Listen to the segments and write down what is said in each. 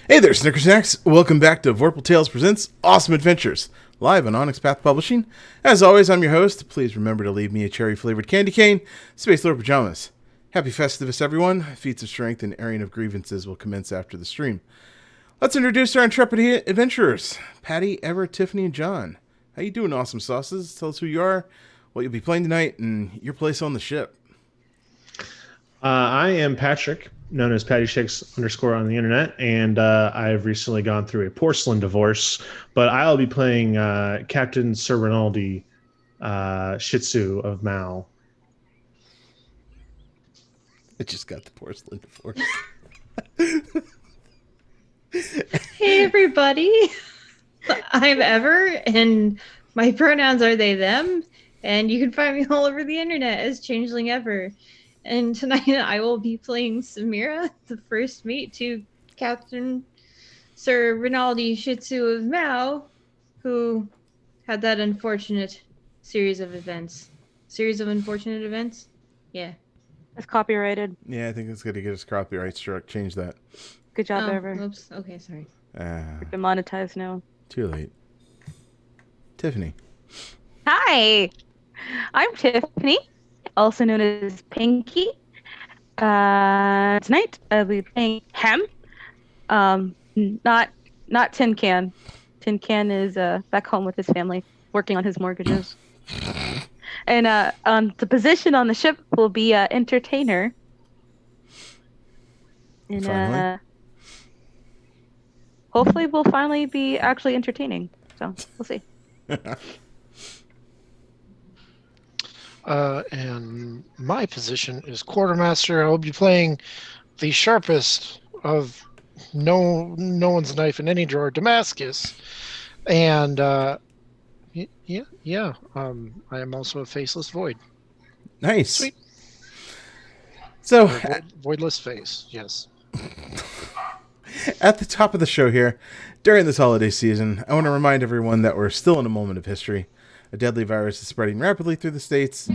Hey there, Snickersnacks! Welcome back to Vorpal Tales Presents Awesome Adventures, live on Onyx Path Publishing. As always, I'm your host. Please remember to leave me a cherry-flavored candy cane, Space Lord Pajamas. Happy Festivus, everyone. Feats of strength and airing of grievances will commence after the stream. Let's introduce our intrepid adventurers, Patty, Ever, Tiffany, and John. How you doing, Awesome Sauces? Tell us who you are, what you'll be playing tonight, and your place on the ship. I am Patrick, known as Patty Shakes _ on the internet, and I've recently gone through a porcelain divorce. But I'll be playing Captain Sir Rinaldi, Shih Tzu of Mao. I just got the porcelain divorce. Hey everybody, I'm Ever, and my pronouns are they, them, and you can find me all over the internet as Changeling Ever. And tonight I will be playing Samira, the first mate to Captain Sir Rinaldi Shih Tzu of Mao, who had that unfortunate series of events. Series of unfortunate events? Yeah. It's copyrighted. Yeah, I think it's going to get us copyright struck. Change that. Good job, Ever. Oops. Okay, sorry. We're demonetized now. Too late. Tiffany. Hi, I'm Tiffany, also known as Pinky. Tonight I'll be playing Hem. Not Tin Can. Tin Can is back home with his family, working on his mortgages. And the position on the ship will be entertainer. And Finally. hopefully we'll finally be actually entertaining. So we'll see. And my position is quartermaster. I will be playing the sharpest of no one's knife in any drawer, Damascus. And I am also a faceless void. Nice. Sweet. So, Voidless face, yes. at the top of the show here, during this holiday season, I want to remind everyone that we're still in a moment of history. A deadly virus is spreading rapidly through the states.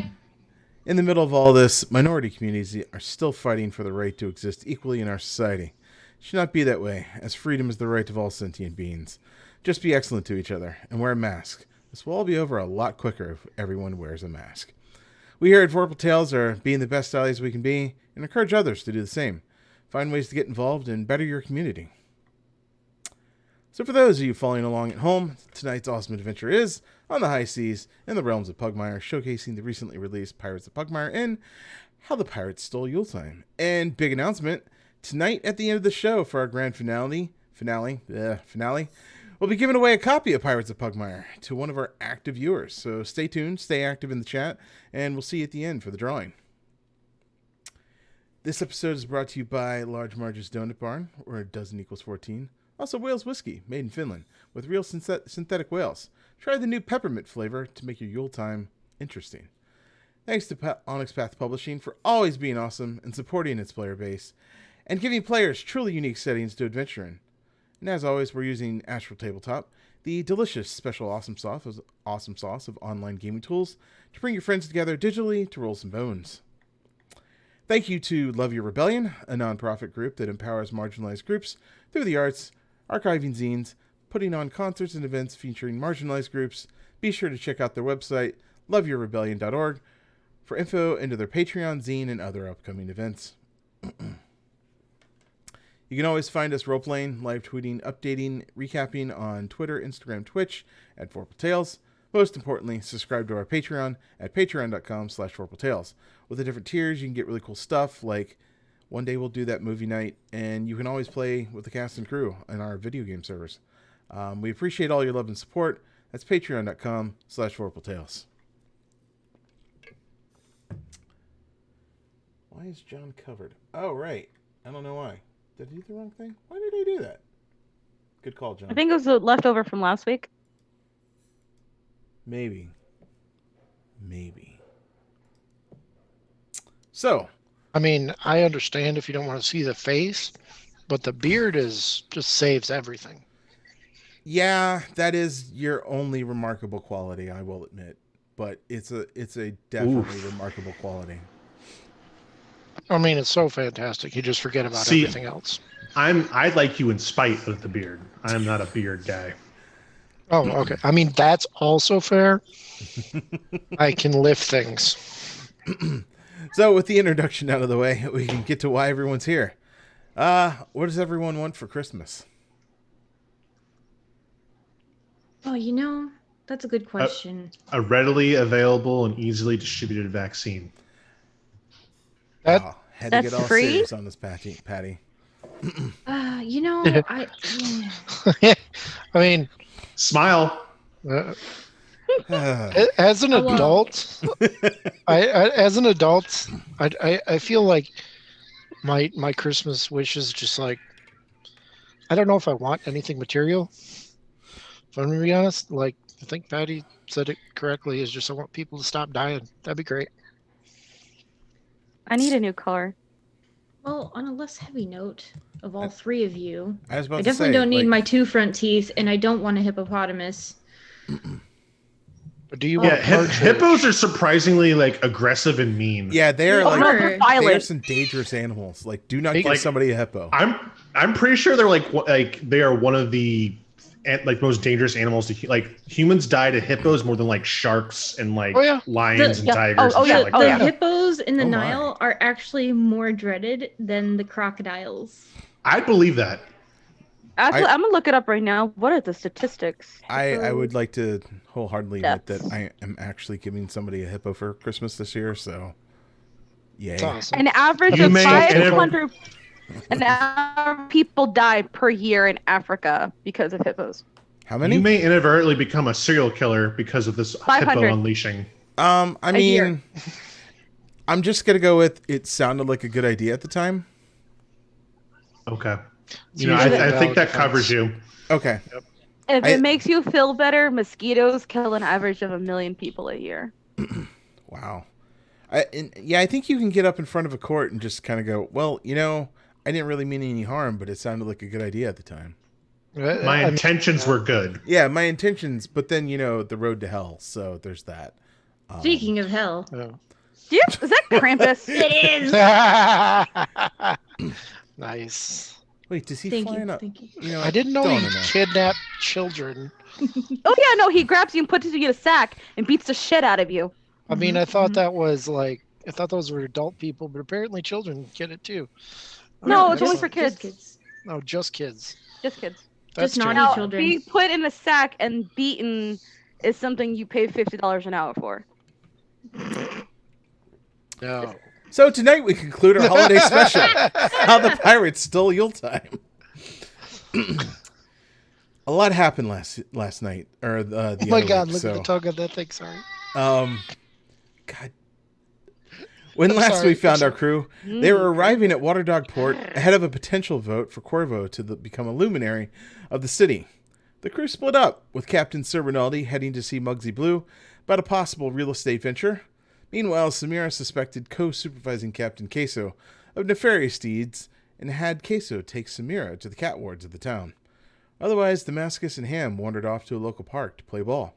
In the middle of all this, minority communities are still fighting for the right to exist equally in our society. It should not be that way, as freedom is the right of all sentient beings. Just be excellent to each other and wear a mask. This will all be over a lot quicker if everyone wears a mask. We here at Vorpal Tales are being the best allies we can be and encourage others to do the same. Find ways to get involved and better your community. So for those of you following along at home, tonight's awesome adventure is on the high seas in the realms of Pugmire, showcasing the recently released Pirates of Pugmire and how the pirates stole Yuletyme. And big announcement, tonight at the end of the show for our grand finale, we'll be giving away a copy of Pirates of Pugmire to one of our active viewers. So stay tuned, stay active in the chat, and we'll see you at the end for the drawing. This episode is brought to you by Large Marge's Donut Barn, where a dozen equals 14. Also, Wales Whiskey, made in Finland, with real synthetic whales. Try the new peppermint flavor to make your Yuletime interesting. Thanks to Onyx Path Publishing for always being awesome and supporting its player base, and giving players truly unique settings to adventure in. And as always, we're using Astral Tabletop, the delicious special awesome sauce of online gaming tools, to bring your friends together digitally to roll some bones. Thank you to Love Your Rebellion, a nonprofit group that empowers marginalized groups through the arts, archiving zines, putting on concerts and events featuring marginalized groups. Be sure to check out their website, loveyourrebellion.org, for info into their Patreon, zine, and other upcoming events. You can always find us roleplaying, live tweeting, updating, recapping on Twitter, Instagram, Twitch at Vorpal Tales. Most importantly, subscribe to our Patreon at patreon.com/VorpalTales. With the different tiers, you can get really cool stuff, like one day we'll do that movie night, and you can always play with the cast and crew in our video game servers. We appreciate all your love and support. That's patreon.com/VorpalTales. Why is John covered? Oh, right. I don't know why. Did I do the wrong thing? Why did I do that? Good call, John. I think it was the leftover from last week. Maybe. So, I mean, I understand if you don't want to see the face, but the beard just saves everything. yeah, that is your only remarkable quality, I will admit. But it's a definitely remarkable quality. I mean, it's so fantastic. You just forget about See, everything else. I like you in spite of the beard. I am not a beard guy. Oh, okay. I mean, that's also fair. I can lift things. So, with the introduction out of the way, we can get to why everyone's here. What does everyone want for Christmas? Oh, that's a good question. A readily available and easily distributed vaccine. That Wow, had to That's get all free? serious on this, Patty. I I mean, Smile. uh, as an Oh, well. adult, I feel like my Christmas wish is just like, I don't know if I want anything material. If I'm gonna be honest, like I think Patty said it correctly, is just I want people to stop dying. That'd be great. I need a new car. Well, on a less heavy note, of all three of you, I was about I to definitely say, don't need like, my 2 front teeth, and I don't want a hippopotamus. But do you Yeah, want partridge? hippos are surprisingly like aggressive and mean. Yeah, they are They like are. They're they are violent. some dangerous animals. Like, do not Like- give somebody a hippo. I'm pretty sure they're like they are one of the like most dangerous animals to like humans die to hippos more than like sharks and like Oh, yeah. lions and Yeah. tigers Oh, and yeah. shit like Oh, The that. yeah. hippos in the Oh, my. Nile are actually more dreaded than the crocodiles. I believe that. Actually, I'm gonna look it up right now. What are the statistics? I would like to wholeheartedly admit that Deaths. I am actually giving somebody a hippo for Christmas this year. So, yay! It's awesome. An average You of may 500 people die per year in Africa because of hippos. How many? You may inadvertently become a serial killer because of this 500. hippo unleashing. I A year. mean, I'm just gonna go with it. Sounded like a good idea at the time. Okay. It's You know, usually I valid think that defense. covers you. Okay. If I- it makes you feel better, mosquitoes kill an average of 1 million people a year. Wow. I think you can get up in front of a court and just kind of go, well, I didn't really mean any harm, but it sounded like a good idea at the time. My intentions were good. Yeah, my intentions, but then, the road to hell. So there's that. Speaking of hell, Yeah, is that Krampus? it is. Nice. Wait, does he Thank fly you. in a... Thank you. I didn't know don't he know. kidnapped children. Oh yeah, no, he grabs you and puts you in a sack and beats the shit out of you. I mean, I thought that was like, I thought those were adult people, but apparently children get it too. No, Okay, it's only that's- for kids. Just kids. No, just kids. Just kids. That's naughty terrible. Now, children. being put in a sack and beaten is something you pay $50 an hour for. No. So tonight we conclude our holiday special. How the pirates stole Yuletyme. A lot happened last night, or the Oh my other God! week, Look at the so, tongue on that thing. Sorry. God. When I'm last sorry, we found I'm our crew, they were arriving at Waterdog Port ahead of a potential vote for Corvo to become a luminary of the city. The crew split up, with Captain Sir Rinaldi heading to see Muggsy Blue about a possible real estate venture. Meanwhile, Samira suspected co-supervising Captain Queso of nefarious deeds and had Queso take Samira to the cat wards of the town. Otherwise, Damascus and Ham wandered off to a local park to play ball.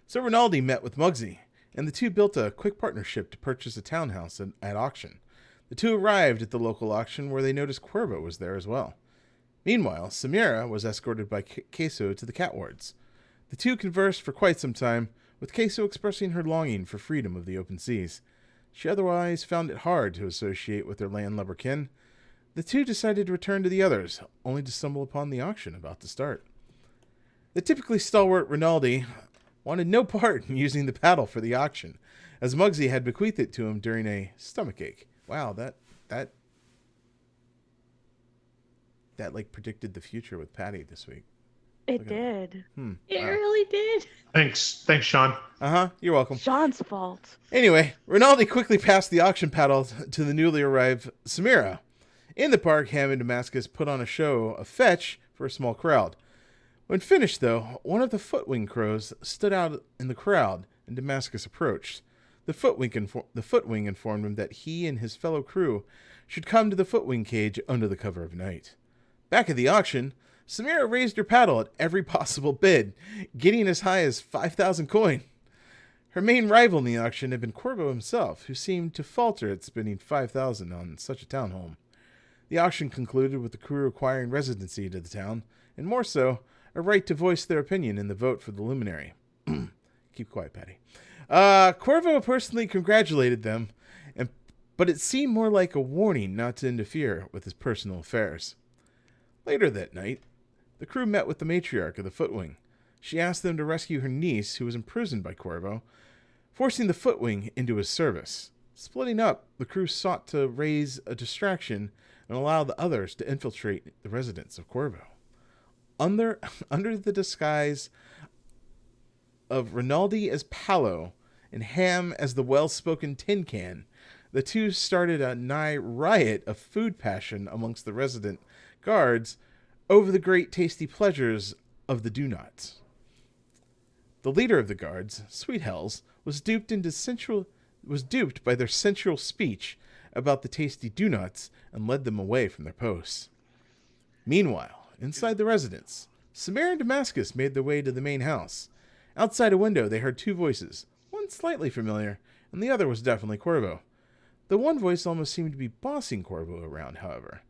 Sir Rinaldi met with Muggsy, and the two built a quick partnership to purchase a townhouse at auction. The two arrived at the local auction where they noticed Cuervo was there as well. Meanwhile, Samira was escorted by Queso to the cat wards. The two conversed for quite some time, with Queso expressing her longing for freedom of the open seas. She otherwise found it hard to associate with their landlubber kin. The two decided to return to the others, only to stumble upon the auction about to start. The typically stalwart Rinaldi wanted no part in using the paddle for the auction, as Muggsy had bequeathed it to him during a stomachache. Wow, that like predicted the future with Patty this week. It Okay. did. It Wow. really did. Thanks, Sean. You're welcome. John's fault. Anyway, Rinaldi quickly passed the auction paddle to the newly arrived Samira. In the park, Ham and Damascus put on a show of fetch for a small crowd. When finished, though, one of the footwing crows stood out in the crowd, and Damascus approached. The footwing informed him that he and his fellow crew should come to the footwing cage under the cover of night. Back at the auction, Samira raised her paddle at every possible bid, getting as high as 5,000 coin. Her main rival in the auction had been Corvo himself, who seemed to falter at spending 5,000 on such a townhome. The auction concluded with the crew acquiring residency to the town, and more so, a right to voice their opinion in the vote for the luminary. Keep quiet, Patty. Corvo personally congratulated them, but it seemed more like a warning not to interfere with his personal affairs. Later that night, the crew met with the matriarch of the Footwing. She asked them to rescue her niece, who was imprisoned by Corvo, forcing the Footwing into his service. Splitting up, the crew sought to raise a distraction and allow the others to infiltrate the residence of Corvo. Under the disguise of Rinaldi as Paolo and Ham as the well-spoken Tin Can, the two started a nigh riot of food passion amongst the resident guards over the great tasty pleasures of the do-nots. The leader of the guards, Sweet Hells, was duped by their sensual speech about the tasty do-nots and led them away from their posts. Meanwhile, inside the residence, Samir and Damascus made their way to the main house. Outside a window, they heard two voices, one slightly familiar, and the other was definitely Corvo. The one voice almost seemed to be bossing Corvo around, however.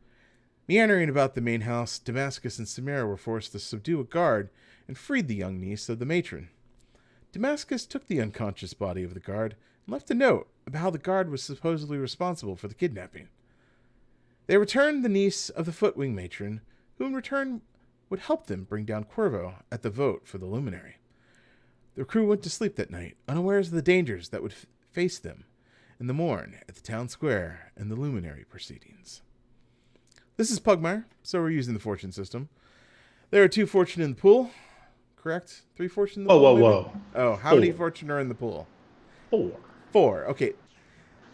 Meandering about the main house, Damascus and Samira were forced to subdue a guard and freed the young niece of the matron. Damascus took the unconscious body of the guard and left a note about how the guard was supposedly responsible for the kidnapping. They returned the niece of the Footwing matron, who in return would help them bring down Corvo at the vote for the luminary. The crew went to sleep that night, unawares of the dangers that would face them in the morn at the town square and the luminary proceedings. This is Pugmire, so we're using the fortune system. There are 2 fortune in the pool, correct? 3 fortune in the pool? Whoa. Oh, how many fortune are in the pool? 4. 4, okay.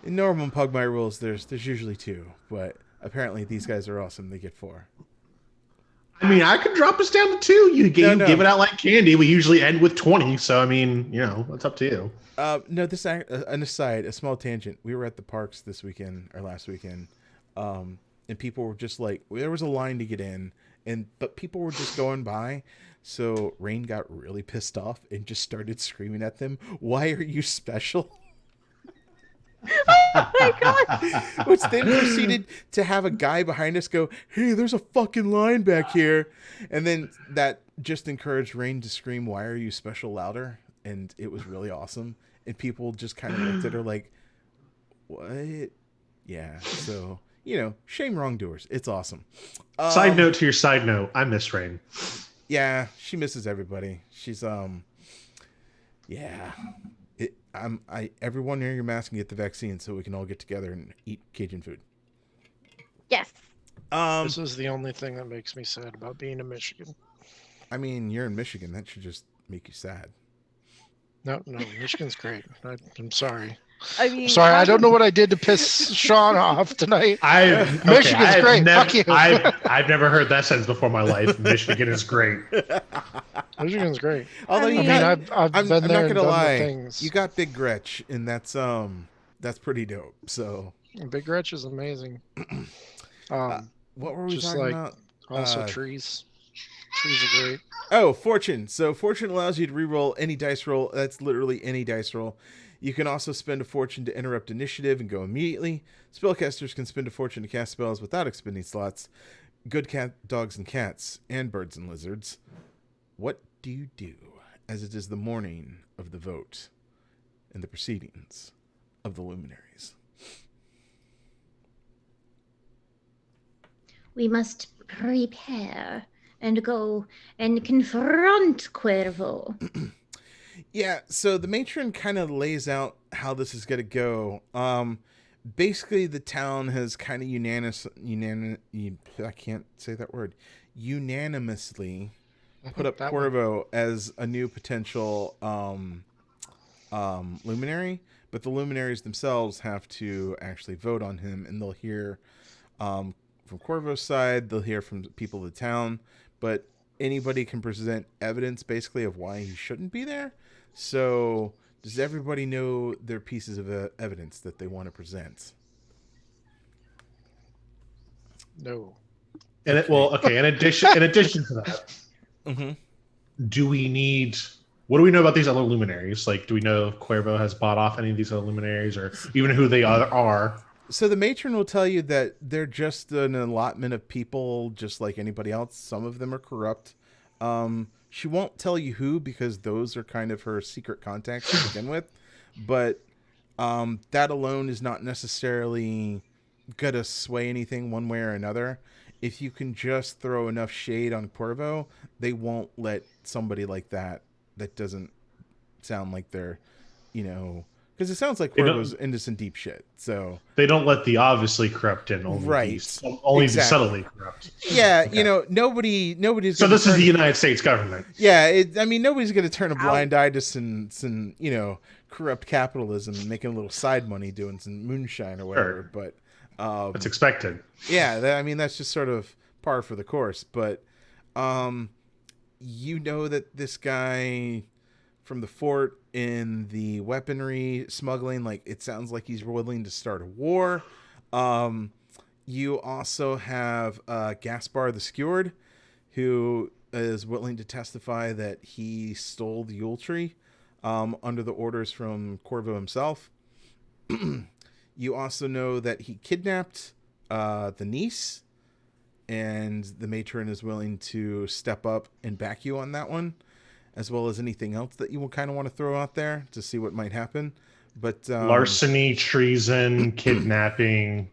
In normal Pugmire rules, there's usually 2, but apparently these guys are awesome. They get 4. I mean, I could drop us down to 2. You give it out like candy. We usually end with 20, so I mean, it's up to you. No, this an aside, a small tangent. We were at the parks this weekend or last weekend, and people were just like, there was a line to get in, but people were just going by. So Rain got really pissed off and just started screaming at them, "Why are you special?" Oh my god! Which then proceeded to have a guy behind us go, "Hey, there's a fucking line back here," and then that just encouraged Rain to scream, "Why are you special?" louder, and it was really awesome. And people just kind of looked at her like, "What?" Yeah, so shame wrongdoers. It's awesome. Side note to your side note, I miss Rain. Yeah, she misses everybody. She's everyone wear your mask and get the vaccine so we can all get together and eat Cajun food. Yes. This is the only thing that makes me sad about being in Michigan. I mean, you're in Michigan. That should just make you sad. No, Michigan's great. I'm sorry. I mean, Sorry, I don't know what I did to piss Sean off tonight. Michigan's great. Fuck you. I've never heard that sentence before in my life. Michigan is great. Michigan's great. Although I've I'm been there not and gonna done lie, the things. you got Big Gretch, and that's pretty dope. So Big Gretch is amazing. what were we just talking like about? Also trees. Trees are great. Oh, fortune. So fortune allows you to reroll any dice roll. That's literally any dice roll. You can also spend a fortune to interrupt initiative and go immediately. Spellcasters can spend a fortune to cast spells without expending slots. Good cat, dogs and cats, and birds and lizards. What do you do as it is the morning of the vote and the proceedings of the luminaries? We must prepare and go and confront Cuervo. Yeah, so the matron kind of lays out how this is going to go. Basically, the town has kind of I can't say that word, unanimously put up Cuervo as a new potential luminary, but the luminaries themselves have to actually vote on him, and they'll hear from Cuervo's side, they'll hear from people of the town, but anybody can present evidence basically of why he shouldn't be there. So does everybody know their pieces of evidence that they want to present? No. And in addition to that, Mm-hmm. do we need What do we know about these other luminaries? Like, do we know if Cuervo has bought off any of these other luminaries, or even who they are? So the matron will tell you that they're just an allotment of people, just like anybody else. Some of them are corrupt. She won't tell you who, because those are kind of her secret contacts to begin with. But that alone is not necessarily gonna sway anything one way or another. If you can just throw enough shade on Cuervo, they won't let somebody like that doesn't sound like they're, because it sounds like Cuervo's into some deep shit. So they don't let the obviously corrupt in, only the subtly corrupt. Yeah, okay. Nobody's. So this is the United States government. Yeah, nobody's going to turn a blind eye to some corrupt capitalism and making a little side money doing some moonshine or whatever. Sure. But it's expected. Yeah, that's just sort of par for the course. But that this guy from the fort in the weaponry smuggling, like, it sounds like he's willing to start a war. You also have Gaspar the Skewered, who is willing to testify that he stole the Yuletyme under the orders from Cuervo himself. You also know that he kidnapped the niece, and the matron is willing to step up and back you on that one, as well as anything else that you will kind of want to throw out there to see what might happen. But larceny, treason, kidnapping.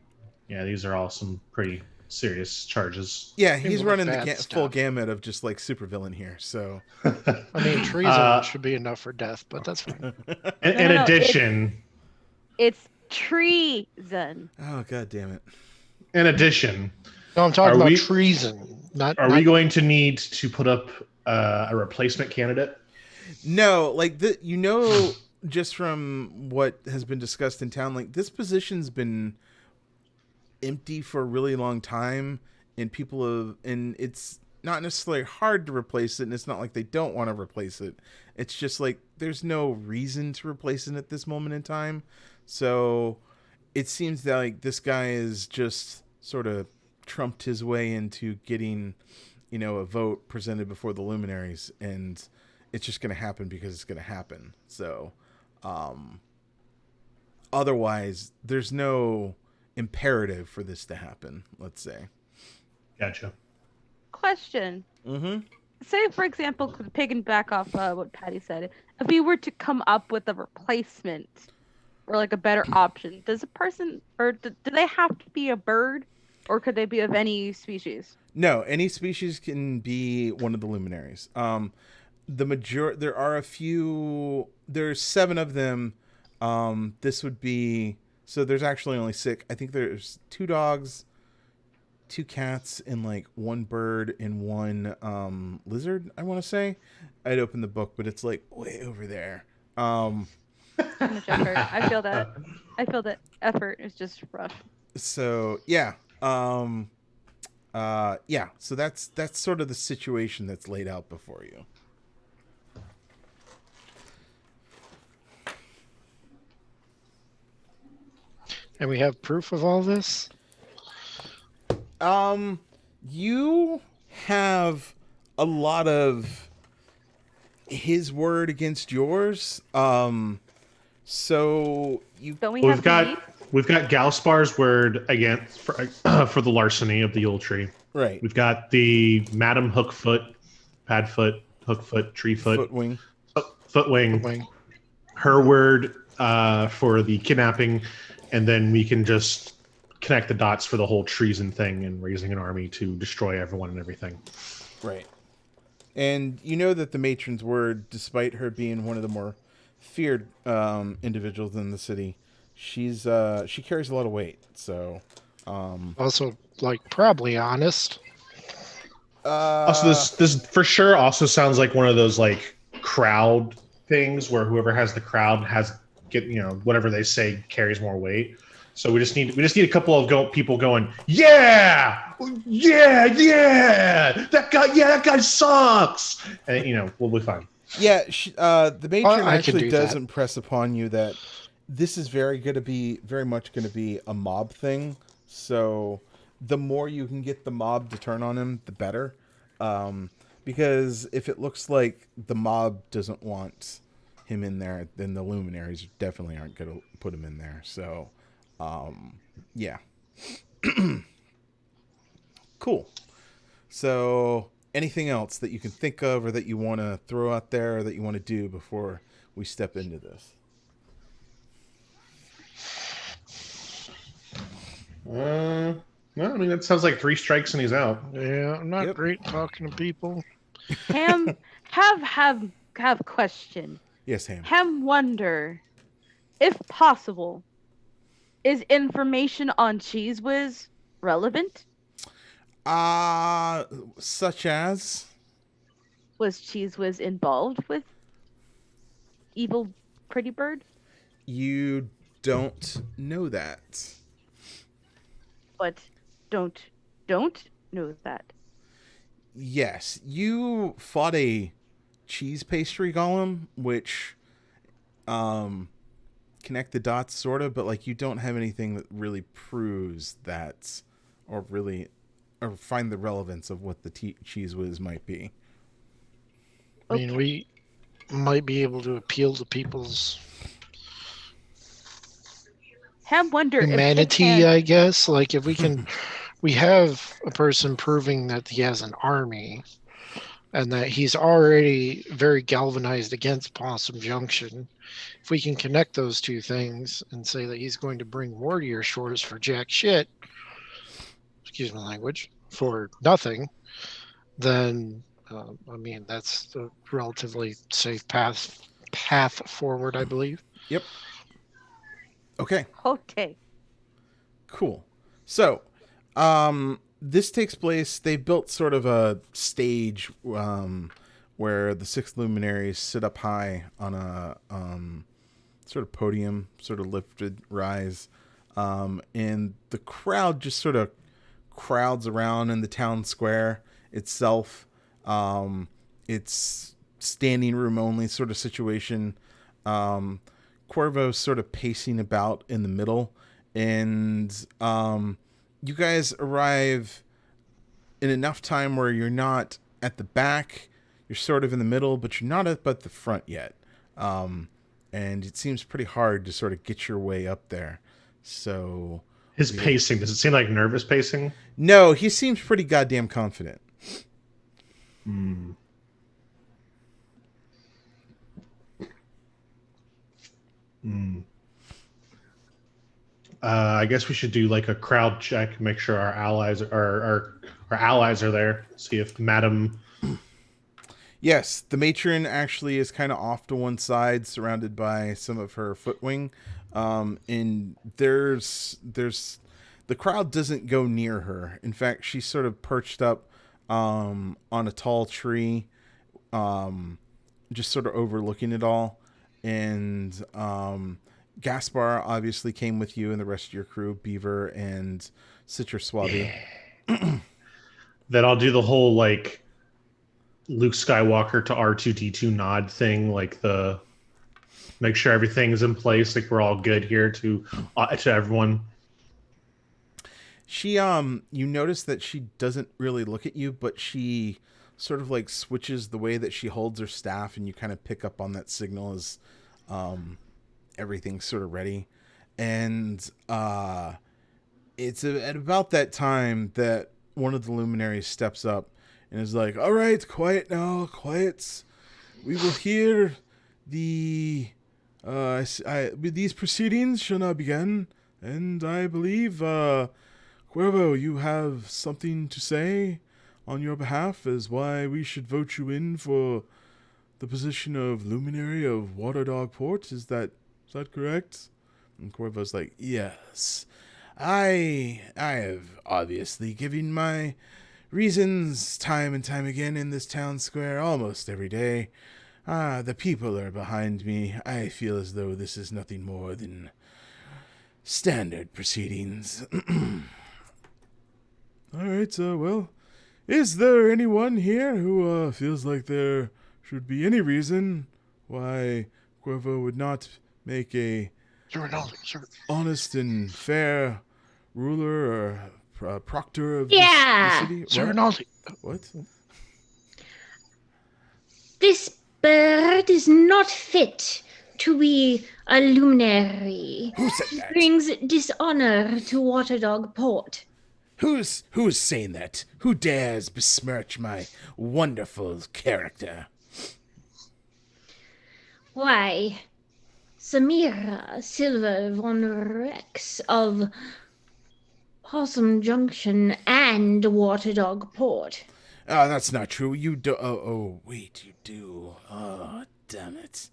Yeah, these are all some pretty serious charges. Yeah, he's running the full gamut of just like supervillain here. So, I mean, treason should be enough for death, but that's fine. In addition, it's treason. Oh, God damn it! In addition, no, I'm talking about treason. Are we going to need to put up a replacement candidate? No, like just from what has been discussed in town, like, this position's been empty for a really long time, and it's not necessarily hard to replace it, and it's not like they don't want to replace it. It's just like there's no reason to replace it at this moment in time. So it seems that, like, this guy is just sort of trumped his way into getting, a vote presented before the luminaries, and it's just going to happen because it's going to happen. So otherwise there's no imperative for this to happen, let's say. Gotcha. Question. Mm-hmm. Say, for example, piggyback off what Patty said, if we were to come up with a replacement or like a better option, does a person, or do they have to be a bird, or could they be of any species? No, any species can be one of the luminaries. There are a few. There's 7 of them. This would be. So there's actually only 6. I think there's 2 dogs, 2 cats, and like 1 bird and 1 lizard, I want to say. I'd open the book, but it's like way over there. Too much effort. I feel that. I feel that effort is just rough. So yeah. Yeah. So that's sort of the situation that's laid out before you. And we have proof of all this? You have a lot of his word against yours. So we've got Gauspar's word against for the larceny of the Yuletyme. Right. We've got the Madam Hookfoot, Padfoot, Hookfoot, Treefoot, Footwing. Her word for the kidnapping. And then we can just connect the dots for the whole treason thing and raising an army to destroy everyone and everything. Right. And you know that the matron's word, despite her being one of the more feared individuals in the city, she carries a lot of weight. So also, like, probably honest. Also, this for sure also sounds like one of those like crowd things where whoever has the crowd whatever they say carries more weight. So we just need a couple of people going, yeah, that guy sucks, and we'll be fine. Yeah, the matron actually does impress upon you that this is very much going to be a mob thing. So the more you can get the mob to turn on him, the better. Because if it looks like the mob doesn't want him in there, then the luminaries definitely aren't going to put him in there. So, yeah. Cool. So, anything else that you can think of or that you want to throw out there or that you want to do before we step into this? No, I mean that sounds like 3 strikes and he's out. Yeah, I'm not Yep. great talking to people. Ham, have question. Yes, Ham. Ham wonder, if possible, is information on Cheese Whiz relevant? Such as? Was Cheese Whiz involved with evil Pretty Bird? You don't know that. But don't know that. Yes, you fought a cheese pastry golem, which connect the dots sort of, but like you don't have anything that really proves that or find the relevance of what the cheese whiz might be. I mean, Okay. we might be able to appeal to people's Ham wonder if humanity, Hitman- I guess. Like, if we can, we have a person proving that he has an army and that he's already very galvanized against Possum Junction. If we can connect those two things and say that he's going to bring more to your shores for jack shit, excuse my language, for nothing, then I mean that's a relatively safe path forward, I believe. Yep. Okay. Okay. Cool. So, this takes place. They built sort of a stage where the 6 luminaries sit up high on a sort of podium, sort of lifted rise, and the crowd just sort of crowds around in the town square itself. It's standing room only sort of situation. Corvo's sort of pacing about in the middle, and you guys arrive in enough time where you're not at the back, you're sort of in the middle, but you're not at the front yet. And it seems pretty hard to sort of get your way up there. So His pacing, does it seem like nervous pacing? no, he seems pretty goddamn confident. Hmm. Hmm. I guess we should do like a crowd check, make sure our allies are there. See if Madam. Yes, the matron actually is kind of off to one side, surrounded by some of her footwing. And there's the crowd doesn't go near her. In fact, she's sort of perched up on a tall tree, just sort of overlooking it all. And Gaspar obviously came with you and the rest of your crew, Beaver and Citrus Swabi. Then I'll do the whole like Luke Skywalker to R2D2 nod thing, like the make sure everything's in place, like we're all good here to everyone. She you notice that she doesn't really look at you, but she sort of like switches the way that she holds her staff, and you kind of pick up on that signal as everything's sort of ready. And it's at about that time that one of the luminaries steps up and is like, "All right, quiet now, quiet. We will hear the these proceedings shall now begin, and I believe Cuervo, you have something to say on your behalf as why we should vote you in for the position of luminary of Waterdog Port. Is that correct?" And Cuervo's like, "Yes. I have obviously given my reasons time and time again in this town square almost every day. The people are behind me. I feel as though this is nothing more than standard proceedings." All right, well, is there anyone here who feels like there should be any reason why Cuervo would not make a honest and fair ruler or proctor of Yeah. the city? Sir Rinaldi. What? This bird is not fit to be a luminary. Who said that? Brings dishonor to Waterdog Port. Who's saying that? Who dares besmirch my wonderful character? Why, Samira Silver von Rex of Possum Junction and Waterdog Port. Oh, that's not true. You do. Oh, wait, you do. Oh, damn it.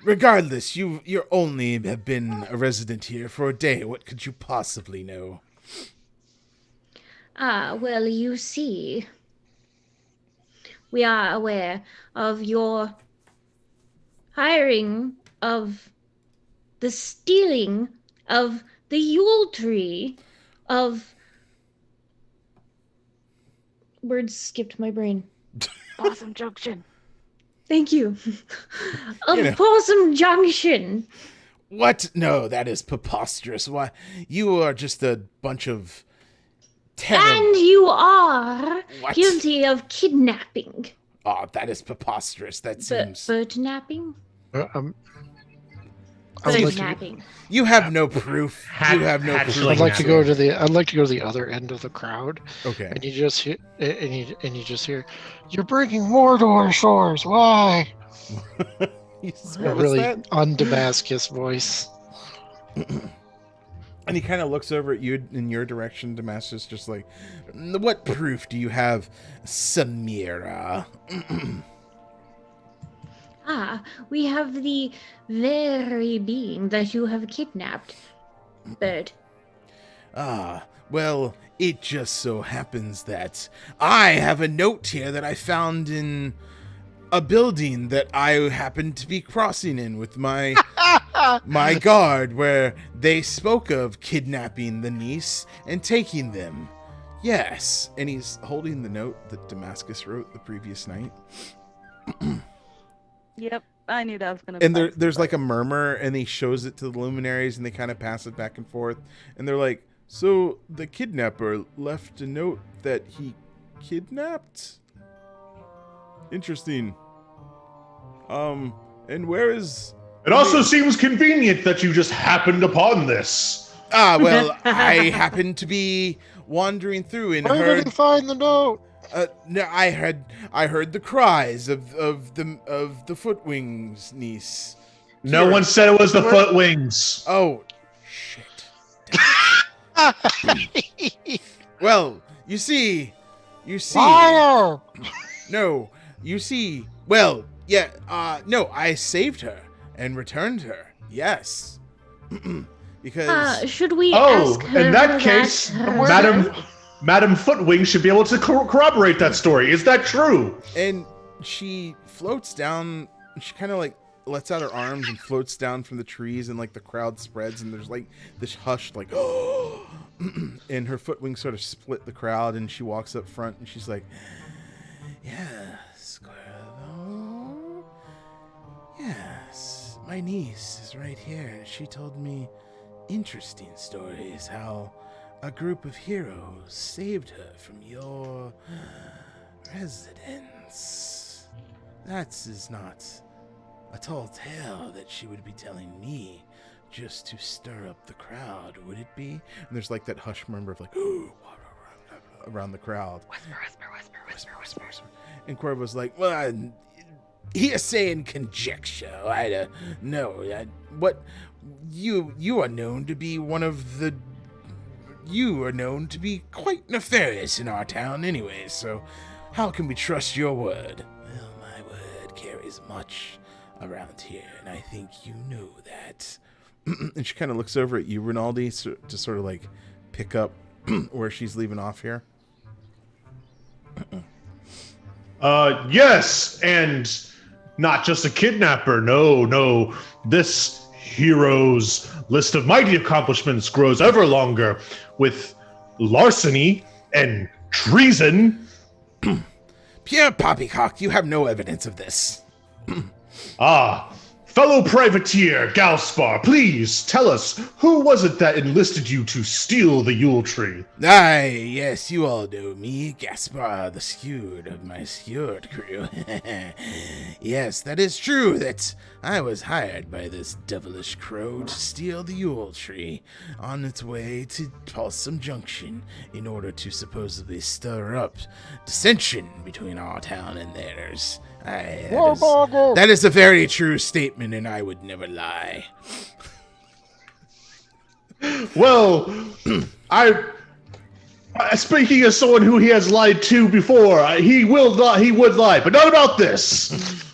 Regardless, you're only have been a resident here for a day. What could you possibly know? Well, you see, we are aware of your hiring of the stealing of the Yuletyme of... Words skipped my brain. Possum Junction. Thank you. Of You know. Possum Junction. What? No, that is preposterous. Why? You are just a bunch of And you are What? guilty of kidnapping. Oh, that is preposterous. That seems... Bird-napping? I'd like to, Bird-napping. You have no proof. You have no hatchling. proof. I'd like to go to the other end of the crowd, Okay. and you just hear, you're bringing more to our shores. Why? You A smell really that? un-Damascus voice. And he kind of looks over at you in your direction, Damascus, just like, what proof do you have, Samira? We have the very being that you have kidnapped. Bird. Well, it just so happens that I have a note here that I found in a building that I happened to be crossing in with my my guard, where they spoke of kidnapping the niece and taking them. Yes, and he's holding the note that Damascus wrote the previous night. Yep, I knew that was gonna. And bust, there's but- like a murmur, and he shows it to the luminaries, and they kind of pass it back and forth, and they're like, so the kidnapper left a note that he kidnapped? Interesting. And where is... It also seems convenient that you just happened upon this. Well, I happened to be wandering through and Where did heard... he find the note? No, I heard the cries of the Footwings niece. No Here. one said it was the Footwings. Oh, shit. Well, you see, Liar! no, you see, well, yeah, no, I saved her and returned her, yes, because, Should we Oh, ask her in that case, herself? Madam Footwing should be able to corroborate that story. Is that true? and she floats down, she kind of like lets out her arms and floats down from the trees, and like the crowd spreads, and there's like this hushed like, and her Footwings sort of split the crowd, and she walks up front, and she's like, yes, Cuervo, yes, my niece is right here, and she told me interesting stories, how a group of heroes saved her from your residence. That is not a tall tale that she would be telling me just to stir up the crowd, would it be? And there's like that hush murmur of like, around the crowd. Whisper. And Cuervo's like, well, hearsay and conjecture. I don't know. What you are known to be one of the... You are known to be quite nefarious in our town anyway, so how can we trust your word? Well, my word carries much around here, and I think you know that. And she kind of looks over at you, Rinaldi, to sort of like pick up where she's leaving off here. Yes, and not just a kidnapper. No. This hero's list of mighty accomplishments grows ever longer with larceny and treason. Pierre Poppycock, you have no evidence of this. Fact Fellow privateer Galspar, please tell us, who was it that enlisted you to steal the Yuletyme? Aye, yes, you all know me, Gaspar, the steward of my steward crew. Yes, that is true that I was hired by this devilish crow to steal the Yuletyme on its way to Tulsum Junction in order to supposedly stir up dissension between our town and theirs. Aye, that is a very true statement, and I would never lie. Well, speaking as someone who he has lied to before, he would lie, but not about this.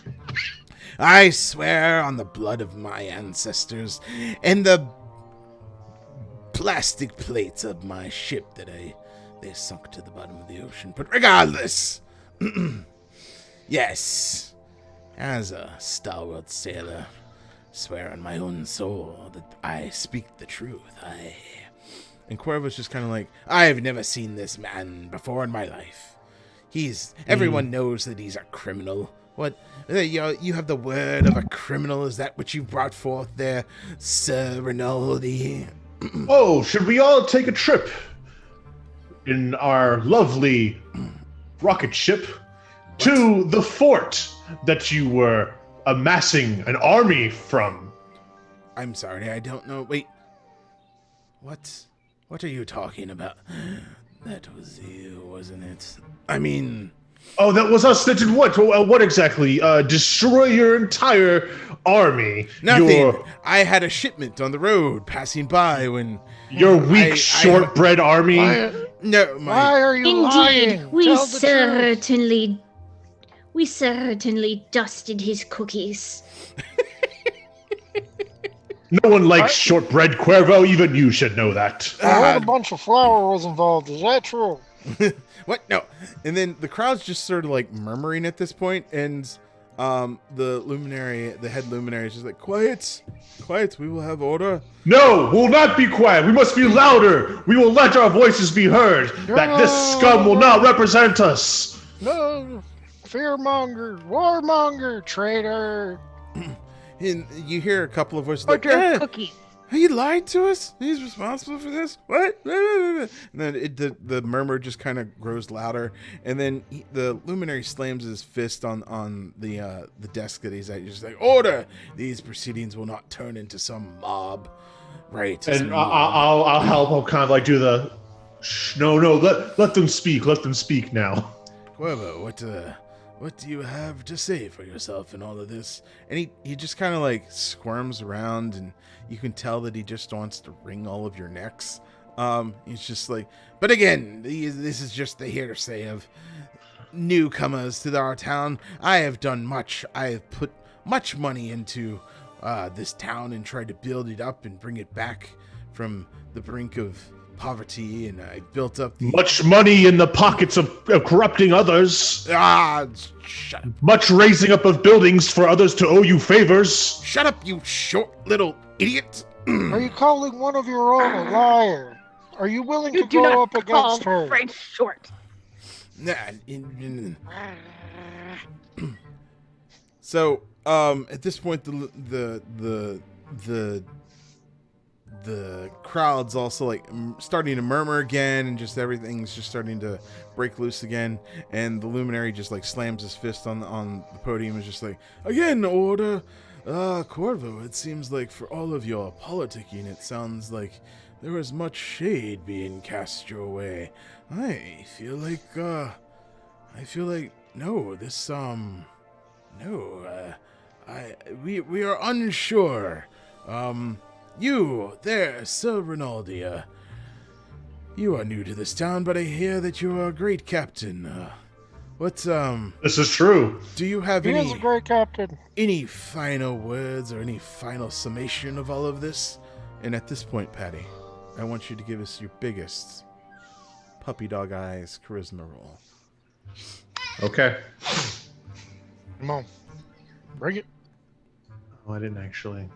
I swear on the blood of my ancestors and the plastic plates of my ship that they sunk to the bottom of the ocean. But regardless, yes, as a stalwart sailor, swear on my own soul that I speak the truth. And Cuervo's just kind of like, I've never seen this man before in my life. Everyone knows that he's a criminal. What? You have the word of a criminal? Is that what you brought forth there, Sir Rinaldi? Oh, should we all take a trip in our lovely rocket ship to the fort that you were amassing an army from? I'm sorry, I don't know. Wait. What are you talking about? That was you, wasn't it? I mean... Oh, that was us that did what? What exactly? Destroy your entire army? Nothing. I had a shipment on the road passing by when... Your weak, shortbread army? Why are you lying? Indeed, we certainly dusted his cookies. No one likes shortbread, Cuervo. Even you should know that. I heard a bunch of flour was involved. Is that true? What? No. And then the crowd's just sort of like murmuring at this point, and the head luminary is just like, quiet, we will have order. No, we'll not be quiet. We must be louder. We will let our voices be heard. That this scum will not represent us. No, fearmonger, warmonger, traitor. And you hear a couple of voices like, cookies. He lied to us? He's responsible for this? What? And then the murmur just kind of grows louder, and then the luminary slams his fist on the desk that he's at. He's just like, order! These proceedings will not turn into some mob. Right. And I'll help him kind of like do the, no, let them speak. Let them speak now. Cuervo, what do you have to say for yourself in all of this? And he just kind of like squirms around, and you can tell that he just wants to wring all of your necks. He's just like, but again, this is just the hearsay of newcomers to our town. I have done much. I have put much money into this town and tried to build it up and bring it back from the brink of poverty, and I built up much money in the pockets of corrupting others. Shut up. Much raising up of buildings for others to owe you favors. Shut up, you short little idiot. Are you calling one of your own a liar? Are you willing to go up against her? Right short. So, at this point, the crowd's also like starting to murmur again, and just everything's just starting to break loose again. And the luminary just like slams his fist on the podium, and is just like, again, order. Cuervo, it seems like for all of your politicking, it sounds like there was much shade being cast your way. I feel like we are unsure. You there, Sir Rinaldi, you are new to this town, but I hear that you are a great captain. This is true. Do you have He is a great captain. any final words or any final summation of all of this? And at this point, Patty, I want you to give us your biggest puppy dog eyes charisma roll. Okay. Come on. Bring it. Oh, I didn't actually.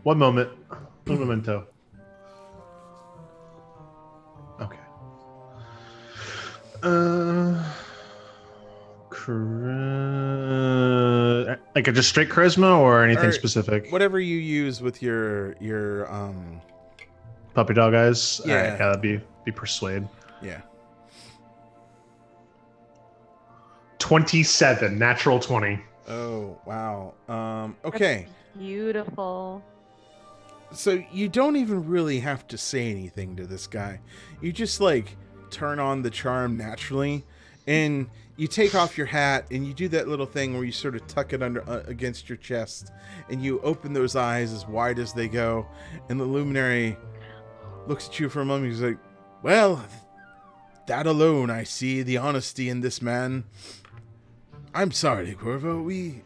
One moment. Un momento. Okay. Like a just straight charisma or anything Or specific? whatever you use with your Puppy dog eyes? Yeah. All right, yeah, that'd be persuade. yeah. 27, natural 20. Oh wow. Okay. Beautiful. So you don't even really have to say anything to this guy. You just like turn on the charm naturally, and you take off your hat and you do that little thing where you sort of tuck it under against your chest, and you open those eyes as wide as they go, and the luminary looks at you for a moment. He's like, "Well, that alone, I see the honesty in this man. I'm sorry, Corvo. We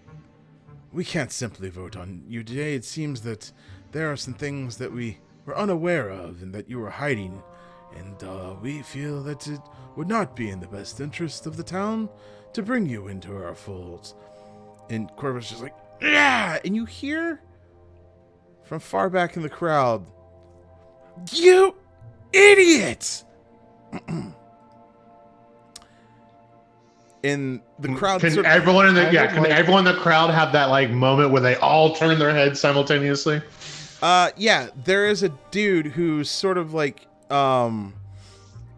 can't simply vote on you today. It seems that there are some things that we were unaware of and that you were hiding, and we feel that it would not be in the best interest of the town to bring you into our fold." And Corvo's just like, "Yeah!" And you hear from far back in the crowd, "You idiot!" And the crowd Can sort of, everyone in the I would like- everyone in the crowd have that like moment where they all turn their heads simultaneously? yeah, there is a dude who's sort of like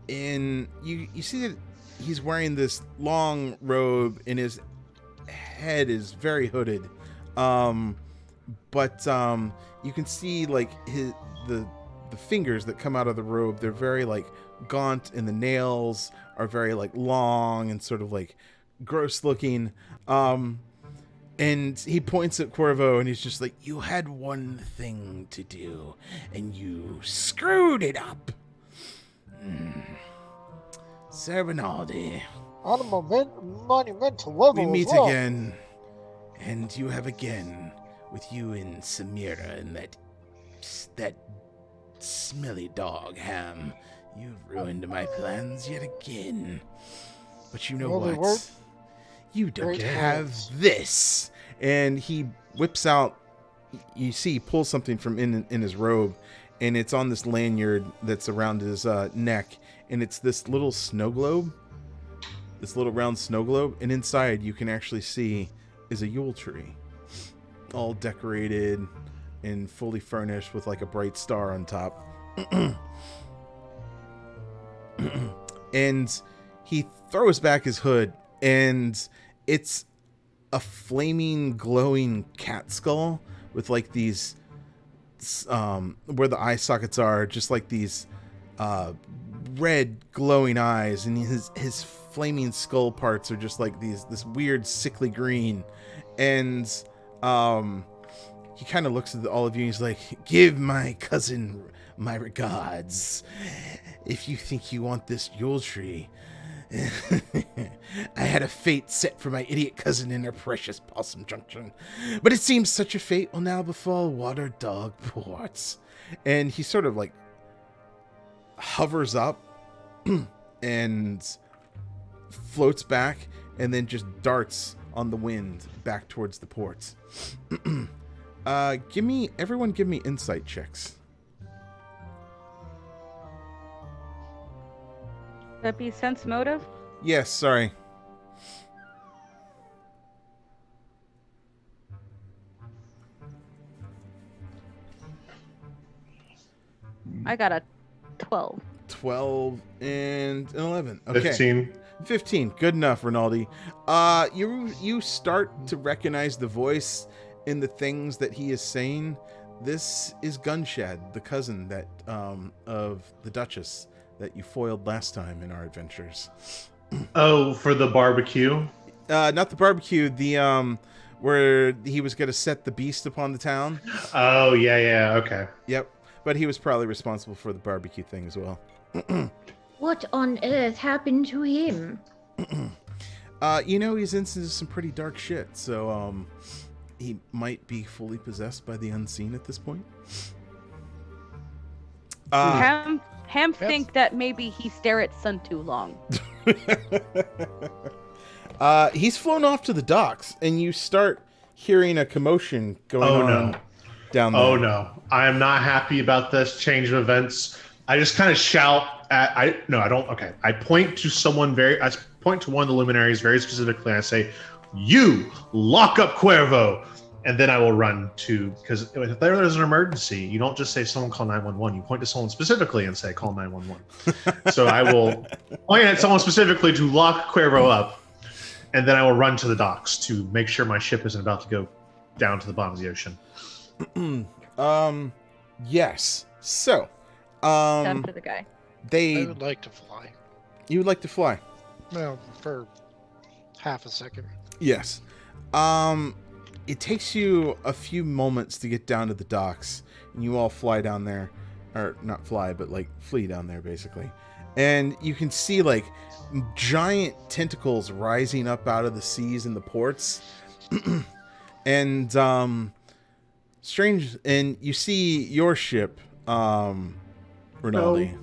in you see that he's wearing this long robe and his head is very hooded. But you can see like the fingers that come out of the robe, they're very like gaunt, and the nails are very like long and sort of like gross looking. And he points at Corvo and he's just like, "You had one thing to do and you screwed it up. Sir Rinaldi, On a monumental level. we meet as well. again, and you have again with you in Samira and that smelly dog Ham. You've ruined my plans yet again. But you know Well, they what? weren't You don't great have plans. this." And he whips out, you see, he pulls something from in his robe, and it's on this lanyard that's around his neck, and it's this little snow globe, this little round snow globe, and inside you can actually see is a Yule tree, all decorated and fully furnished with like a bright star on top. And he throws back his hood, and it's a flaming, glowing cat skull with like these, where the eye sockets are, just like these red glowing eyes, and his flaming skull parts are just like this weird sickly green. And he kind of looks at all of you and he's like, "Give my cousin my regards. If you think you want this Yule tree, I had a fate set for my idiot cousin in her precious Possum Junction, but it seems such a fate will now befall Water Dog Ports." And he sort of like hovers up and floats back, and then just darts on the wind back towards the ports. Everyone give me insight checks. Would that be sense motive? Yes, sorry. I got a 12. 12 and an 11. Okay. 15. Good enough, Rinaldi. You start to recognize the voice in the things that he is saying. This is Gunshed, the cousin that of the Duchess that you foiled last time in our adventures. Oh, for the barbecue? Not the barbecue, the where he was going to set the beast upon the town. Oh, yeah, okay. Yep. But he was probably responsible for the barbecue thing as well. What on earth happened to him? He's into some pretty dark shit, so he might be fully possessed by the unseen at this point. Ham think that maybe he stare at sun too long. He's flown off to the docks, and you start hearing a commotion going on down there. Oh no, I am not happy about this change of events. I just kind of shout at, I don't. Okay, I point to one of the luminaries very specifically, and I say, You lock up Cuervo. And then I will run to, because if there's an emergency, you don't just say someone call 911. You point to someone specifically and say call 911. So I will point at someone specifically to lock Cuervo up, and then I will run to the docks to make sure my ship isn't about to go down to the bottom of the ocean. Yes. So, After the guy. I would like to fly. You would like to fly? Well, for half a second. Yes. It takes you a few moments to get down to the docks, and you all fly down there, or not fly, but like flee down there basically. And you can see like giant tentacles rising up out of the seas in the ports. And strange, and you see your ship, Rinaldi.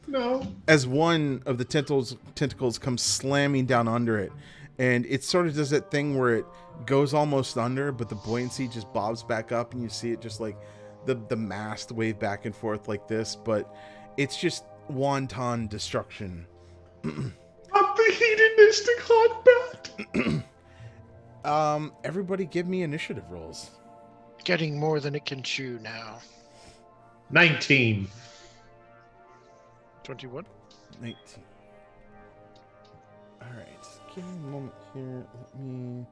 No. As one of the tentacles comes slamming down under it, and it sort of does that thing where it goes almost under, but the buoyancy just bobs back up, and you see it just like the mast wave back and forth like this, but it's just wanton destruction. I'm the hedonistic hot bat. Everybody give me initiative rolls. Getting more than it can chew now. 19. 21. 19. Alright, give me a moment here. Let me...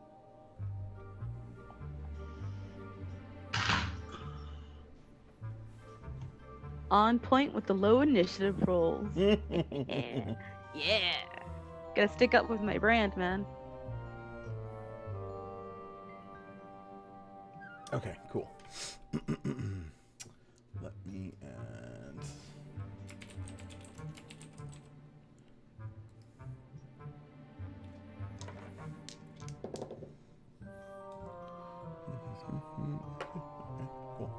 On point with the low initiative rolls. Yeah. Gotta stick up with my brand, man. Okay, cool. Let me add... Cool.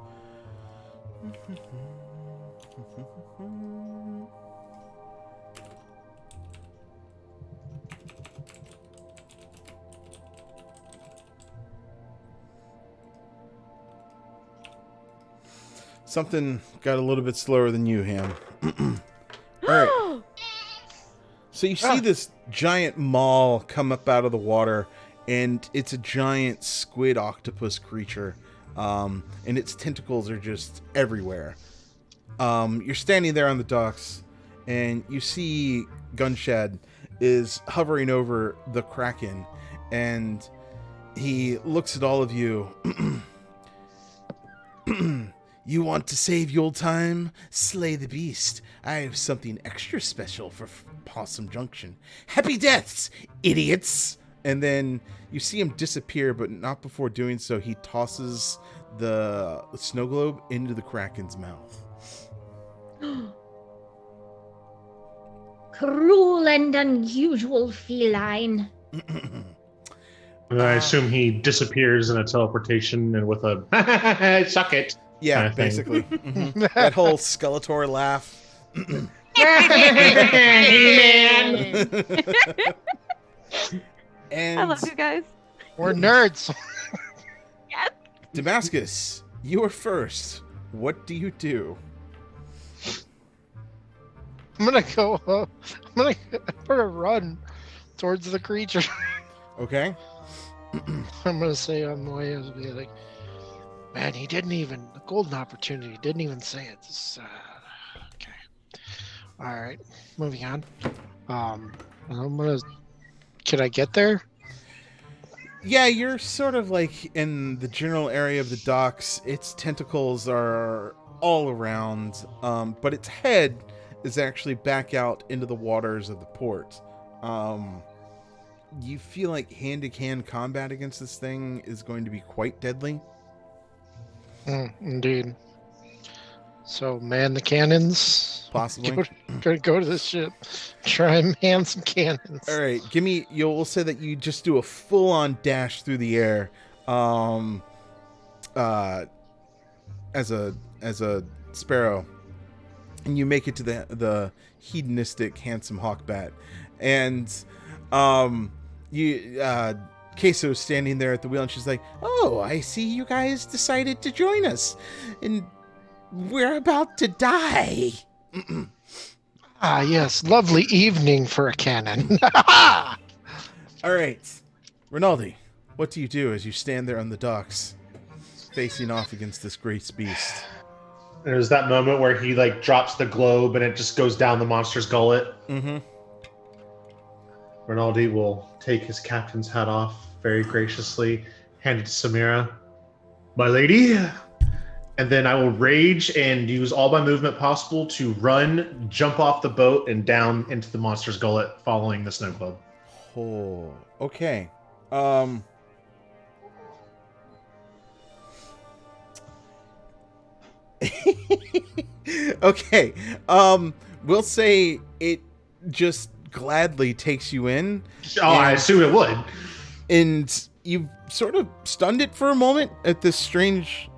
Something got a little bit slower than you, Ham. All right. So you see this giant maul come up out of the water, and it's a giant squid octopus creature, and its tentacles are just everywhere. You're standing there on the docks, and you see Gunshad is hovering over the Kraken, and he looks at all of you. You want to save Yuletyme? Slay the beast. I have something extra special for Possum Junction. Happy deaths, idiots! And then you see him disappear, but not before doing so. He tosses the snow globe into the Kraken's mouth. Cruel and unusual feline. And I assume he disappears in a teleportation and with a suck it. Yeah, kind of thing. basically. Mhm. That whole Skeletor laugh. He-Man. And I love you guys. We're nerds. Yes. Damascus, you are first. What do you do? I'm gonna go. I'm gonna run towards the creature. Okay. I'm gonna say on the way, I was be like, man, he didn't even the golden opportunity. Didn't even say it. Okay. All right. Moving on. I'm gonna. Can I get there? Yeah, you're sort of like in the general area of the docks. Its tentacles are all around, but its head is actually back out into the waters of the port. You feel like hand-to-hand combat against this thing is going to be quite deadly. Indeed. So, man the cannons. Possibly. Gonna go to this ship. Try and man some cannons. All right, we'll say that you just do a full-on dash through the air, as a sparrow, and you make it to the hedonistic handsome hawkbat, and Queso's standing there at the wheel, and she's like, "Oh, I see you guys decided to join us, and we're about to die." Ah, yes. Lovely evening for a cannon. All right, Rinaldi, What do you do as you stand there on the docks, facing off against this great beast? There's that moment where he like drops the globe and it just goes down the monster's gullet. Mm-hmm. Rinaldi will take his captain's hat off very graciously, hand it to Samira. My lady. And then I will rage and use all my movement possible to run, jump off the boat, and down into the monster's gullet following the snow globe. Oh, okay. Okay. We'll say it just gladly takes you in. Oh, I assume it would. And you sort of stunned it for a moment at this strange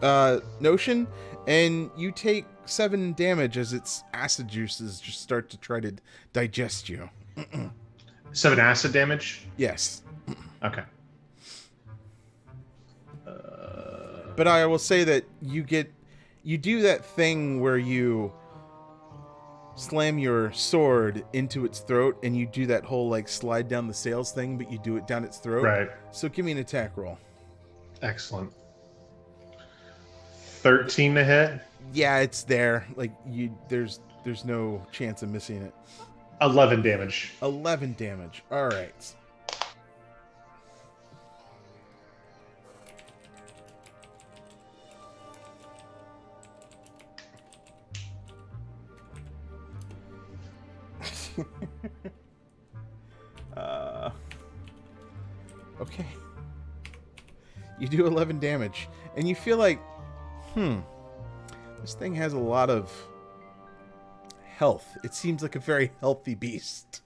notion, and you take 7 damage as its acid juices just start to try to digest you. 7 acid damage? Yes. Okay. But I will say that you do that thing where you slam your sword into its throat, and you do that whole like slide down the sails thing, but you do it down its throat. Right. So give me an attack roll. Excellent. 13 to hit. Yeah, it's there. Like there's no chance of missing it. 11 damage. 11 damage. All right. Okay. You do 11 damage, and you feel like, this thing has a lot of health. It seems like a very healthy beast.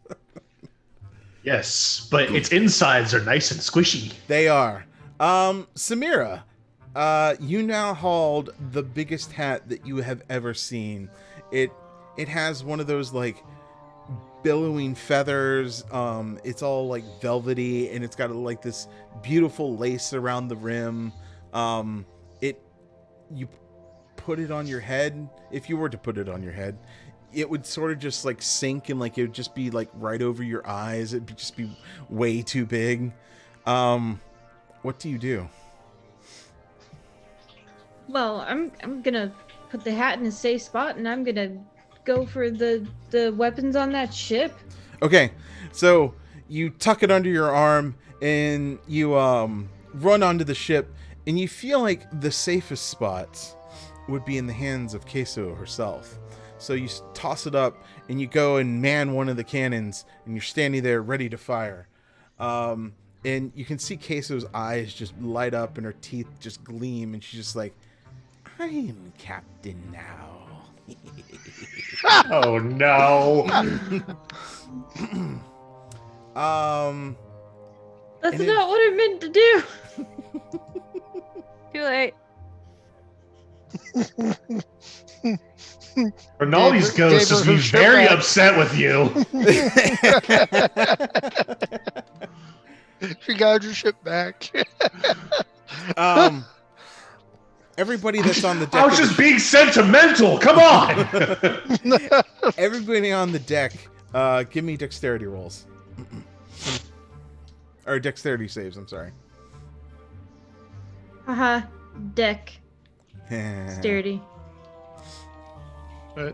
Yes, but its insides are nice and squishy. They are. Samira, you now hold the biggest hat that you have ever seen. It has one of those like billowing feathers. It's all like velvety, and it's got like this beautiful lace around the rim. You put it on your head. If you were to put it on your head, it would sort of just like sink, and like it would just be like right over your eyes. It'd just be way too big. What do you do? Well, I'm gonna put the hat in a safe spot, and I'm gonna go for the weapons on that ship. Okay, so you tuck it under your arm, and you run onto the ship, and you feel like the safest spots would be in the hands of Queso herself. So you toss it up, and you go and man one of the cannons, and you're standing there ready to fire. And you can see Queso's eyes just light up, and her teeth just gleam, and she's just like, I'm captain now. Oh no. That's not what I meant to do. Too late. Rinaldi's ghost is being very upset with you. She got your ship back. Everybody that's on the deck. I was just being sentimental. Come on. Everybody on the deck, give me dexterity rolls. Or dexterity saves, I'm sorry. Haha, deck. Dexterity.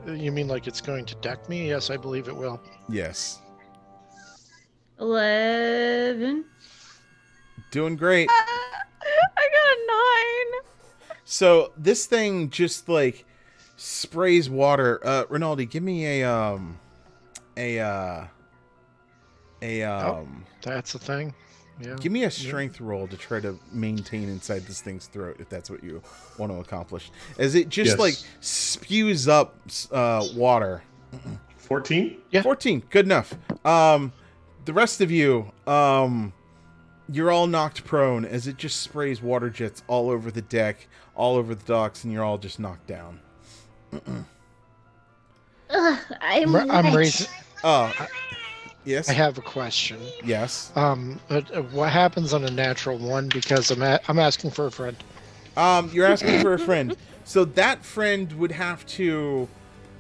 You mean like it's going to deck me? Yes, I believe it will. Yes. 11. Doing great. I got a 9. So this thing just like sprays water. Rinaldi, give me a That's the thing. Yeah. give me a strength roll to try to maintain inside this thing's throat, if that's what you want to accomplish. As it just like spews up water. 14? Yeah. 14, good enough. The rest of you, you're all knocked prone as it just sprays water jets all over the deck, all over the docks, and you're all just knocked down. I'm I'm raising. Yes. I have a question. Yes. What happens on a natural one? Because I'm asking for a friend. You're asking for a friend. So that friend would have to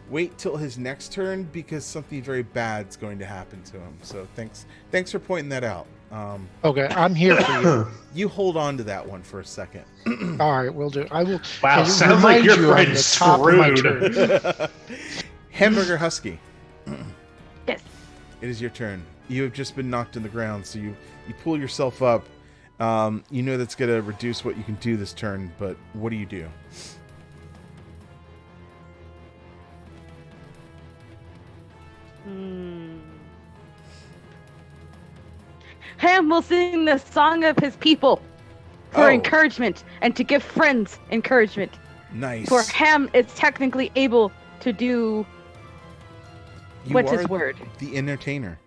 wait till his next turn because something very bad's going to happen to him. So thanks for pointing that out. Okay, I'm here for you. You hold on to that one for a second. All right, we'll do. I will. Wow, it sounds like reminds your you I'm friend's the top of my screwed. turn. Hamburger Husky. Yes. It is your turn. You have just been knocked in the ground, so you pull yourself up. You know that's going to reduce what you can do this turn, but what do you do? Ham will sing the song of his people for Oh. encouragement and to give friends encouragement. Nice. For Ham is technically able to do You what's are his word? the entertainer.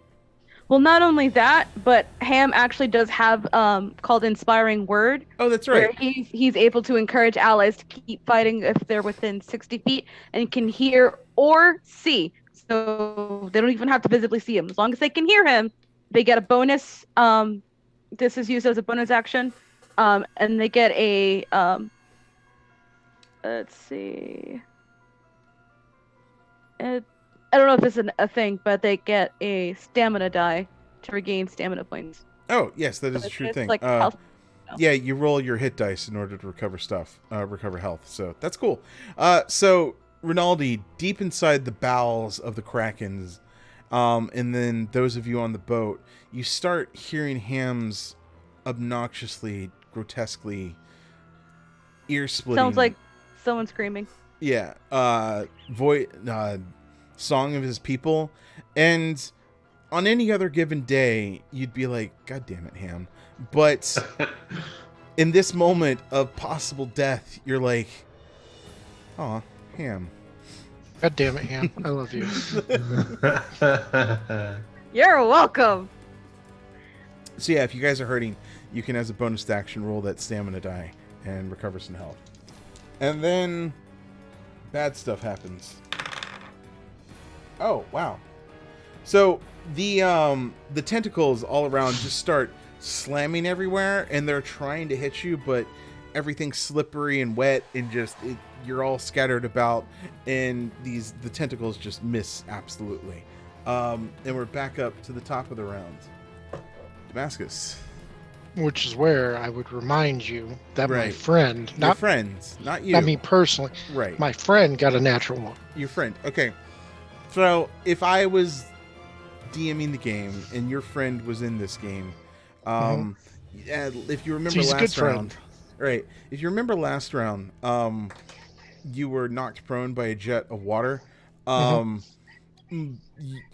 Well, not only that, but Ham actually does have called Inspiring Word, Oh, that's where right. he's able to encourage allies to keep fighting if they're within 60 feet and can hear or see. So they don't even have to visibly see him. As long as they can hear him, they get a bonus. This is used as a bonus action. And they get a let's see. I don't know if this is a thing, but they get a stamina die to regain stamina points. Oh, yes, that is a It's true thing. like health. Yeah, you roll your hit dice in order to recover recover health. So that's cool. So Rinaldi, deep inside the bowels of the Krakens, and then those of you on the boat, you start hearing Ham's obnoxiously, grotesquely, ear-splitting. Sounds like someone screaming. Yeah, song of his people, and on any other given day, you'd be like, God damn it, Ham. But in this moment of possible death, you're like, aw, Ham. God damn it, Ham! I love you. You're welcome. So yeah, if you guys are hurting, you can, as a bonus action, roll that stamina die and recover some health. And then bad stuff happens. Oh, wow. So the tentacles all around just start slamming everywhere, and they're trying to hit you, but everything's slippery and wet, and you're all scattered about, and the tentacles just miss absolutely. And we're back up to the top of the round. Damascus. Which is where I would remind you that my Right. friend, Your not friends, not you. not me personally, Right. my friend got a natural one. Your friend. Okay. So if I was DMing the game and your friend was in this game, yeah, if you remember He's a good last round, friend. right? If you remember last round, you were knocked prone by a jet of water.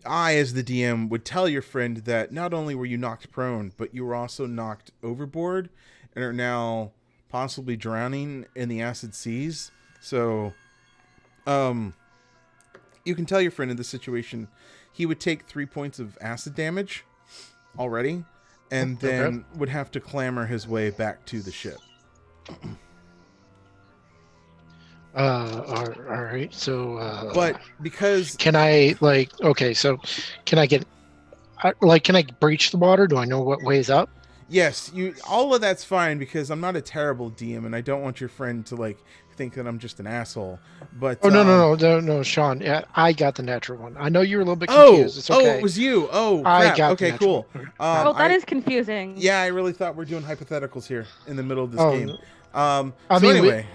I, as the DM, would tell your friend that not only were you knocked prone, but you were also knocked overboard and are now possibly drowning in the acid seas. So, you can tell your friend in this situation he would take 3 points of acid damage already, and then would have to clamber his way back to the ship. All right. So, But because can I so can I can I breach the water? Do I know what way's up? yes, all of that's fine because I'm not a terrible DM and I don't want your friend to think that I'm just an asshole. But No, Sean. Yeah, I got the natural one. I know you were a little bit confused. It's okay. it was you. Oh, I crap. got the Okay, natural cool. one. Well, that is confusing. Yeah, I really thought we're doing hypotheticals here in the middle of this Oh, game. I So mean, anyway.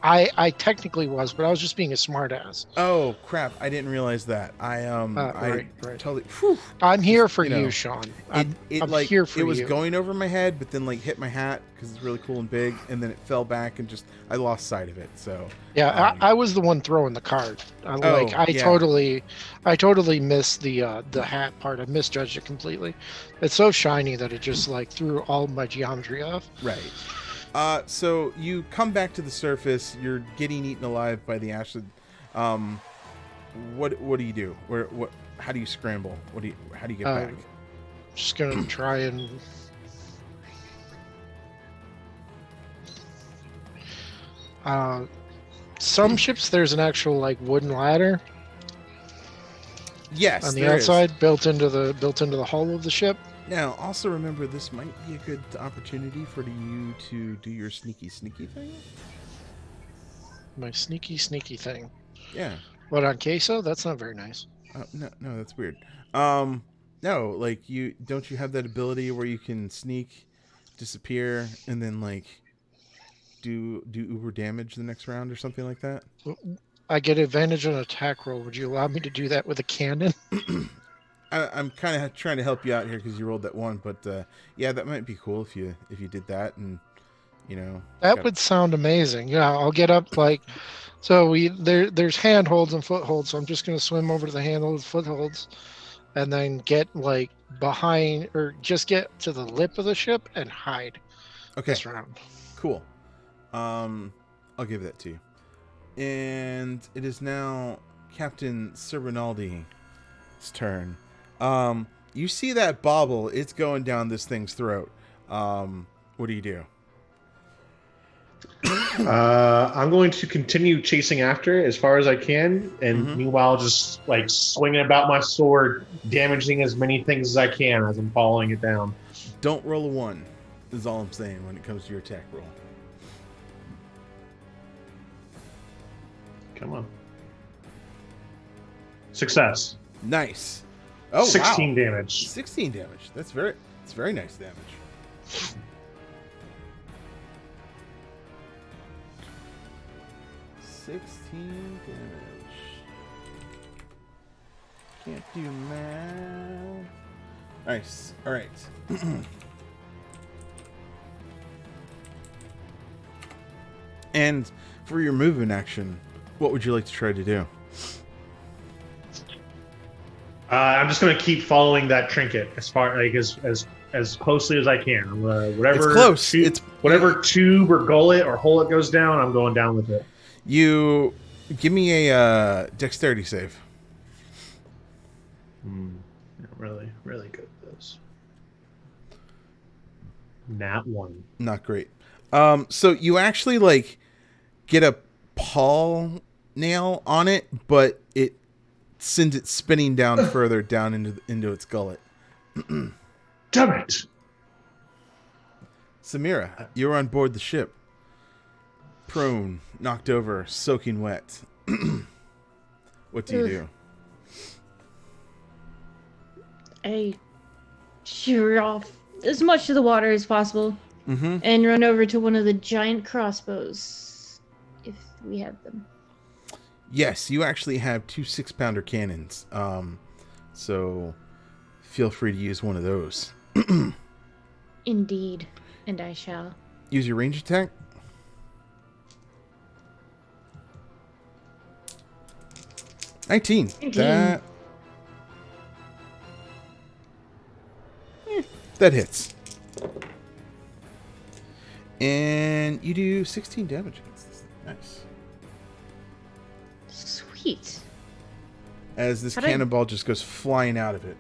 I technically was, but I was just being a smartass. Oh crap! I didn't realize that. I Right. totally. Whew, I'm here for you know, you, Sean. I'm it here for it was you. going over my head, but then hit my hat because it's really cool and big, and then it fell back and I lost sight of it. So Yeah, I was the one throwing the card. I yeah. totally missed the hat part. I misjudged it completely. It's so shiny that it just threw all my geometry off. right. So you come back to the surface. You're getting eaten alive by the acid. What do you do? How do you scramble? How do you get back? Just gonna try and. Some ships there's an actual wooden ladder Yes, on the there is. outside built into the hull of the ship. Now, also remember, this might be a good opportunity for you to do your sneaky thing. My sneaky thing. Yeah. What, on queso? That's not very nice. No, that's weird. No, like you don't you have that ability where you can sneak, disappear, and then like do uber damage the next round or something like that? I get advantage on an attack roll. Would you allow me to do that with a cannon? I'm kind of trying to help you out here because you rolled that one, but yeah, that might be cool if you did that, and you know That got, would sound amazing. Yeah, I'll get up like so there's handholds and footholds, so I'm just gonna swim over to the handholds, footholds, and then get like behind or just get to the lip of the ship and hide okay, this round. cool. I'll give that to you, and it is now Captain Sir Rinaldi's turn. You see that bauble? It's going down this thing's throat. What do you do? I'm going to continue chasing after it as far as I can, and meanwhile, just like swinging about my sword, damaging as many things as I can as I'm following it down. Don't roll a 1, is all I'm saying when it comes to your attack roll. Come on. Success. Nice. Oh, 16 wow. damage. 16 damage. It's very nice damage. Damage. Can't do math. Nice. All right. And for your movement action, what would you like to try to do? I'm just going to keep following that trinket as far like as closely as I can. I'm whatever It's close. Tube, whatever tube or gullet or hole it goes down, I'm going down with it. You give me a dexterity save. Really, really good at this. Nat 1. Not great. So you actually like get a paw nail on it, but it sends it spinning down further down into its gullet. Damn it! Samira, you're on board the ship. Prone, knocked over, soaking wet. What do you do? I shear off as much of the water as possible and run over to one of the giant crossbows, if we have them. Yes, you actually have 2 6-pounder cannons. So feel free to use one of those. Indeed, and I shall. Use your range attack. That that hits. And you do 16 damage against this thing. Nice. Sweet. As this cannonball just goes flying out of it.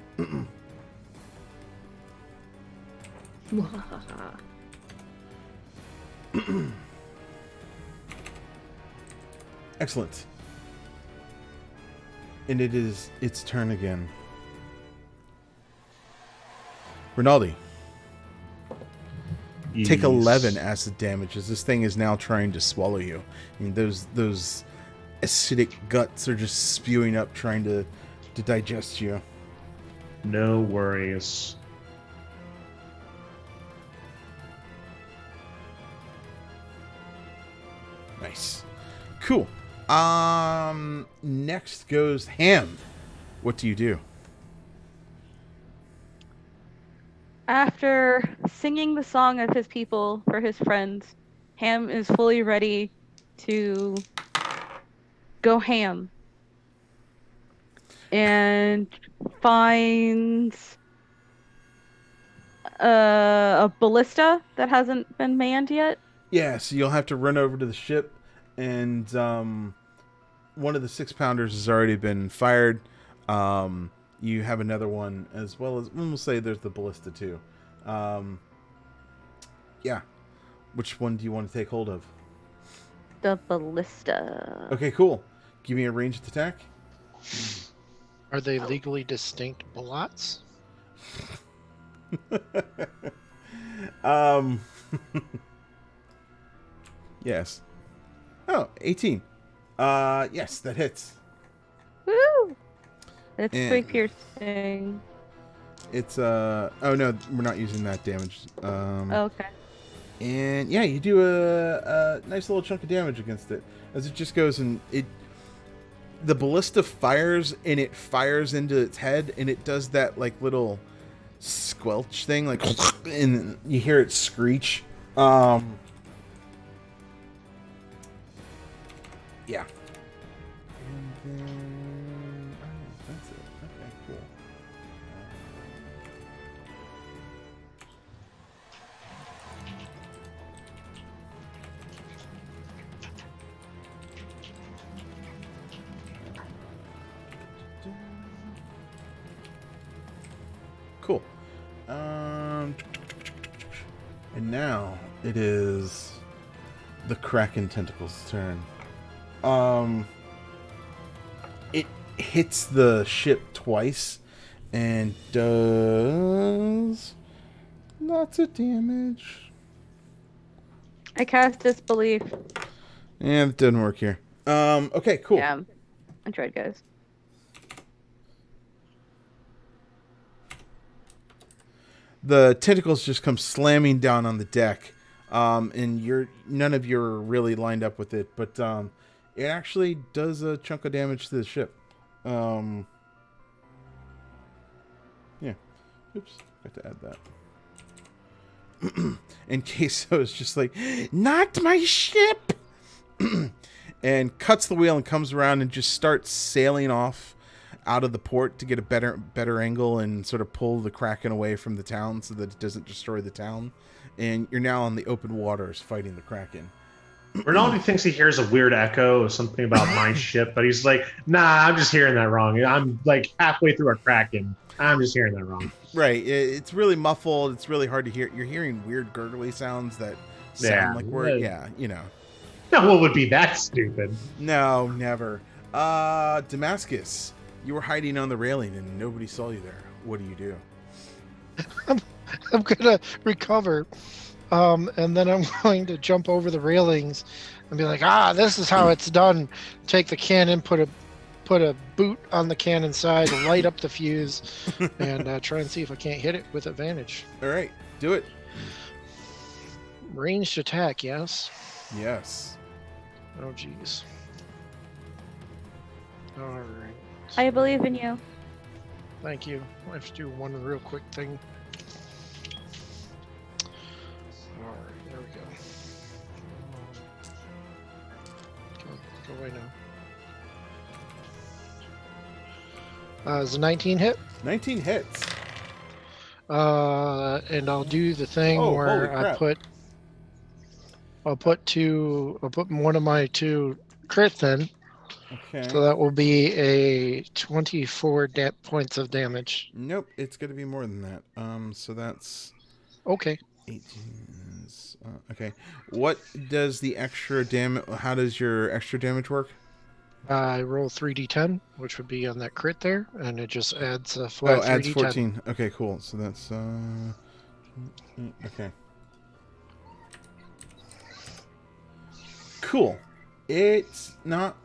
Excellent. And it is its turn again. Rinaldi, take 11 acid damage as this thing is now trying to swallow you. I mean, those acidic guts are just spewing up, trying to digest you. No worries. Nice. Cool. Next goes Ham. What do you do? After singing the song of his people for his friends, Ham is fully ready to go ham and finds a ballista that hasn't been manned yet. Yeah, so you'll have to run over to the ship, and one of the 6-pounders has already been fired. You have another one, as well as we'll say there's the ballista too. Yeah, which one do you want to take hold of? The ballista. Okay, cool. Give me a ranged attack. Are they legally distinct ballots? Yes. Oh, 18. Yes, that hits. Woo! It's And- pretty piercing. It's oh no, we're not using that damage. Okay. And yeah, you do a nice little chunk of damage against it as it just goes and the ballista fires and it fires into its head and it does that like little squelch thing, like, and you hear it screech. Yeah. And then that's it. Okay, cool. Cool. And now it is the Kraken Tentacle's turn. It hits the ship twice and does lots of damage. I cast Disbelief. Yeah, that doesn't work here. Okay, cool. Yeah. I tried, guys. The tentacles just come slamming down on the deck, and none of you are really lined up with it, but it actually does a chunk of damage to the ship. Yeah. Oops, got to add that. And Queso is just like, not my ship, and cuts the wheel and comes around and just starts sailing off out of the port to get a better angle and sort of pull the Kraken away from the town so that it doesn't destroy the town. And you're now on the open waters fighting the Kraken. Rinaldi thinks he hears a weird echo of something about my ship, but he's like, nah, I'm just hearing that wrong. I'm like halfway through a Kraken. I'm just hearing that wrong. Right. It's really muffled. It's really hard to hear. You're hearing weird gurgly sounds that sound like we're, you know. No one would be that stupid. No, never. Damascus, you were hiding on the railing and nobody saw you there. What do you do? I'm gonna recover, and then I'm going to jump over the railings and be like, this is how it's done. Take the cannon, put a boot on the cannon side, light up the fuse, and try and see if I can't hit it with advantage. All right, do it. Ranged attack, yes. Yes. Oh, jeez. All right. I believe in you. Thank you. I have to do one real quick thing. All right, there we go. Go away now. Is a 19 hit? 19 hits. And I'll do the thing where I'll put one of my two crits in. Okay. So that will be a 24 points of damage. Nope, it's going to be more than that. So that's okay. 18. Okay. What does the extra damage? How does your extra damage work? I roll 3d10, which would be on that crit there, and it just adds a flat 3d10. Adds 14. Okay, cool. So that's okay. Cool. It's not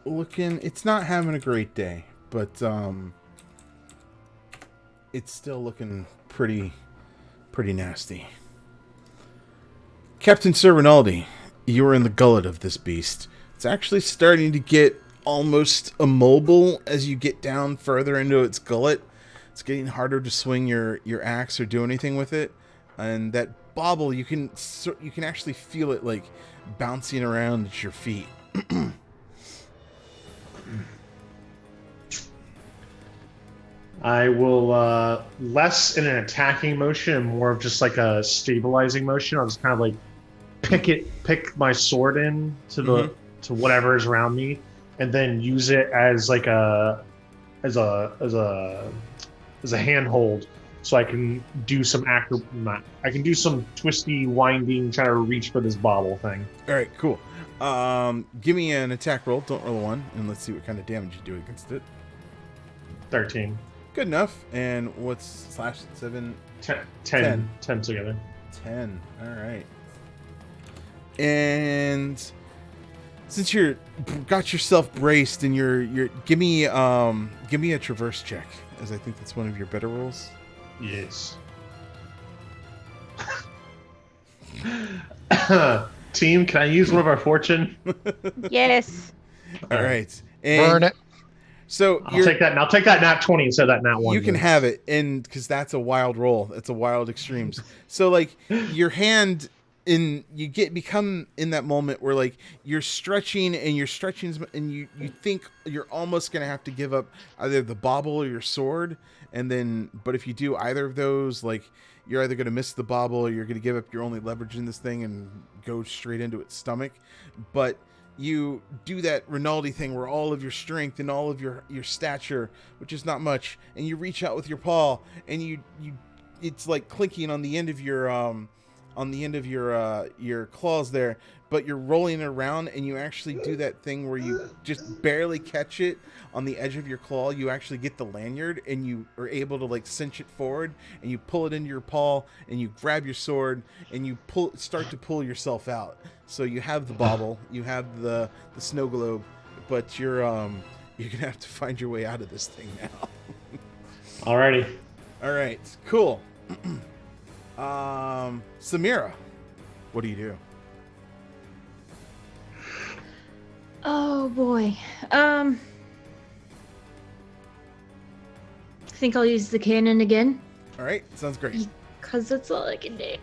having a great day, but it's still looking pretty nasty. Captain Sir Rinaldi, you are in the gullet of this beast. It's actually starting to get almost immobile as you get down further into its gullet. It's getting harder to swing your axe or do anything with it, and that bobble you can actually feel it like bouncing around at your feet. I will less in an attacking motion and more of just like a stabilizing motion. I'll just kind of like pick my sword in to to whatever is around me, and then use it as like a handhold, so I can do some twisty, winding, trying to reach for this bobble thing. All right, cool. Give me an attack roll. Don't roll a 1, and let's see what kind of damage you do against it. 13. Good enough. And what's /7? 10 together. 10. All right. And since you're got yourself braced and you're give me a traverse check, as I think that's one of your better rolls. Yes. Team, can I use one of our fortune? Yes. All right. Burn And it. so I'll take that. And I'll take that nat 20 instead of that nat 1. you can then. have it, and because that's a wild roll, that's a wild extremes. So like your hand become in that moment where like you're stretching and and you think you're almost gonna have to give up either the bauble or your sword, and then but if you do either of those, like you're either gonna miss the bauble or you're gonna give up your only leverage in this thing and go straight into its stomach. But you do that Rinaldi thing where all of your strength and all of your stature, which is not much, and you reach out with your paw and you it's like clinking on the end of your claws there, but you're rolling it around and you actually do that thing where you just barely catch it on the edge of your claw. You actually get the lanyard and you are able to like cinch it forward and you pull it into your paw and you grab your sword and you start to pull yourself out. So you have the bauble, you have the snow globe, but you're gonna have to find your way out of this thing now. Alrighty. All right, cool. Samira, what do you do? Oh boy. I think I'll use the cannon again, All right, sounds great. because that's all I can do.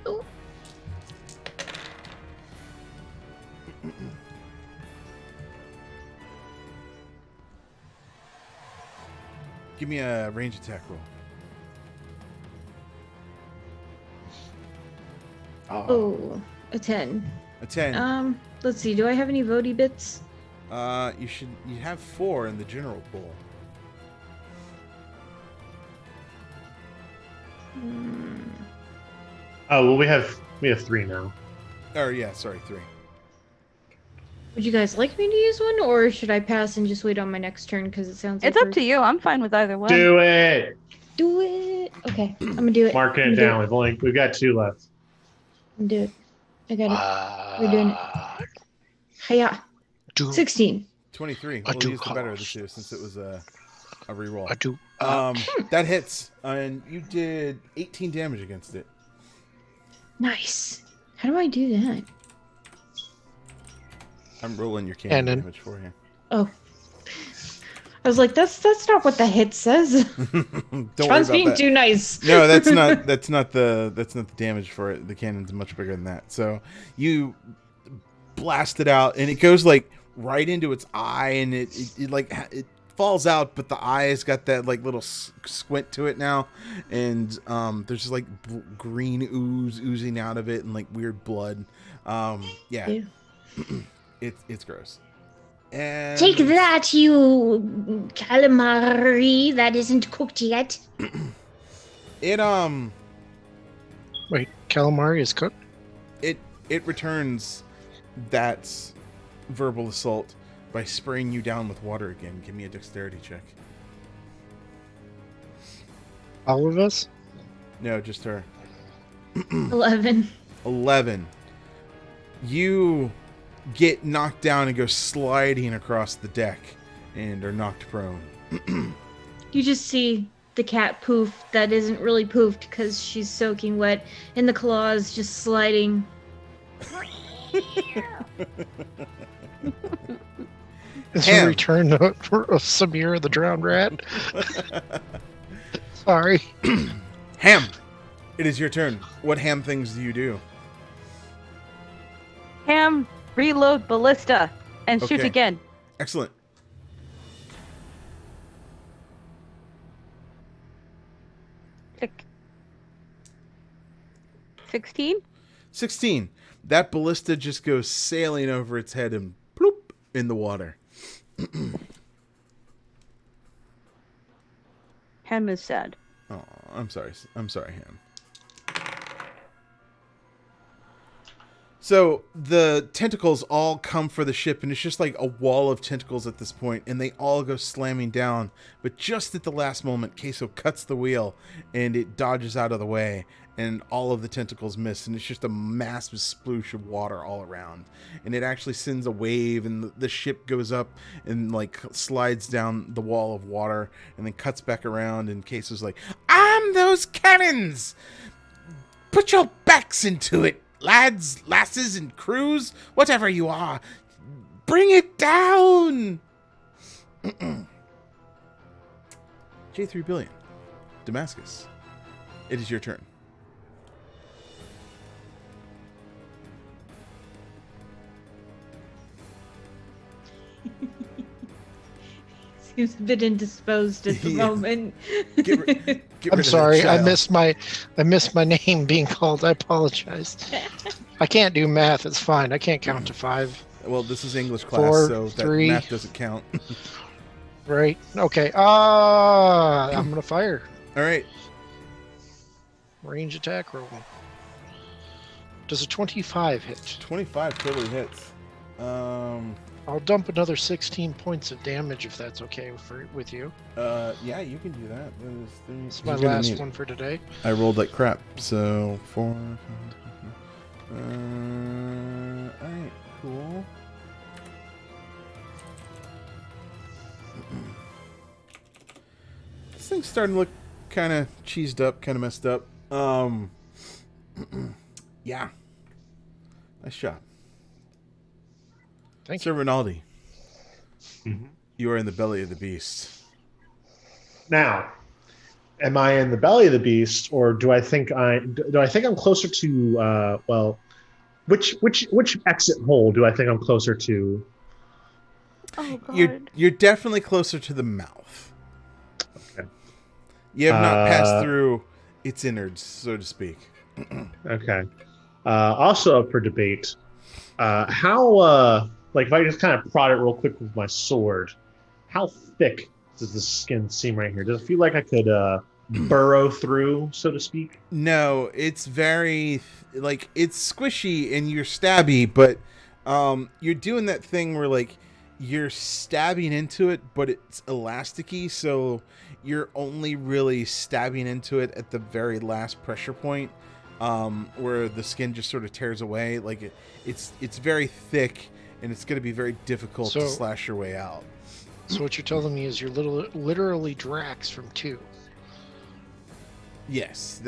Give me a range attack roll. Oh, a 10. A 10. Let's see. Do I have any Voti bits? You have 4 in the general pool. Oh well, we have 3 now. Or yeah, sorry, 3. Would you guys like me to use one, or should I pass and just wait on my next turn? Because it sounds like It's up to you. I'm fine with either one. Do it. Do it. Okay, I'm gonna do it. Marking I'm it gonna down. We've got 2 left. Do it. I got it. We're doing it. Hiya. Do 16. 23. I We'll do use the better of the cost. two since it was a reroll. I do. That hits, and you did 18 damage against it. Nice. How do I do that? I'm rolling your cannon Cannon. damage for you. Oh. I was like, that's not what the hit says. Don't John's worry about being that. too nice. No, that's not the damage for it. The cannon's much bigger than that. So you blast it out, and it goes like right into its eye, and it falls out, but the eye has got that like little squint to it now, and there's just like green ooze oozing out of it, and like weird blood. Yeah, Ew. it's gross. And Take that, you calamari that isn't cooked yet. It Wait, calamari is cooked? it returns that verbal assault by spraying you down with water again. Give me a dexterity check. All of us? No, just her. 11. 11. You get knocked down and go sliding across the deck and are knocked prone. You just see the cat poof that isn't really poofed because she's soaking wet, and the claws just sliding. It's Ham. a return of Samira the drowned rat. Sorry. Ham, it is your turn. What ham things do you do? Ham, reload ballista, and shoot Okay. again. Excellent. Click. 16? 16. That ballista just goes sailing over its head and bloop in the water. Ham is sad. Oh, I'm sorry. I'm sorry, Ham. So the tentacles all come for the ship, and it's just like a wall of tentacles at this point, and they all go slamming down. But just at the last moment, Queso cuts the wheel, and it dodges out of the way, and all of the tentacles miss, and it's just a massive sploosh of water all around. And it actually sends a wave, and the ship goes up and like slides down the wall of water, and then cuts back around, and Queso's like, "Ah!" Ram those cannons! Put your backs into it, lads, lasses, and crews, whatever you are. Bring it down! J3 Billion, Damascus. It is your turn. Seems a bit indisposed at the Yeah. moment. Get rid I'm of that sorry, I child. missed my name being called. I apologize. I can't do math. It's fine. I can't count to 5. Well, this is English class, 4, so that 3. math doesn't count. Right. Okay. I'm gonna fire. All right. Range attack roll. Does a 25 hit? 25 totally hits. I'll dump another 16 points of damage if that's okay with you. Yeah, you can do that. It's my last one for today. I rolled like crap, so 4. Alright, cool. This thing's starting to look kind of cheesed up, kind of messed up. Yeah. Nice job. Thank Sir Rinaldi, Mhm. you are in the belly of the beast. Now, am I in the belly of the beast, or do I think I'm closer to? Which exit hole do I think I'm closer to? Oh god. You're definitely closer to the mouth. Okay. You have not passed through its innards, so to speak. Okay. Also up for debate. How if I just kind of prod it real quick with my sword, how thick does the skin seem right here? Does it feel like I could burrow through, so to speak? No, it's very it's squishy and you're stabby, but you're doing that thing where like you're stabbing into it, but it's elasticy, so you're only really stabbing into it at the very last pressure point, where the skin just sort of tears away. Like it's very thick, and it's going to be very difficult to slash your way out. So what you're telling me is you're literally Drax from 2. Yes,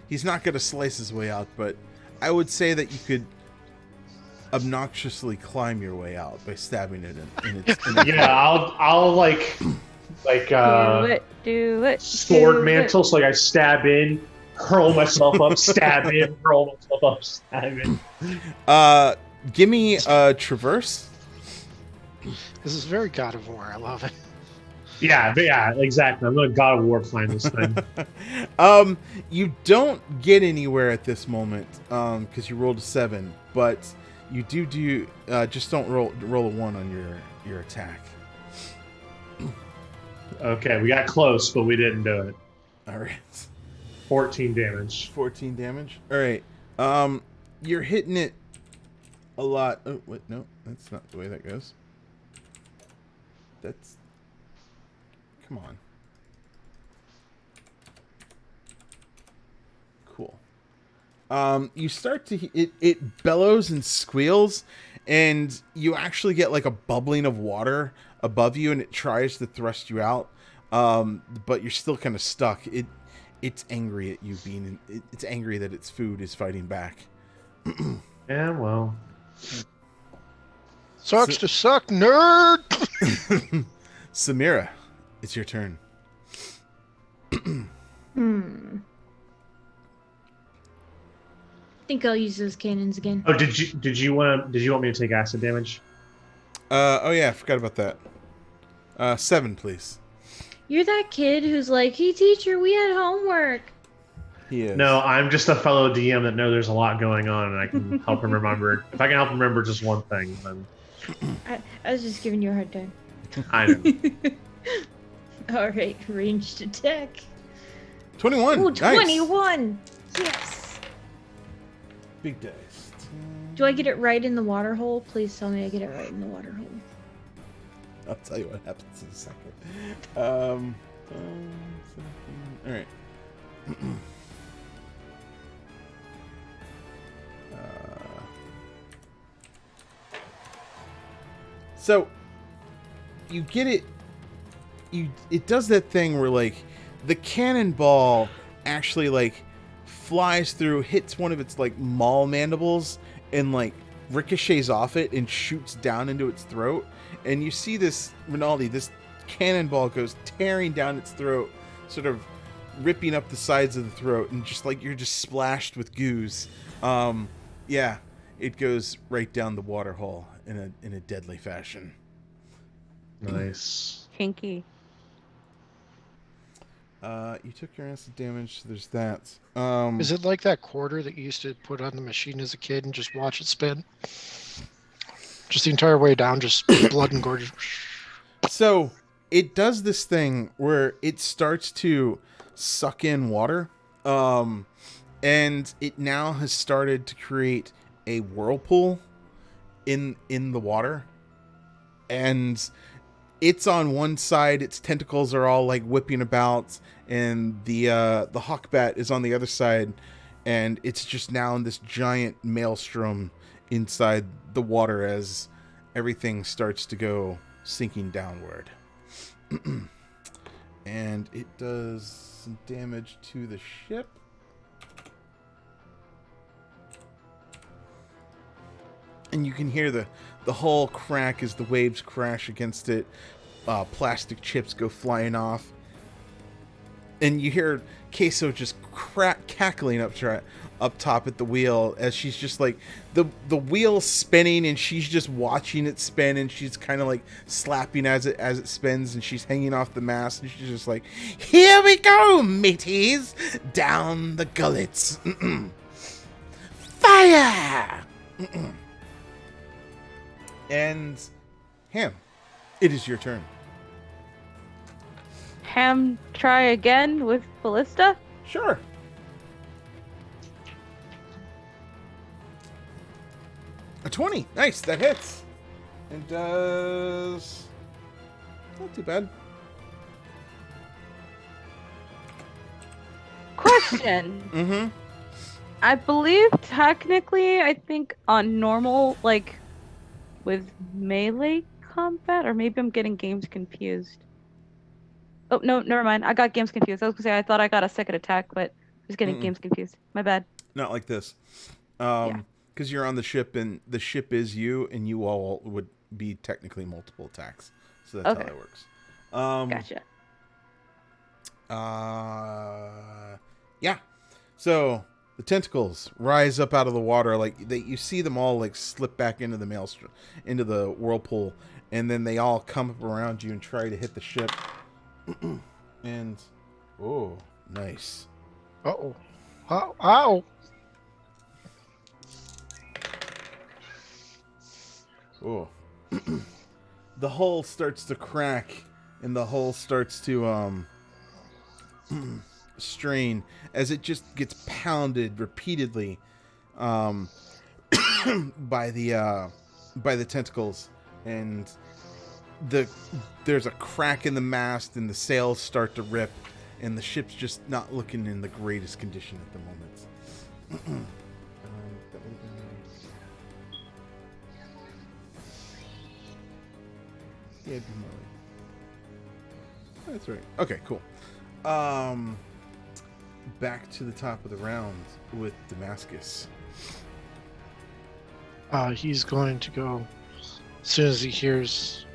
he's not going to slice his way out, but I would say that you could obnoxiously climb your way out by stabbing it in its Yeah, I'll do it. sword mantle, so like I stab in, hurl myself up, stab in, hurl myself up, stab in. Give me a traverse. This is very God of War. I love it. Yeah, exactly. I'm gonna God of War climb this thing. You don't get anywhere at this moment, because you rolled a 7, but you do just don't roll a 1 on your attack. Okay, we got close, but we didn't do it. All right. 14 damage. 14 damage. All right. You're hitting it a lot. Oh, wait, no, that's not the way that goes. That's... Come on. Cool. You start to... It bellows and squeals, and you actually get like a bubbling of water above you, and it tries to thrust you out, but you're still kind of stuck. It's angry at you being... It's angry that its food is fighting back. Yeah, well... Sucks to suck, nerd! Samira, it's your turn. Think I'll use those cannons again. Oh, did you want me to take acid damage? Oh yeah, I forgot about that. 7, please. You're that kid who's like, "Hey, teacher, we had homework." He is. No, I'm just a fellow DM that knows there's a lot going on, and I can help him remember. If I can help him remember just one thing, then I was just giving you a hard time. I know. All right, ranged attack. 21. Ooh, Nice. 21. Yes. Big dice. Do I get it right in the water hole? Please tell me I get it right in the water hole. I'll tell you what happens in a second. All right. So you get it. It does that thing where like the cannonball actually like flies through, hits one of its like maul mandibles, and like ricochets off it and shoots down into its throat. And you see this Rinaldi, this cannonball goes tearing down its throat, sort of ripping up the sides of the throat, and just like you're just splashed with goos. Yeah, it goes right down the water hole in a deadly fashion. Nice. Kinky. You took your acid damage. So there's that. Is it like that quarter that you used to put on the machine as a kid and just watch it spin? Just the entire way down, just blood and gore. So it does this thing where it starts to suck in water, and it now has started to create a whirlpool in the water, and it's on one side. Its tentacles are all like whipping about, and the hawkbat is on the other side, and it's just now in this giant maelstrom inside the water as everything starts to go sinking downward. And it does some damage to the ship. And you can hear the hull crack as the waves crash against it. Plastic chips go flying off. And you hear Queso just cackling up top at the wheel as she's just like the wheel's spinning and she's just watching it spin, and she's kind of like slapping as it spins, and she's hanging off the mast, and she's just like, "Here we go, mateys, down the gullets. Fire!" And Ham, it is your turn. Ham, try again with Ballista. Sure. A 20. Nice, that hits. And does... not too bad. Question. Mm-hmm. I believe technically, I think on normal, like with melee combat, or maybe I'm getting games confused. Oh, no, never mind. I got games confused. I was gonna say I thought I got a second attack, but I was getting games confused. My bad. Not like this. Yeah. Because you're on the ship, and the ship is you, and you all would be technically multiple attacks. So that's Okay. how that works. Gotcha. Yeah. So the tentacles rise up out of the water, like you see them all like slip back into the maelstrom, into the whirlpool, and then they all come up around you and try to hit the ship. And oh, nice. Uh-oh. Ow. Ow. Oh. The hull starts to crack, and the hull starts to strain as it just gets pounded repeatedly by the tentacles, and there's a crack in the mast, and the sails start to rip, and the ship's just not looking in the greatest condition at the moment. That would've been... yeah, it'd be more like... that's right. Okay, cool. Back to the top of the round with Damascus. He's going to go as soon as he hears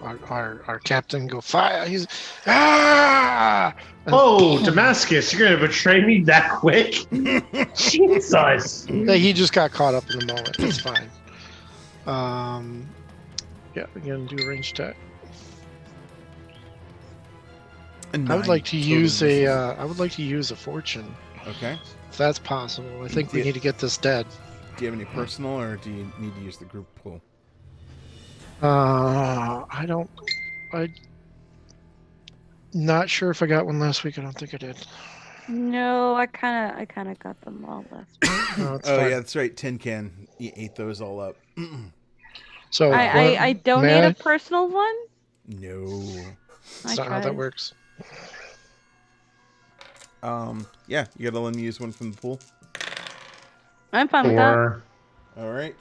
our captain go fire. He's And Oh, Damascus, you're gonna betray me that quick? Jesus. he just got caught up in the moment. It's fine. Yeah, we're gonna do a range attack. I would like to use I would like to use a fortune, Okay. if that's possible. I think we need to get this dead. Do you have any personal, or do you need to use the group pool? I'm not sure if I got one last week. I don't think I did. No, I kind of got them all last week. No, it's Oh fine. yeah, that's right. Tin Can. You ate those all up. So I don't may need I? a personal one. No. That's not how that works. Yeah, you gotta let me use one from the pool. I'm fine with that. Or All right.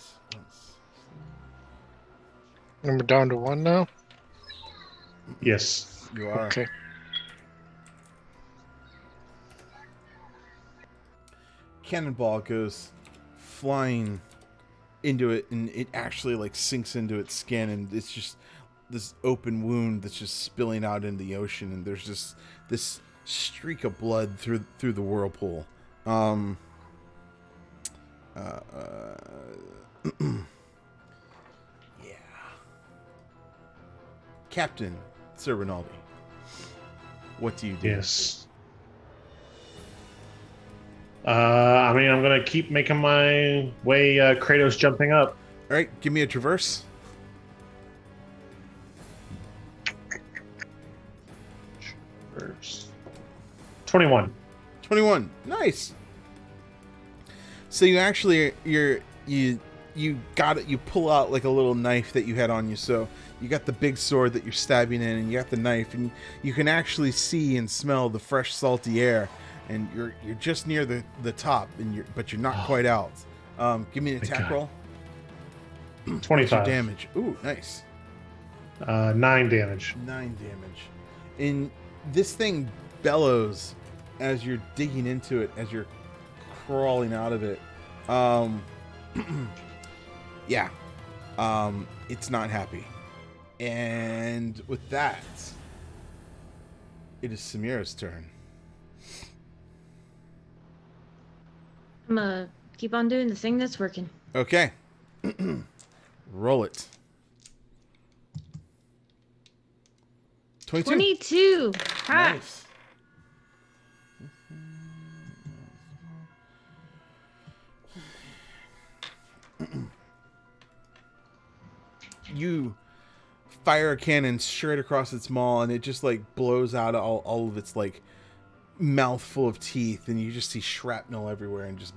And we're down to one now. yes. You are. Okay. cannonball goes flying into it, and it actually like sinks into its skin, and it's just this open wound that's just spilling out into the ocean, and there's just this streak of blood through the whirlpool. Yeah. Captain Sir Rinaldi, what do you do? Yes. I mean, I'm gonna keep making my way. Kratos jumping up. All right, give me a traverse. First. 21. 21. Nice. So you actually you got it. You pull out like a little knife that you had on you. So you got the big sword that you're stabbing in, and you got the knife, and you can actually see and smell the fresh, salty air. And you're just near the top, but you're not quite out. Give me an attack roll. 25. What's your damage? Ooh, nice. 9 damage. 9 damage. And this thing bellows as you're digging into it, as you're crawling out of it. Yeah. It's not happy. And with that, it is Samira's turn. I'm gonna keep on doing the thing that's working. Okay. Roll it. 22. 22. Ha! Nice. You fire a cannon straight across its maw, and it just like blows out all of its like mouth full of teeth, and you just see shrapnel everywhere and just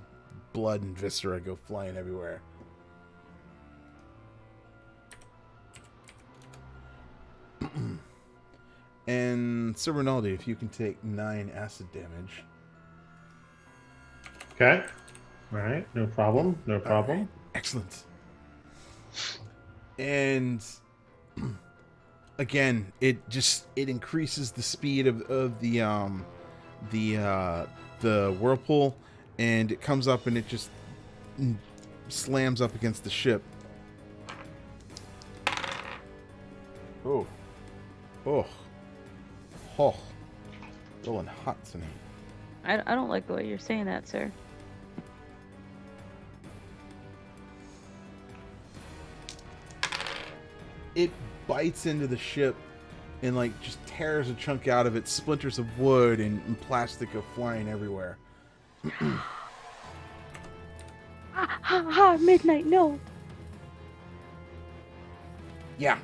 blood and viscera go flying everywhere. And Sir Rinaldi, if you can take 9 acid damage. Okay. All right. No problem. No problem. Right. Excellent. And again, it increases the speed of the whirlpool, and it comes up and it just slams up against the ship. Oh. Rolling hot tonight. I don't like the way you're saying that, sir. It bites into the ship and like just tears a chunk out of it. Splinters of wood and plastic go flying everywhere. Midnight, no. Yeah.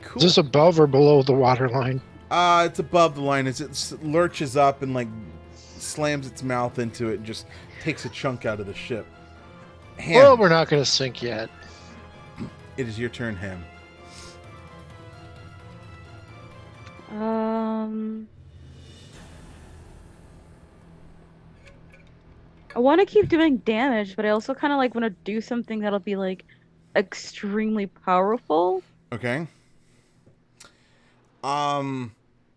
Cool. Is this above or below the water line? It's above the line as it lurches up and like slams its mouth into it and just takes a chunk out of the ship. Ham, Well, we're not going to sink yet. it is your turn, Ham. I want to keep doing damage, but I also kind of like want to do something that'll be like extremely powerful. Okay.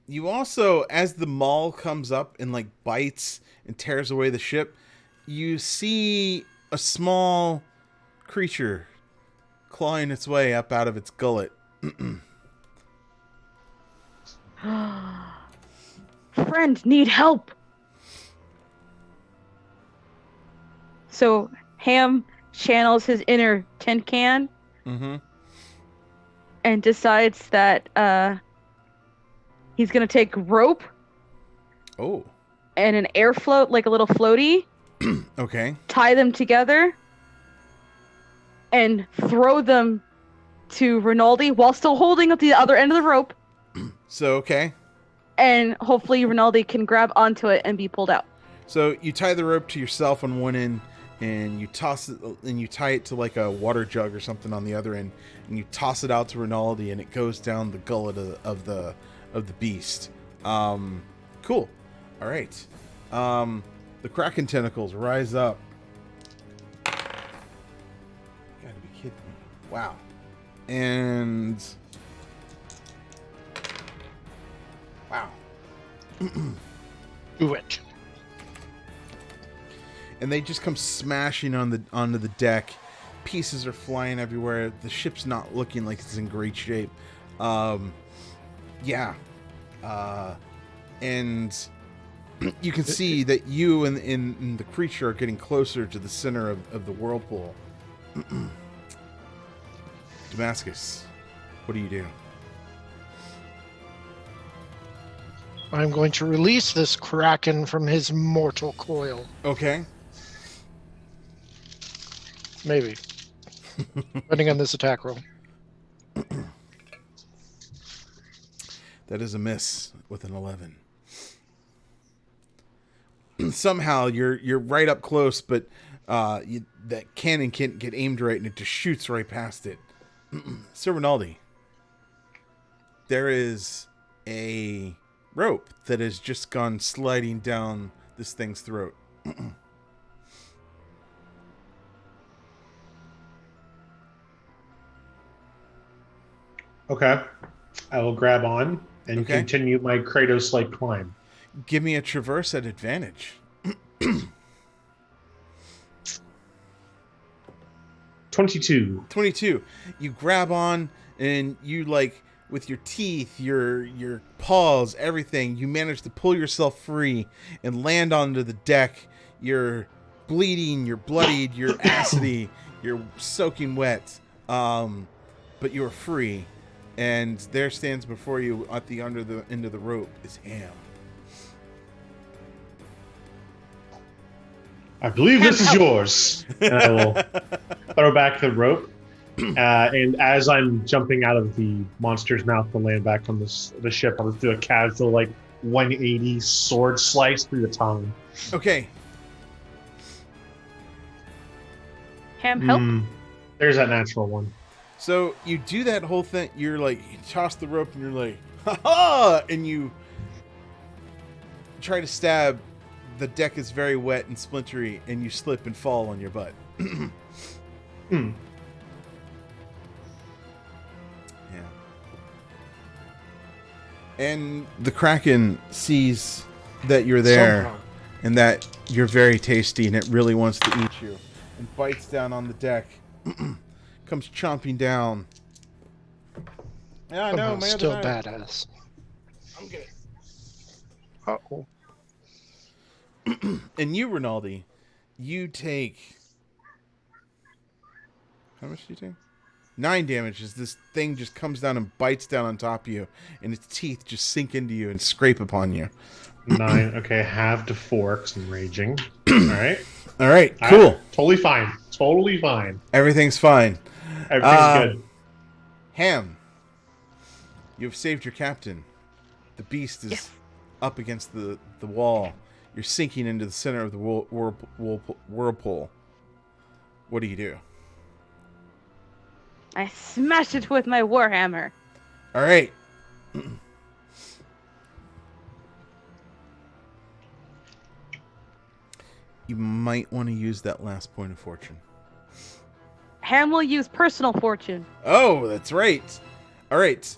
You also, as the maul comes up and like bites and tears away the ship, you see a small creature clawing its way up out of its gullet. Friend, need help. So Ham channels his inner tin can Mm-hmm. and decides that he's gonna take rope Oh. and an air float, like a little floaty, Okay. tie them together, and throw them to Rinaldi while still holding up the other end of the rope, So, okay. and hopefully Rinaldi can grab onto it and be pulled out. So you tie the rope to yourself on one end, and you toss it, and you tie it to like a water jug or something on the other end, and you toss it out to Rinaldi, and it goes down the gullet of the beast. Cool. All right. The Kraken tentacles rise up. You gotta be kidding me! Wow. And wow. Do it. and they just come smashing onto the deck. Pieces are flying everywhere. The ship's not looking like it's in great shape. Yeah. And you can see that you and the creature are getting closer to the center of the whirlpool. Damascus, what do you do? I'm going to release this kraken from his mortal coil. Okay. Maybe. Depending on this attack roll. That is a miss with an 11. Somehow you're right up close, but that cannon can't get aimed right, and it just shoots right past it. Sir Rinaldi, there is a rope that has just gone sliding down this thing's throat. Okay. I will grab on and Okay. continue my Kratos-like climb. Give me a traverse at advantage. 22. 22. You grab on, and you, like, with your teeth, your paws, everything, you manage to pull yourself free and land onto the deck. You're bleeding, you're bloodied, you're acidy, you're soaking wet, but you're free. And there stands before you at the under the end of the rope is Ham. I believe this is yours. And I will throw back the rope. And as I'm jumping out of the monster's mouth to land back on the ship, I'll just do a casual, 180 sword slice through the tongue. Okay. Ham, help. There's that natural one. So you do that whole thing. You're like, you toss the rope and you're like, ha ha! And you try to stab. The deck is very wet and splintery, and you slip and fall on your butt. Yeah. And the Kraken sees that you're there Somehow. and that you're very tasty, and it really wants to eat you, and bites down on the deck. Comes chomping down. Yeah, I know. Somehow My still other eye. badass. I'm good. Uh-oh. And you, Rinaldi, you take... How much do you take? 9 damage as this thing just comes down and bites down on top of you, and its teeth just sink into you and scrape upon you. 9. Okay, half to 4 because I'm raging. All right. All right, cool. Totally fine. Totally fine. Everything's fine. Everything's good. Ham, you have saved your captain. The beast is Yes. up against the wall. You're sinking into the center of the whirlpool. What do you do? I smash it with my warhammer. All right. You might want to use that last point of fortune. Ham will use personal fortune. Oh, that's right. All right.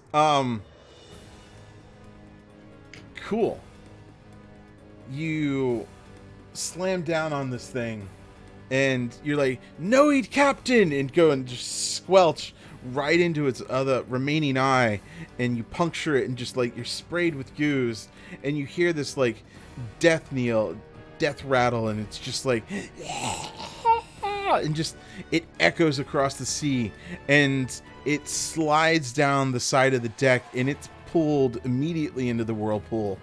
Cool. You slam down on this thing, and you're like, "No, eat captain!" and go and just squelch right into its other remaining eye, and you puncture it, and just like you're sprayed with goose, and you hear this like death rattle, and it's just like, and just it echoes across the sea, and it slides down the side of the deck, and it's pulled immediately into the whirlpool.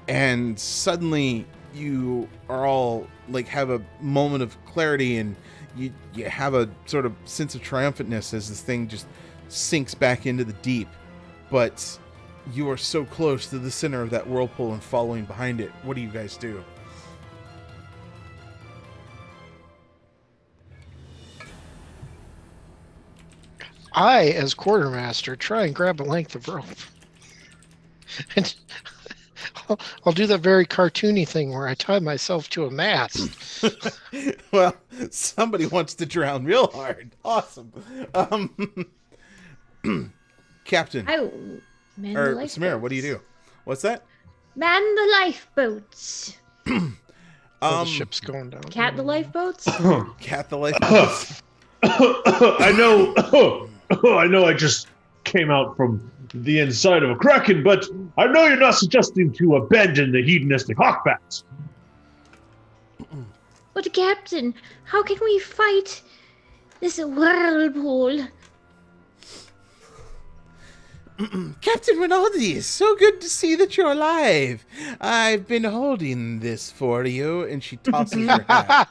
And suddenly you are all like have a moment of clarity, and you have a sort of sense of triumphantness as this thing just sinks back into the deep. But you are so close to the center of that whirlpool and following behind it. What do you guys do? I, as quartermaster, try and grab a length of rope. And I'll do that very cartoony thing where I tie myself to a mast. Well, somebody wants to drown real hard. Awesome. Captain, I man the or lifeboats. Samira, what do you do? What's that? Man the lifeboats. Oh, the ship's going down. Cat the lifeboats? Cat the lifeboats. I know. I know. I just came out from the inside of a kraken, but I know you're not suggesting to abandon the hedonistic hawkbats. But Captain, how can we fight this whirlpool? Captain Rinaldi, so good to see that you're alive. I've been holding this for you, and she tosses her hat.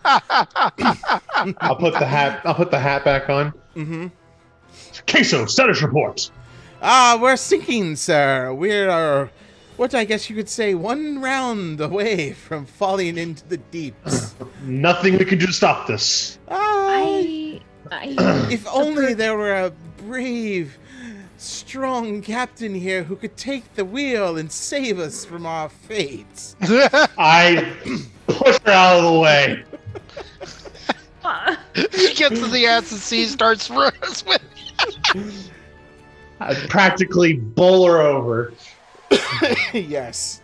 I'll put the hat back on. Mm-hmm. Queso, status report. We're sinking, sir. We're, what I guess you could say, one round away from falling into the deeps. Nothing we can do to stop this. If only there were a brave, strong captain here who could take the wheel and save us from our fates. I push her out of the way. He gets to the ass and sea, starts swimming. I practically bowl her over. Yes.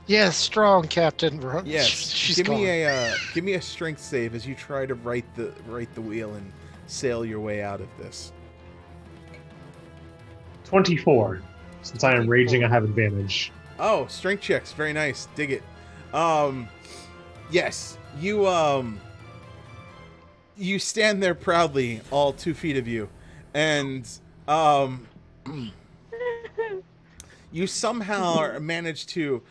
Yes, strong Captain. Yes. She's give gone. me a strength save as you try to right the wheel and sail your way out of this. 24. Since I am raging, I have advantage. Oh, strength checks, very nice. Dig it. Yes, you stand there proudly, all 2 feet of you, and you somehow manage to.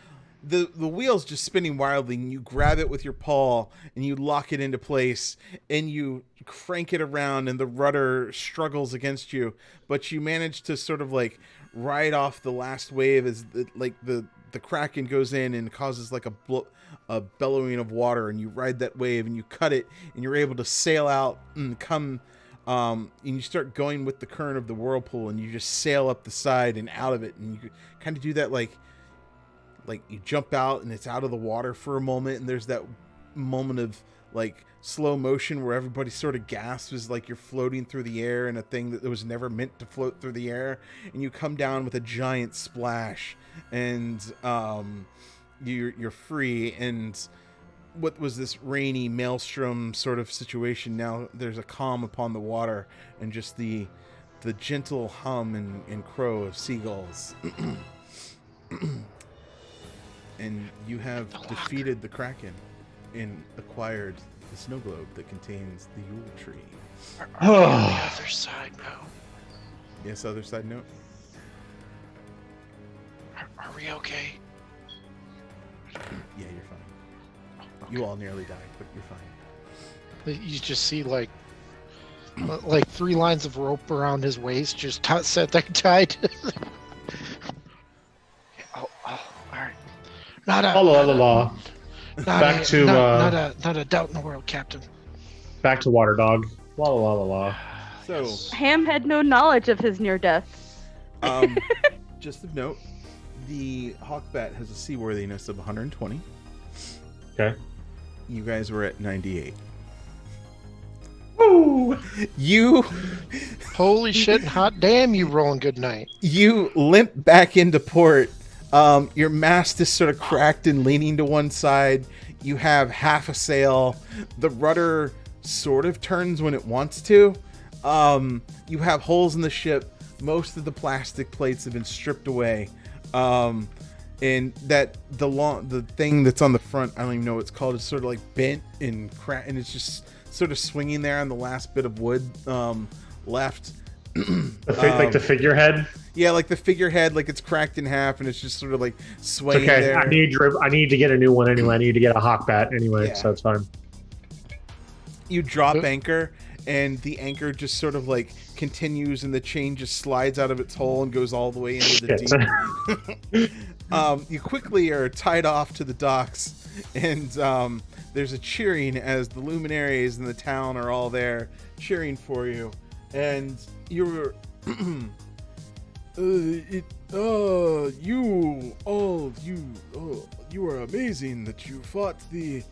The wheel's just spinning wildly, and you grab it with your paw, and you lock it into place, and you crank it around, and the rudder struggles against you, but you manage to sort of like ride off the last wave as the kraken goes in and causes like a bellowing of water, and you ride that wave, and you cut it, and you're able to sail out and come, and you start going with the current of the whirlpool, and you just sail up the side and out of it, and you kind of do that like you jump out and it's out of the water for a moment, and there's that moment of like slow motion where everybody sort of gasps as like you're floating through the air in a thing that was never meant to float through the air, and you come down with a giant splash, and you're free. And what was this rainy maelstrom sort of situation, now there's a calm upon the water and just the gentle hum and crow of seagulls. And you have defeated the Kraken and acquired the snow globe that contains the Yuletyme. On the other side now. Yes, other side note. Are we okay? Yeah, you're fine. You all nearly died, but you're fine. You just see like 3 lines of rope around his waist, just set there tied. Oh, all right. Not a doubt in the world, Captain. Back to water dog. La la la la. So, Ham had no knowledge of his near death. just of note, the Hawkbat has a seaworthiness of 120. Okay. You guys were at 98. Woo! You Holy shit! Hot damn! You rolling good night. You limp back into port. Your mast is sort of cracked and leaning to one side. You have half a sail. The rudder sort of turns when it wants to. You have holes in the ship. Most of the plastic plates have been stripped away. And that the thing that's on the front, I don't even know what it's called, it's sort of like bent and cracked, and it's just sort of swinging there on the last bit of wood left. Like the figurehead. Yeah, like the figurehead, like it's cracked in half, and it's just sort of like swaying Okay, there. I need to get a new one anyway. I need to get a Hawkbat anyway, Yeah. so it's fine. You drop anchor, and the anchor just sort of like continues, and the chain just slides out of its hole and goes all the way into the deep. You quickly are tied off to the docks, and there's a cheering as the luminaries in the town are all there cheering for you, and you're. You are amazing that you fought the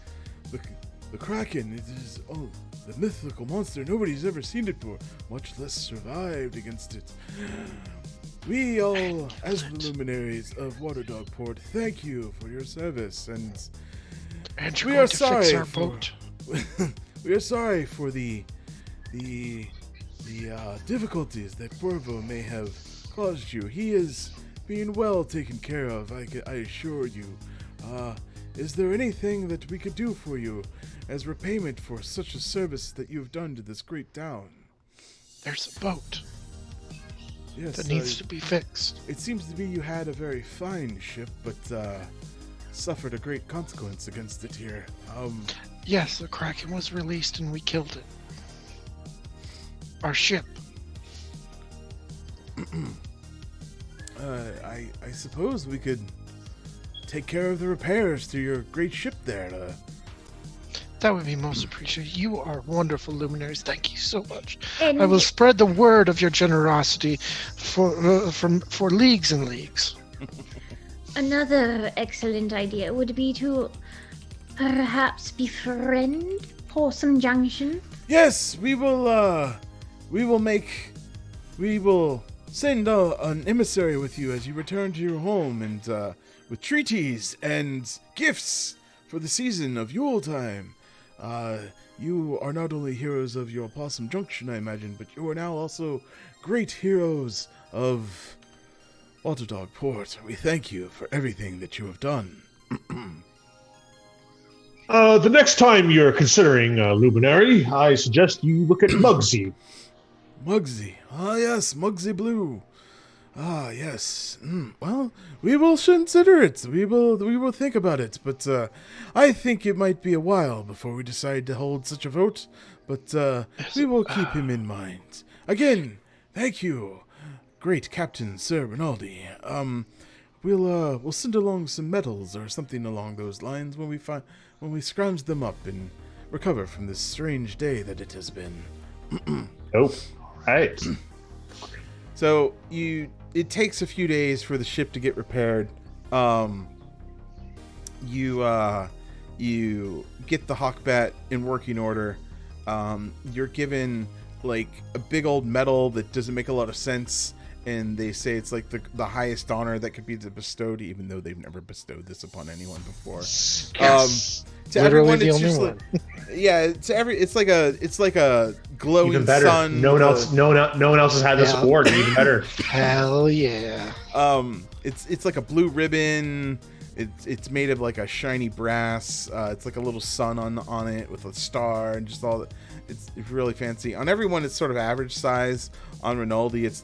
Kraken. It is the mythical monster. Nobody's ever seen it before, much less survived against it. We all, as the luminaries of Waterdogport, thank you for your service, and And you're we going are to sorry fix our for boat. we are sorry for the difficulties that Corvo may have caused you. He is being well taken care of, I assure you. Is there anything that we could do for you as repayment for such a service that you have done to this great town? There's a boat Yes, that needs to be fixed. it seems to be you had a very fine ship, but suffered a great consequence against it here. Yes, the Kraken was released and we killed it. Our ship. I suppose we could take care of the repairs to your great ship there. That would be most appreciated. You are wonderful luminaries. Thank you so much. And I will spread the word of your generosity for leagues and leagues. another excellent idea would be to perhaps befriend Possum Junction. Yes, we will send an emissary with you as you return to your home, and with treaties and gifts for the season of Yuletyme. You are not only heroes of your Possum Junction, I imagine, but you are now also great heroes of Waterdogport. We thank you for everything that you have done. The next time you're considering Luminary, I suggest you look at Mugsy. Mugsy. Ah, yes, Mugsy Blue. Ah, yes. Well, we will consider it. We will think about it. But I think it might be a while before we decide to hold such a vote. But we will keep him in mind. Again, thank you, great Captain Sir Rinaldi. We'll send along some medals or something along those lines when we scrounge them up and recover from this strange day that it has been. Nope. Right. So it takes a few days for the ship to get repaired. You get the Hawkbat in working order. You're given like a big old medal that doesn't make a lot of sense, and they say it's like the highest honor that could be bestowed, even though they've never bestowed this upon anyone before. Yes. To Literally everyone, the it's only just one. yeah. It's like a glowing Even better. sun. No one else has had this Yeah. award. Even better. Hell yeah. It's like a blue ribbon. It's made of like a shiny brass. It's like a little sun on it with a star and just all that. It's really fancy. On everyone, it's sort of average size. On Rinaldi, it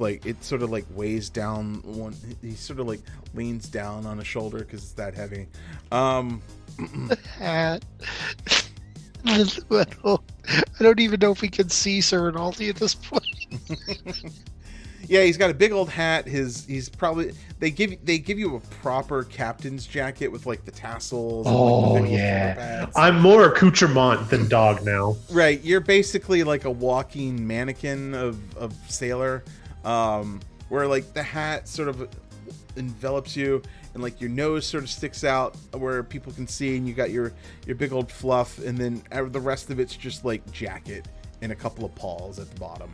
sort of like weighs down one. He sort of like leans down on a shoulder because it's that heavy. Hat. The medal. I don't even know if we can see Sir Rinaldi at this point. Yeah, he's got a big old hat. He's probably they give you a proper captain's jacket with like the tassels. And, like, the Oh big old shoulder yeah. pads. I'm more accoutrement than dog now. Right, you're basically like a walking mannequin of sailor, where like the hat sort of envelops you, and like your nose sort of sticks out where people can see, and you got your big old fluff, and then the rest of it's just like jacket and a couple of paws at the bottom.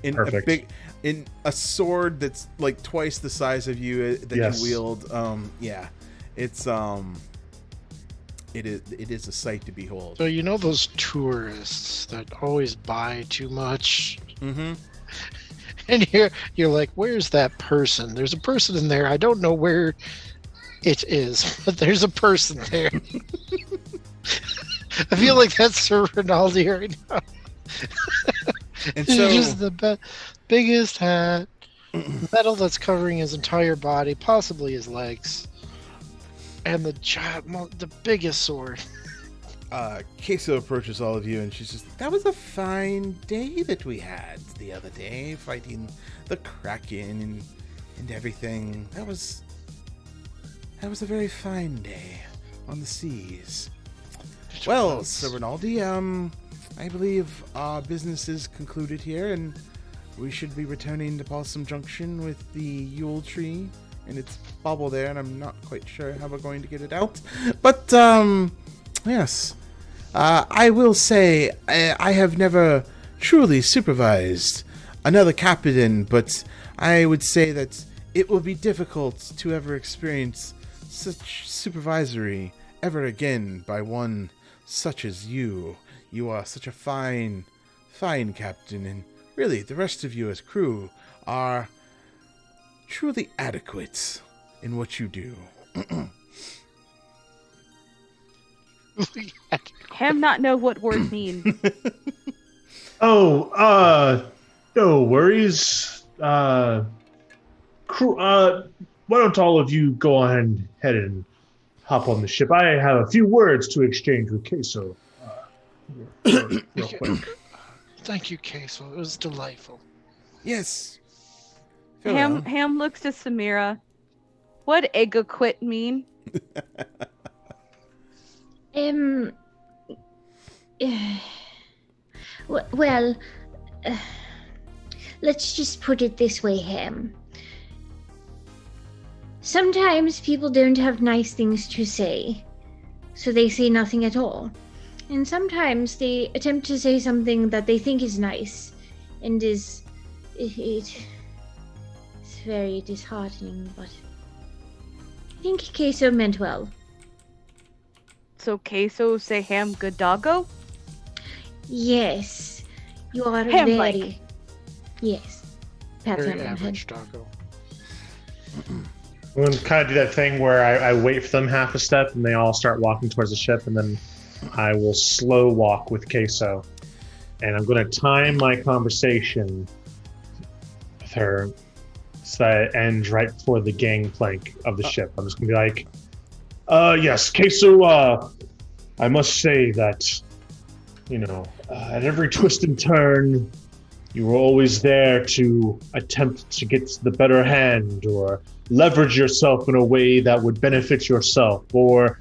Perfect. In a sword that's like twice the size of you that Yes. you wield. Yeah, it's it is a sight to behold. So you know those tourists that always buy too much, Mm-hmm. and you're like, where's that person? There's a person in there. I don't know where it is, but there's a person there. I feel like that's Sir Rinaldi right now. And It's so just the biggest hat, metal that's covering his entire body, possibly his legs, and the biggest sword. Queso approaches all of you, and she's just, that was a fine day that we had the other day, fighting the Kraken and everything. That was a very fine day on the seas. Well, Sir Rinaldi, I believe our business is concluded here, and we should be returning to Possum Junction with the Yule tree and its bauble there, and I'm not quite sure how we're going to get it out. But, yes. I will say, I have never truly supervised another captain, but I would say that it will be difficult to ever experience such supervisory ever again by one such as you. You are such a fine captain, and really, the rest of you as crew are truly adequate in what you do. Ham not know what words mean. Oh, no worries. Crew, why don't all of you go on ahead and hop on the ship? I have a few words to exchange with Queso. Real quick. Thank you, Queso. It was delightful. Yes. Farewell. Ham looks to Samira. What ego quit mean? Well, let's just put it this way, Ham. Sometimes people don't have nice things to say, so they say nothing at all. And sometimes they attempt to say something that they think is nice, and it's very disheartening, but I think Queso meant well. So Queso say Ham good doggo? Yes, you are Ham-like. very... Yes. Pat Very him on the head. average doggo. I'm going to kind of do that thing where I wait for them half a step and they all start walking towards the ship, and then I will slow walk with Queso. And I'm going to time my conversation with her so that it ends right before the gangplank of the ship. I'm just going to be like, yes, Queso, I must say that, at every twist and turn, you were always there to attempt to get the better hand or leverage yourself in a way that would benefit yourself, or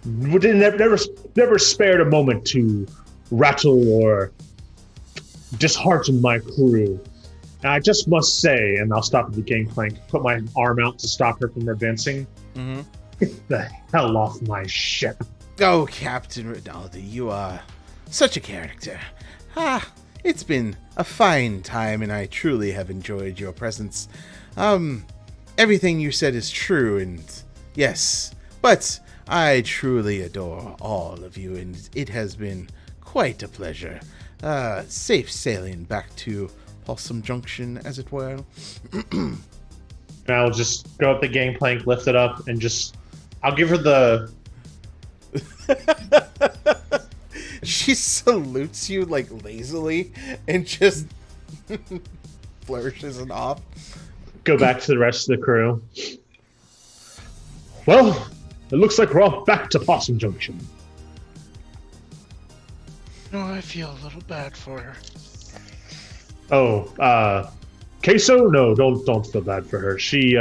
never spared a moment to rattle or dishearten my crew. And I just must say, and I'll stop at the gangplank, put my arm out to stop her from advancing. Mm-hmm. Get the hell off my ship. Oh, Captain Rinaldi, you are such a character. It's been a fine time, and I truly have enjoyed your presence. Everything you said is true, and yes, but I truly adore all of you, and it has been quite a pleasure. Safe sailing back to Possum Junction, as it were. And I'll just go up the gangplank, lift it up, and I'll give her the... She salutes you, like, lazily, and just flourishes it off. Go back to the rest of the crew. Well, it looks like we're off back to Possum Junction. No, I feel a little bad for her. Oh, Queso? No, don't feel bad for her. She,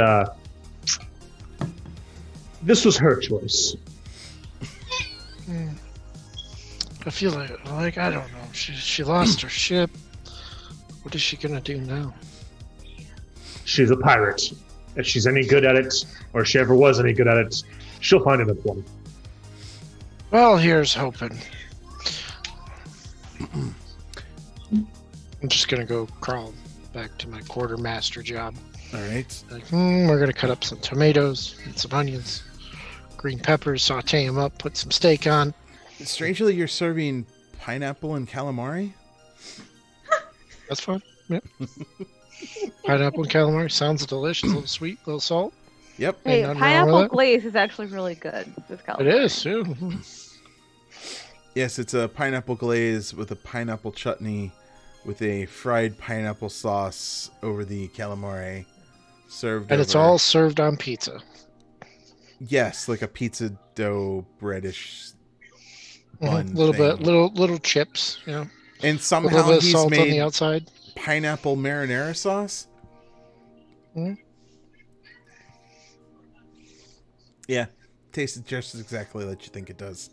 this was her choice. I feel like I don't know. She lost her ship. What is she gonna do now? She's a pirate. If she's any good at it, or if she ever was any good at it, she'll find another one. Well, here's hoping. I'm just gonna go crawl back to my quartermaster job. All right. Like, we're gonna cut up some tomatoes and some onions, green peppers, saute them up, put some steak on. Strangely, you're serving pineapple and calamari? That's fine. Yep. Pineapple and calamari sounds delicious. A little sweet, a little salt. Yep. Hey, nothing wrong with pineapple that. glaze is actually really good with calamari. It is too. Yes, it's a pineapple glaze with a pineapple chutney with a fried pineapple sauce over the calamari served And it's over- all served on pizza. Yes, like a pizza dough breadish bun A little thing. bit, little chips, you know. And A somehow little bit of he's salt on the made outside. pineapple marinara sauce. Mhm. Yeah, tasted just exactly like you think it does.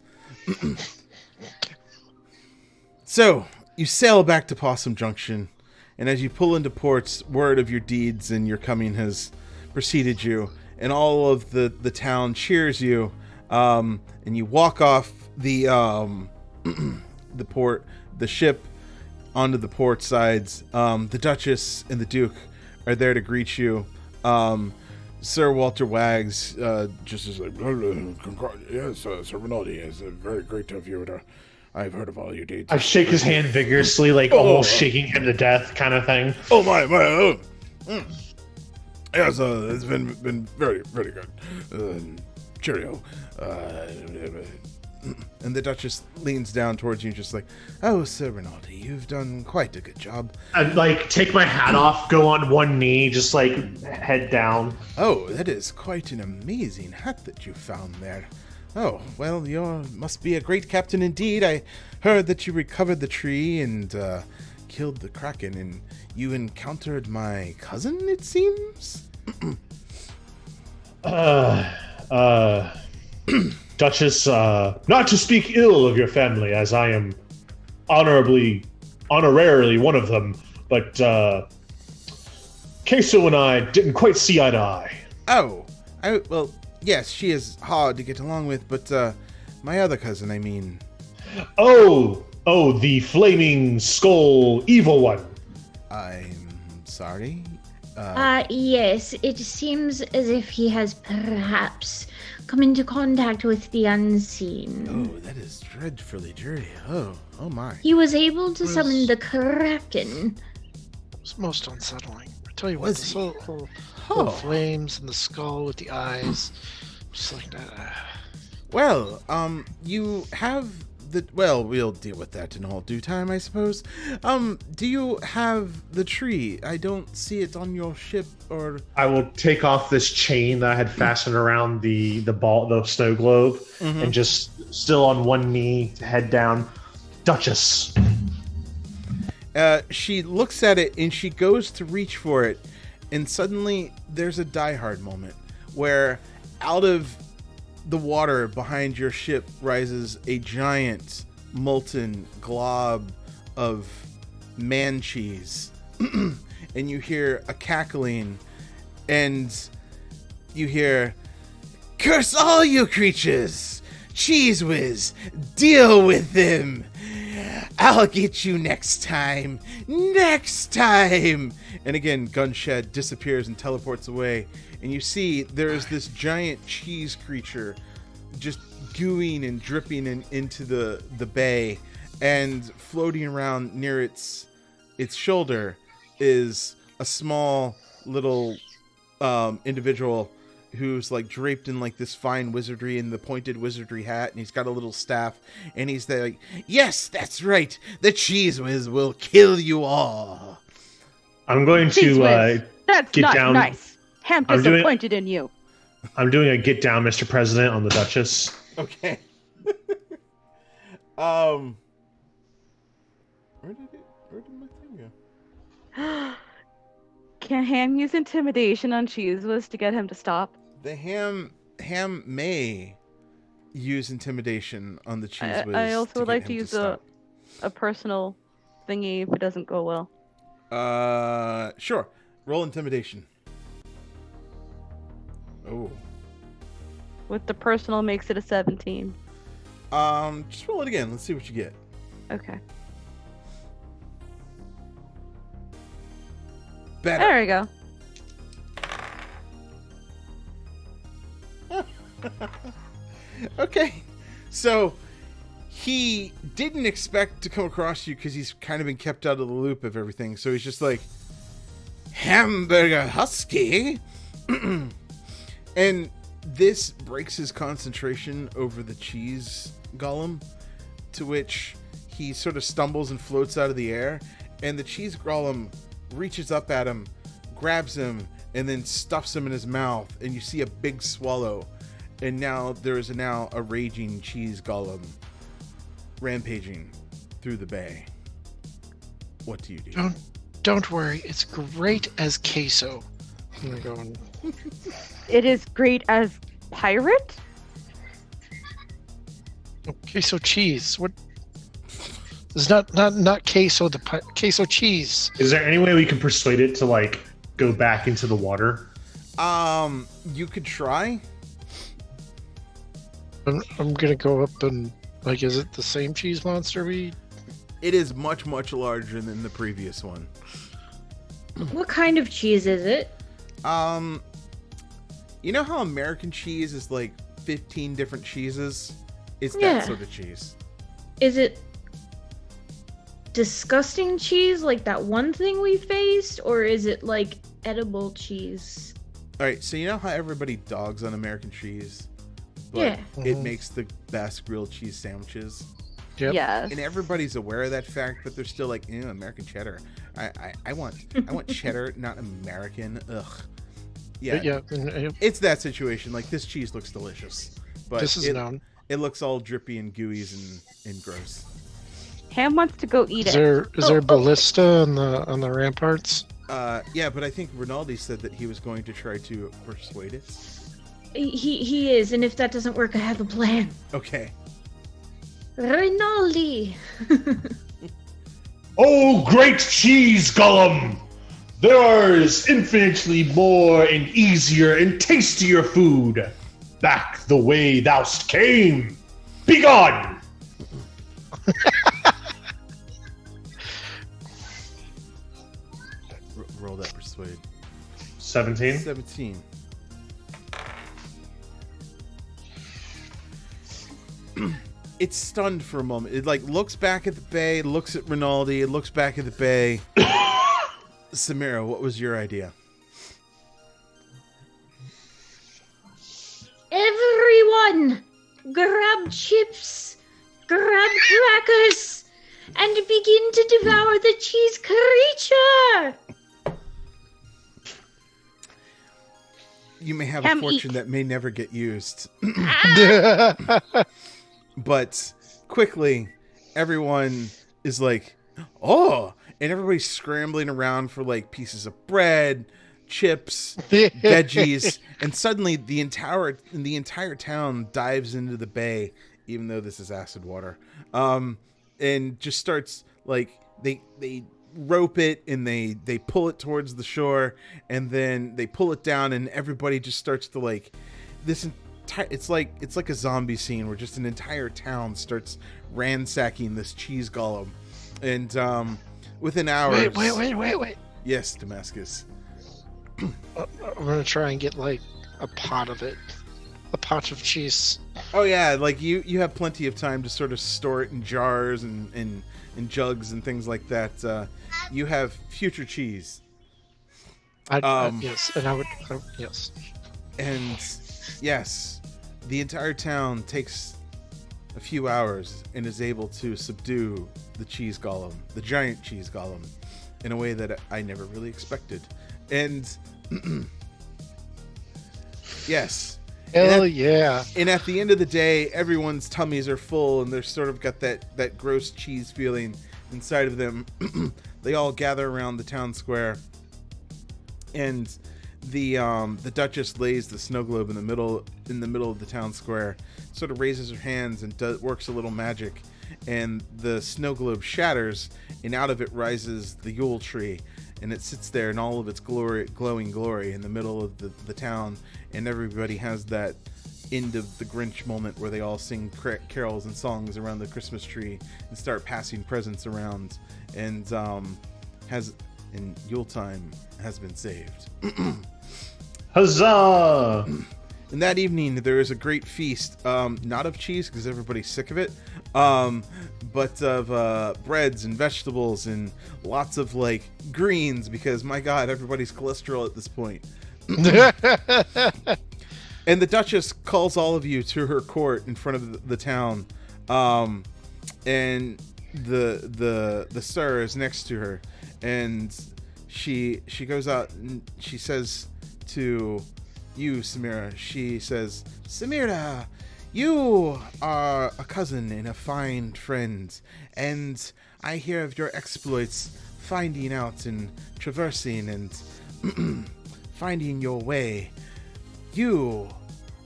So, you sail back to Possum Junction, and as you pull into port, word of your deeds and your coming has preceded you, and all of the town cheers you, and you walk off the the ship onto the port sides. The Duchess and the Duke are there to greet you. Sir Walter Wags just is like, yes, Sir Rinaldi, it's very great to have you. I've heard of all your deeds. I shake his hand vigorously, like almost shaking him to death, kind of thing. Oh my! Yes, it's been very good. Cheerio. And the Duchess leans down towards you, just like, "Oh, Sir Rinaldi, you've done quite a good job." I'd like take my hat off, go on one knee, just like head down. Oh, that is quite an amazing hat that you found there. Oh, well, you must be a great captain indeed. I heard that you recovered the tree and killed the Kraken, and you encountered my cousin, it seems? Duchess, not to speak ill of your family, as I am honorarily one of them, but Queso and I didn't quite see eye to eye. Oh, well, yes, she is hard to get along with, but my other cousin, I mean... Oh, the flaming skull evil one. I'm sorry? Yes, it seems as if he has perhaps come into contact with the unseen. Oh, that is dreadfully dreary. Oh my. He was able to summon the Kraken. It was most unsettling. I tell you what, Was the he? whole flames and the skull with the eyes, just like that. Well, you have well, we'll deal with that in all due time, I suppose. Do you have the tree? I don't see it on your ship, or... I will take off this chain that I had fastened around the snow globe, and just still on one knee, head down. Duchess. She looks at it and she goes to reach for it, and suddenly there's a Die Hard moment where out of the water behind your ship rises a giant molten glob of man cheese. And you hear a cackling, and you hear, "Curse all you creatures! Cheese Whiz, deal with them! I'll get you next time! Next time!" And again, Gunshed disappears and teleports away. And you see there's this giant cheese creature just gooing and dripping into the bay, and floating around near its shoulder is a small little individual who's like draped in like this fine wizardry and the pointed wizardry hat, and he's got a little staff, and he's there like, "Yes, that's right, the Cheese Whiz will kill you all." I'm going Cheese to Whiz. That's get not down. nice. I'm I'm doing- disappointed in you. I'm doing a get down, Mr. President, on the Duchess. Okay. Where did my thing go? Can Ham use intimidation on Cheese Whiz to get him to stop? The ham may use intimidation on the Cheese Whiz. I also would get like to him use stop. a personal thingy if it doesn't go well. Sure. Roll intimidation. Oh. With the personal makes it a 17. Just roll it again. Let's see what you get. Okay. Better. There we go. Okay. So he didn't expect to come across you because he's kind of been kept out of the loop of everything. So he's just like, "Hamburger Husky." And this breaks his concentration over the cheese golem, to which he sort of stumbles and floats out of the air, and the cheese golem reaches up at him, grabs him, and then stuffs him in his mouth, and you see a big swallow, and now there is now a raging cheese golem rampaging through the bay. What do you do? Don't worry, it's great as queso. I'm gonna go and It is great as pirate? queso cheese. What? It's not queso. Queso cheese. Is there any way we can persuade it to like go back into the water? You could try. I'm gonna go up and like, is it the same cheese monster we? It is much, much larger than the previous one. What kind of cheese is it? You know how American cheese is like 15 different cheeses? It's Yeah. that sort of cheese. Is it disgusting cheese like that one thing we faced, or is it like edible cheese? All right, so you know how everybody dogs on American cheese? But Yeah. it Mhm. makes the best grilled cheese sandwiches. Yep. Yes. And everybody's aware of that fact, but they're still like, American cheddar. I want cheddar, not American. Ugh. Yeah, Yeah. And, it's that situation. Like, this cheese looks delicious, but this is it, known. it looks all drippy and gooey and gross. Ham wants to go eat Is it. there ballista on the ramparts? Yeah, but I think Rinaldi said that he was going to try to persuade it. He is, and if that doesn't work, I have a plan. Okay. Rinaldi! Oh, great cheese golem! There is infinitely more and easier and tastier food. Back the way thou'st came. Begone! Roll that persuade. 17. 17. It's stunned for a moment. It like looks back at the bay, looks at Rinaldi, it looks back at the bay. Samira, what was your idea? Everyone! Grab chips, grab crackers, and begin to devour the cheese creature! You may have Ham a fortune eat. that may never get used. But quickly, everyone is like, oh, and everybody's scrambling around for like pieces of bread, chips, veggies, and suddenly the entire town dives into the bay, even though this is acid water, and just starts like they rope it and they pull it towards the shore, and then they pull it down, and everybody just starts to like this. It's like a zombie scene where just an entire town starts ransacking this cheese golem, and within hours. Wait. Yes, Damascus. I'm gonna try and get like a pot of it, a pot of cheese. Oh yeah, like you have plenty of time to sort of store it in jars and jugs and things like that. You have future cheese, Yes, and I would yes. and yes, the entire town takes a few hours and is able to subdue the cheese golem, the giant cheese golem, in a way that I never really expected. And yes. Hell yeah. And at the end of the day, everyone's tummies are full and they're sort of got that gross cheese feeling inside of them. They all gather around the town square, and the Duchess lays the snow globe in the middle of the town square, sort of raises her hands and works a little magic, and the snow globe shatters, and out of it rises the Yule tree, and it sits there in all of its glowing glory in the middle of the town, and everybody has that end of the Grinch moment where they all sing carols and songs around the Christmas tree and start passing presents around, and Yuletyme has been saved. Huzzah! And that evening, there is a great feast, not of cheese because everybody's sick of it, but of breads and vegetables and lots of like greens because my God, everybody's cholesterol at this point. And the Duchess calls all of you to her court in front of the town, and the Sir is next to her, and she goes out and she says to you, Samira, she says, Samira, you are a cousin and a fine friend, and I hear of your exploits finding out and traversing and finding your way.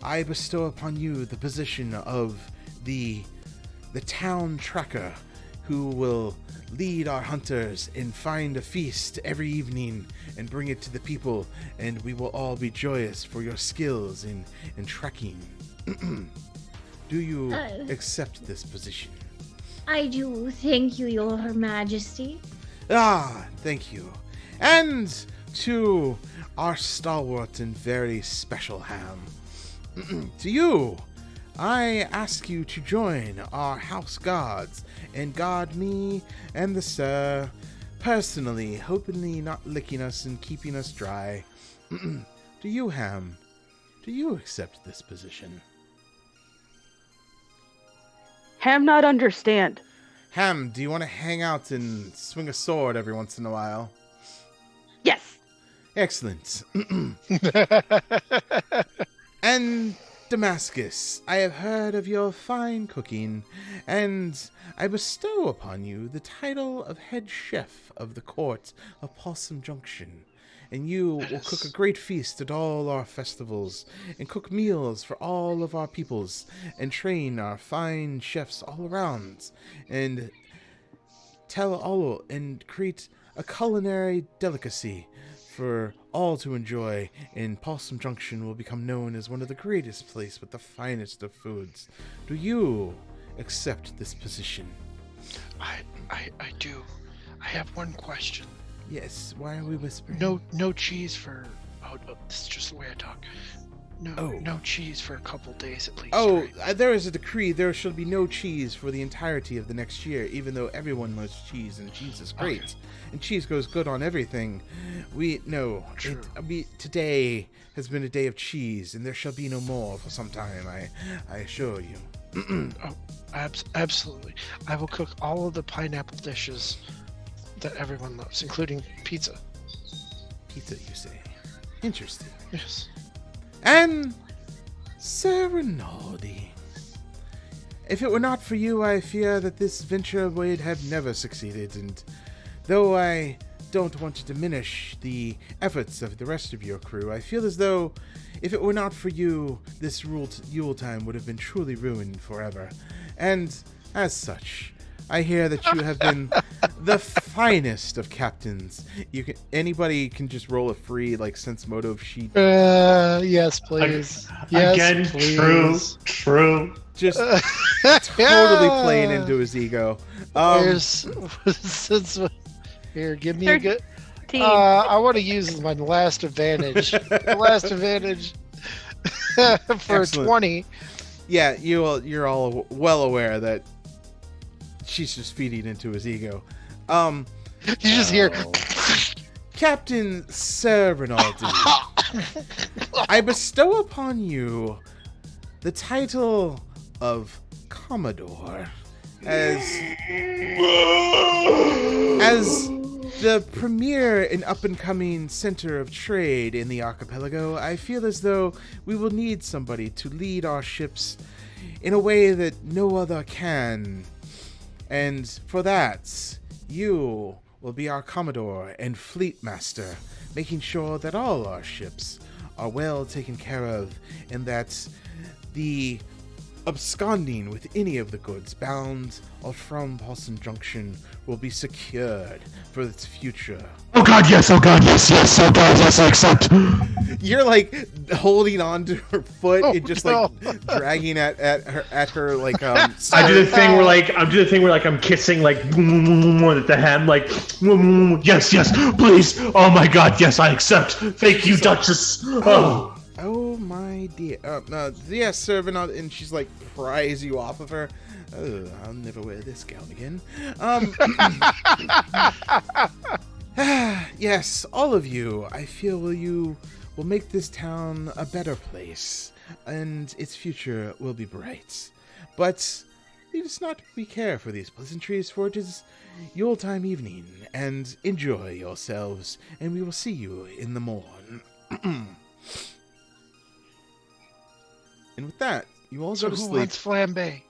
I bestow upon you the position of the town tracker, who will lead our hunters and find a feast every evening and bring it to the people, and we will all be joyous for your skills in trekking. Do you accept this position? I do, thank you, Your Majesty. Ah, thank you. And to our stalwart and very special Ham. To you, I ask you to join our house guards and guard me and the sir personally, hopefully not licking us and keeping us dry. Do you, Ham? Do you accept this position? Ham not understand. Ham, do you want to hang out and swing a sword every once in a while? Yes. Excellent. And Damascus, I have heard of your fine cooking, and I bestow upon you the title of head chef of the court of Possum Junction. And you will cook a great feast at all our festivals, and cook meals for all of our peoples, and train our fine chefs all around, and and create a culinary delicacy for all to enjoy, and Possum Junction will become known as one of the greatest places with the finest of foods. Do you accept this position? I do. I have one question. Yes, why are we whispering? No cheese for... Oh, this is just the way I talk. No cheese for a couple days at least. Oh, right? there is a decree. There shall be no cheese for the entirety of the next year, even though everyone loves cheese, and cheese is great. Okay. And cheese goes good on everything. Today has been a day of cheese, and there shall be no more for some time, I assure you. Oh, absolutely. I will cook all of the pineapple dishes that everyone loves, including pizza. Pizza, you say? Interesting. Yes. And Sir Rinaldi, if it were not for you, I fear that this venture would have never succeeded, and though I don't want to diminish the efforts of the rest of your crew, I feel as though if it were not for you, this Yuletyme would have been truly ruined forever. And as such, I hear that you have been the finest of captains. Anybody can just roll a free sense motive sheet. Yes, please. Yes, Again, please. true. Just totally playing into his ego. Here, give me a good. 13. I want to use my last advantage. Last advantage for Excellent. 20. Yeah, you're all well aware that she's just feeding into his ego. You just hear. Captain Sir Rinaldi, I bestow upon you the title of Commodore as the premier and up-and-coming center of trade in the archipelago. I feel as though we will need somebody to lead our ships in a way that no other can. And for that, you will be our Commodore and Fleet Master, making sure that all our ships are well taken care of, and that the absconding with any of the goods bound or from Possum Junction will be secured for its future. Oh god, yes, oh god, yes, oh god, yes, I accept. You're holding on to her foot and just no. dragging at her I do the thing where I'm kissing at the hem, yes, please. Oh my god, yes, I accept. Thank you, Duchess. Oh. Oh my dear. Yes, Sir Rinaldi, and she's pries you off of her. Oh, I'll never wear this gown again. Yes, all of you, I feel you will make this town a better place, and its future will be bright. But let us not be care for these pleasantries, for it is Yuletime evening, and enjoy yourselves, and we will see you in the morn. And with that, you all So go to who sleep, wants flambe?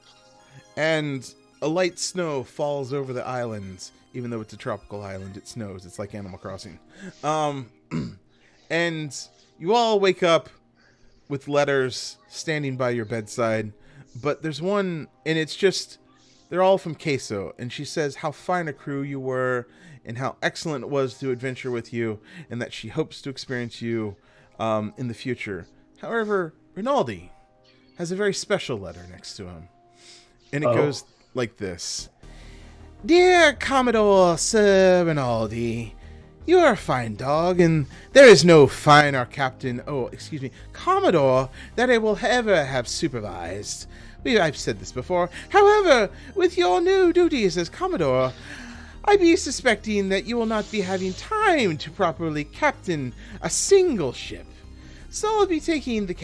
and a light snow falls over the island. Even though it's a tropical island, it snows. It's like Animal Crossing. And you all wake up with letters standing by your bedside. But there's one, and it's just, they're all from Queso. And she says how fine a crew you were, and how excellent it was to adventure with you, and that she hopes to experience you in the future. However, Rinaldi has a very special letter next to him. And it goes like this. Dear Commodore Sir Rinaldi, You are a fine dog, and there is no finer Commodore that I will ever have supervised. I've said this before. However, with your new duties as Commodore, I be suspecting that you will not be having time to properly captain a single ship. So I'll be taking the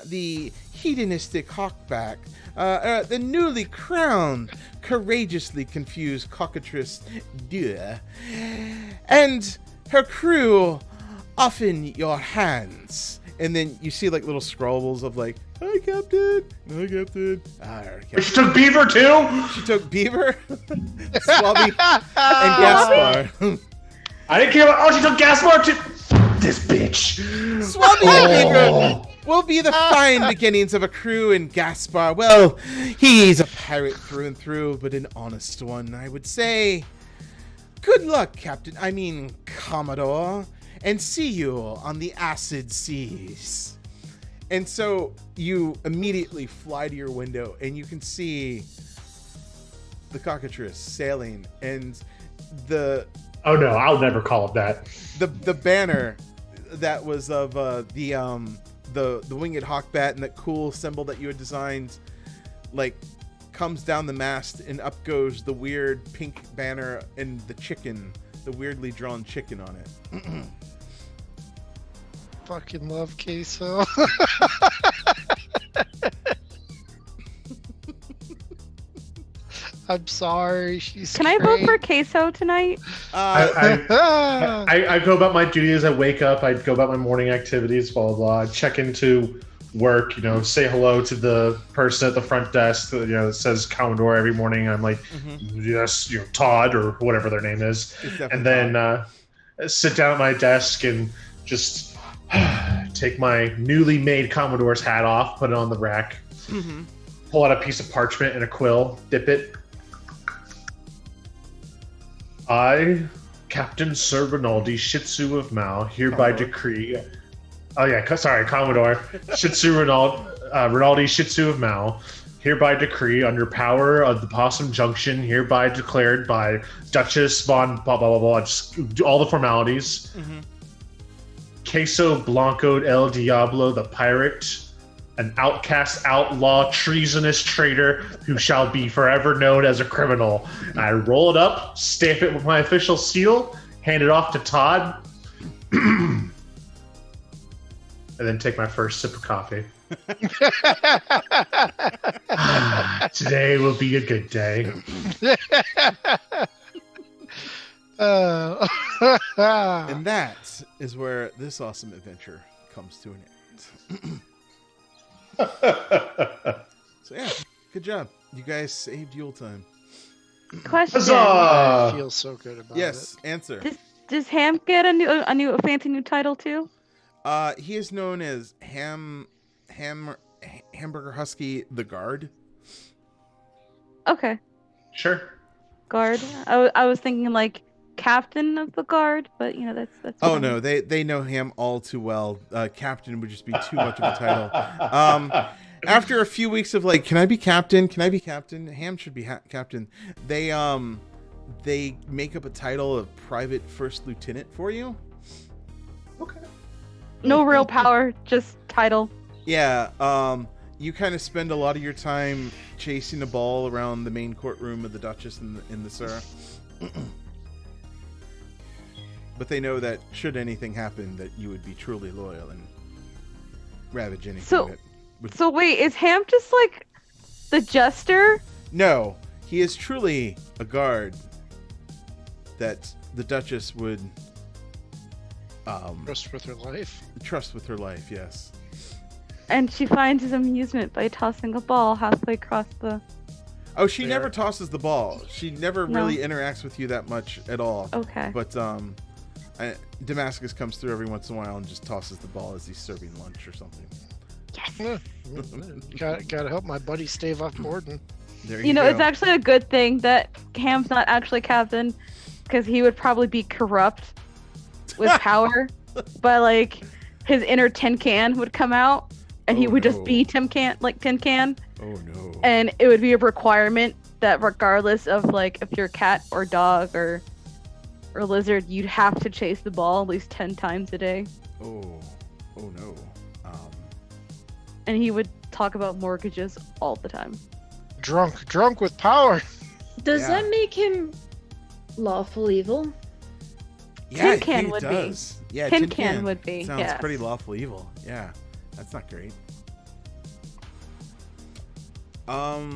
the hedonistic hawkback, the newly crowned, courageously confused cockatrice, and her crew off in your hands. And then you see like little scrolls of like, hi, Captain. Hi, Captain. Captain. She took Beaver too? She took Beaver, Swabby, and Gaspar. I didn't care about. Oh, she took Gaspar too. This bitch. Swabby and Beaver will be the fine beginnings of a crew, and Gaspar, well, he's a pirate through and through, but an honest one, I would say. Good luck, Commodore, and see you on the acid seas. And so you immediately fly to your window, and you can see the cockatrice sailing, and the Oh no, I'll never call it that. the banner that was of the winged hawkbat and that cool symbol that you had designed, like, comes down the mast, and up goes the weird pink banner and the chicken, the weirdly drawn chicken on it. Fucking love queso. I'm sorry. She's Can I vote for queso tonight? I go about my duties. I wake up. I go about my morning activities. Blah blah blah. I check into work. Say hello to the person at the front desk. That says Commodore every morning. I'm like, yes, Todd or whatever their name is, and then sit down at my desk and just take my newly made Commodore's hat off, put it on the rack, pull out a piece of parchment and a quill, dip it. I, Captain Sir Rinaldi Shitsu of Mao, hereby decree. Oh yeah, sorry, Commodore Shitsu Rinaldi Shitsu of Mao, hereby decree under power of the Possum Junction, hereby declared by Duchess von blah blah blah blah. Just do all the formalities. Queso Blanco El Diablo the pirate, an outcast, outlaw, treasonous traitor who shall be forever known as a criminal. I roll it up, stamp it with my official seal, hand it off to Todd, and then take my first sip of coffee. Today will be a good day. And that is where this awesome adventure comes to an end. So yeah, good job. You guys saved Yuletyme. Question. I feel so good about it. Yes, answer. Does Ham get a fancy new title too? He is known as Hamburger Husky the Guard. Okay. Sure. Guard. I was thinking like Captain of the Guard, but that's Oh fine. no, they know Ham all too well. Captain would just be too much of a title. After a few weeks of like, can I be captain? Can I be captain? Ham should be captain. They make up a title of private first lieutenant for you. Okay. No real power, just title. Yeah. You kind of spend a lot of your time chasing a ball around the main courtroom of the Duchess and the Sir. But they know that should anything happen, that you would be truly loyal and ravage anything. So wait, is Ham just like the jester? No, he is truly a guard that the Duchess would Trust with her life. trust with her life. Yes. And she finds his amusement by tossing a ball halfway across the... Oh, she never tosses the ball. She never really interacts with you that much at all. Okay. But Damascus comes through every once in a while and just tosses the ball as he's serving lunch or something. Yes. Gotta help my buddy stave off Borden. There You know, go. it's actually a good thing that Ham's not actually captain, because he would probably be corrupt with power. But like, his inner tin can would come out, and he would just be tin can. Oh no. And it would be a requirement that regardless of like if you're a cat or dog or lizard, you'd have to chase the ball at least 10 times a day. Oh no. And he would talk about mortgages all the time. Drunk with power. Does Yeah. that make him lawful evil? Yeah, Tin Can it would be. does. Yeah, Tin Can would be, Sounds yes. pretty lawful evil. Yeah, that's not great. I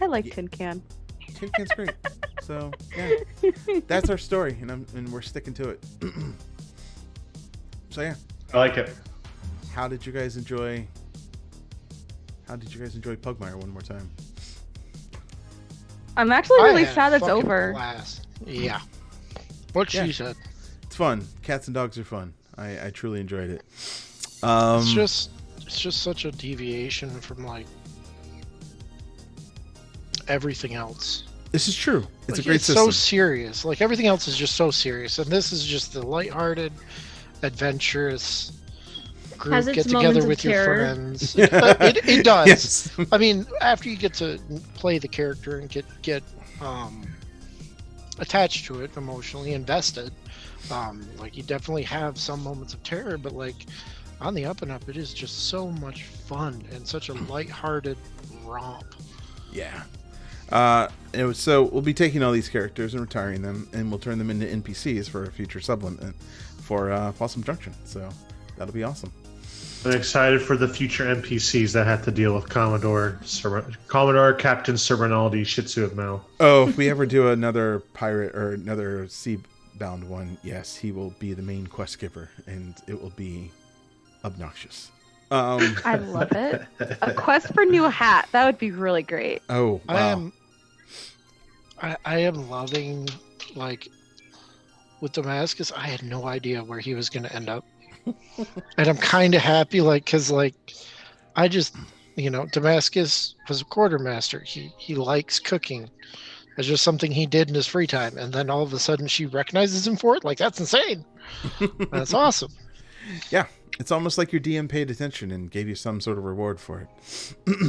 like Yeah. Tin Can. Tin Can's great. So yeah, that's our story, and we're sticking to it. So yeah, I like it. how did you guys enjoy Pugmire one more time? I'm actually really I had sad it's fucking over. blast. Yeah. What Yeah. she said. It's fun. Cats and dogs are fun. I truly enjoyed it. It's just such a deviation from like everything else. This is true. It's Like, a great so system. serious. Like everything else is just so serious, and this is just the lighthearted, adventurous group Has its get together moments of with your terror. friends. It does. Yes. I mean, after you get to play the character and get attached to it, emotionally invested, like you definitely have some moments of terror, but like on the up and up, it is just so much fun and such a lighthearted romp. Yeah. So we'll be taking all these characters and retiring them, and we'll turn them into NPCs for a future supplement for Possum Junction. So that'll be awesome. I'm excited for the future NPCs that have to deal with Commodore Captain Serenality Shih Tzu of Mao. Oh, if we ever do another pirate or another sea-bound one, yes, he will be the main quest giver, and it will be obnoxious. I love it. A quest for new hat. That would be really great. Oh, wow. I am loving, like, with Damascus, I had no idea where he was going to end up. And I'm kind of happy, like, because, like, I just, Damascus was a quartermaster. He likes cooking. It's just something he did in his free time. And then all of a sudden she recognizes him for it. Like, that's insane. That's awesome. Yeah, it's almost like your DM paid attention and gave you some sort of reward for it.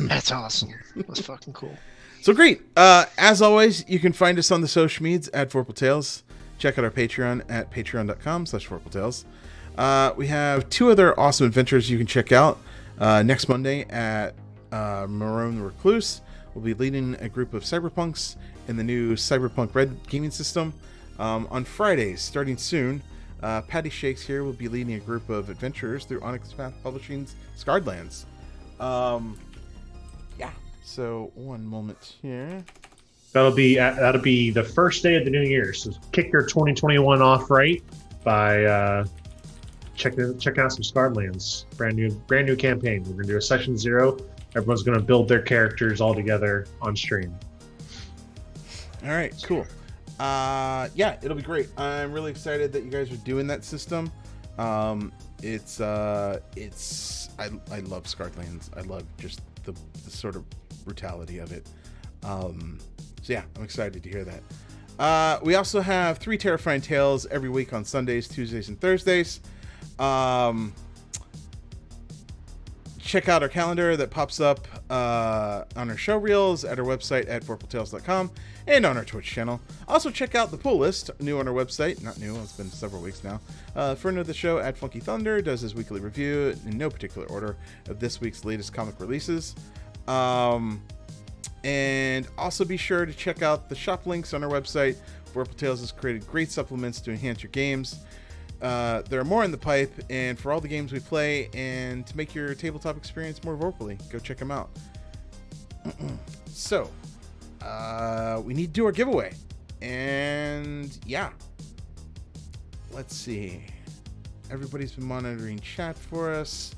That's awesome. That's fucking cool. So great. As always, you can find us on the social medias at Vorpal Tales. Check out our Patreon at patreon.com/VorpalTales. We have 2 other awesome adventures you can check out. Next Monday at Marone the Recluse, we'll be leading a group of cyberpunks in the new Cyberpunk Red gaming system. On Fridays, starting soon, Patty Shakes here will be leading a group of adventurers through Onyx Path Publishing's Scarred Lands. Yeah. So one moment here. That'll be the first day of the new year. So kick your 2021 off right by checking out some Scarred Lands. Brand new campaign. We're gonna do a session 0. Everyone's gonna build their characters all together on stream. All right, cool. Yeah, it'll be great. I'm really excited that you guys are doing that system. I love Scarred Lands. I love just the sort of brutality of it. So yeah, I'm excited to hear that. We also have 3 Terrifying Tales every week on Sundays, Tuesdays, and Thursdays. Check out our calendar that pops up on our show reels at our website at vorpaltales.com and on our Twitch channel. Also check out the pull list, new on our website. Not new, it's been several weeks now. Friend of the show at Funky Thunder does his weekly review in no particular order of this week's latest comic releases. And also be sure to check out the shop links on our website. Vorpal Tales has created great supplements to enhance your games. There are more in the pipe, and for all the games we play, and to make your tabletop experience more vocally, go check them out. So, we need to do our giveaway, and yeah, let's see. Everybody's been monitoring chat for us.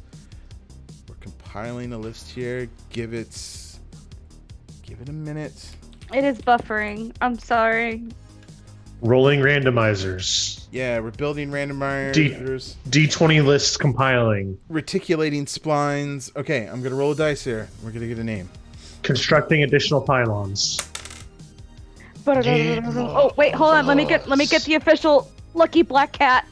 We're compiling a list here. Give it a minute. It is buffering. I'm sorry. Rolling randomizers. Yeah, we're building randomizers. D20 lists compiling. Reticulating splines. Okay, I'm gonna roll a dice here. We're gonna get a name. Constructing additional pylons. Oh wait, hold on. Let me get the official Lucky Black Cat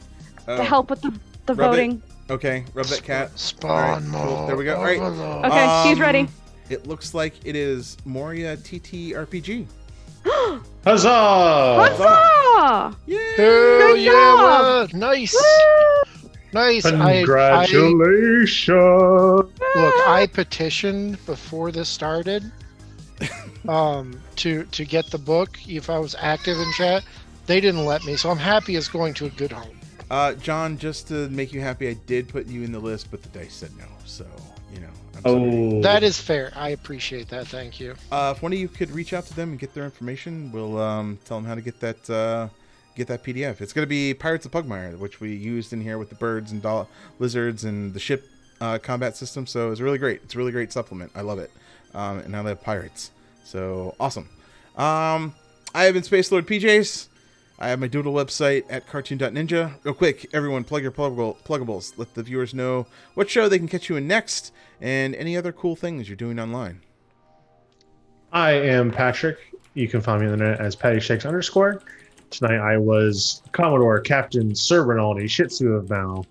to help with the Rub it. voting. Okay, rub that cat. Spawn All right, cool. mode. There we go. All right. Okay, he's ready. it looks like it is Moria TTRPG. Huzzah! Huzzah! Yeah. Hell Good yeah! job! Nice. Nice. Congratulations! Look, I petitioned before this started to get the book if I was active in chat. They didn't let me, so I'm happy it's going to a good home. John, just to make you happy, I did put you in the list, but the dice said no. So, you know. I'm sorry. Oh, That is fair. I appreciate that. Thank you. If one of you could reach out to them and get their information, we'll tell them how to get that PDF. It's going to be Pirates of Pugmire, which we used in here with the birds and lizards and the ship combat system. So it's really great. It's a really great supplement. I love it. And now they have pirates. So awesome. I have been Space Lord PJs. I have my doodle website at cartoon.ninja. Real quick, everyone, plug your pluggables. Let the viewers know what show they can catch you in next and any other cool things you're doing online. I am Patrick. You can find me on the internet as PattyShakes_. Tonight I was Commodore Captain Sir Rinaldi, Shih Tzu of Mal.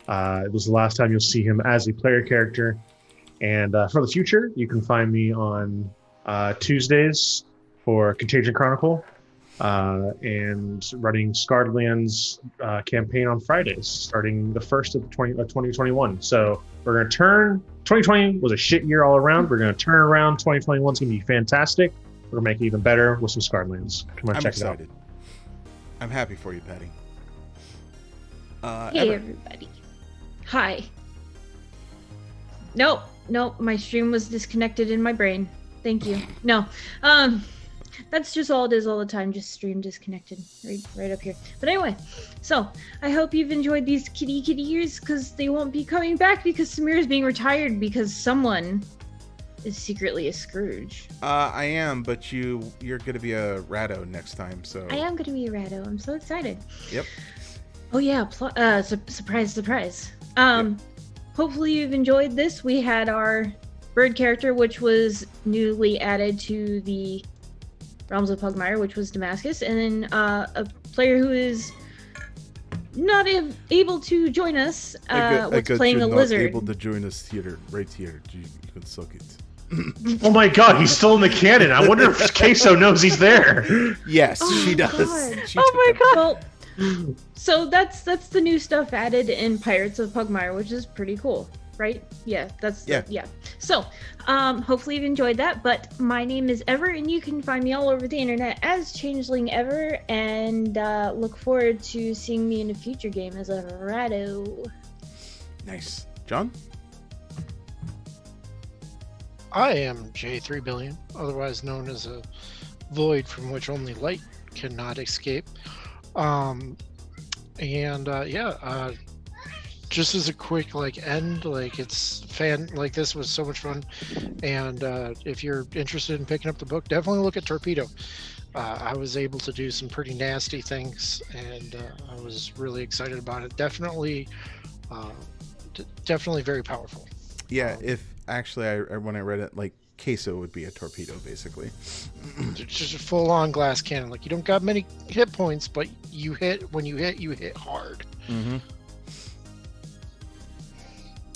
It was the last time you'll see him as a player character. And for the future, you can find me on Tuesdays for Contagion Chronicle. And running Scarred Lands campaign on Fridays, starting the 1st of 2021. So we're going to turn, 2020 was a shit year all around. We're going to turn around, 2021 is going to be fantastic. We're going to make it even better with some Scarred Lands. Come on, I'm check excited. it out. I'm happy for you, Patty. Hey, Ever. everybody. Hi. Nope, my stream was disconnected in my brain. Thank you. No. That's just all it is all the time, just stream disconnected right up here. But anyway, so I hope you've enjoyed these kitty years, because they won't be coming back because Samir is being retired because someone is secretly a Scrooge. I am, but you're going to be a Ratto next time, so... I am going to be a Ratto. I'm so excited. Yep. Oh yeah, surprise. Hopefully you've enjoyed this. We had our bird character, which was newly added to the Realms of Pugmire, which was Damascus, and then a player who is not able to join us was playing a lizard. Able to join us here, right here. You can suck it. Oh my god, he's still in the canon. I wonder if Queso knows he's there. Yes, she does. God. She Oh my took it. god! Well, so that's the new stuff added in Pirates of Pugmire, which is pretty cool, right? Yeah, yeah. So, hopefully you've enjoyed that. But my name is Ever, and you can find me all over the internet as Changeling Ever, and look forward to seeing me in a future game as a Ratto. Nice. John? I am J3 Billion, otherwise known as a void from which only light cannot escape. Just as a quick end, it's this was so much fun, and if you're interested in picking up the book, definitely look at Torpedo. I was able to do some pretty nasty things, and I was really excited about it. Definitely very powerful. Yeah, if actually when I read it, Queso would be a torpedo, basically. Just a full-on glass cannon. You don't got many hit points, but when you hit hard. Mm-hmm.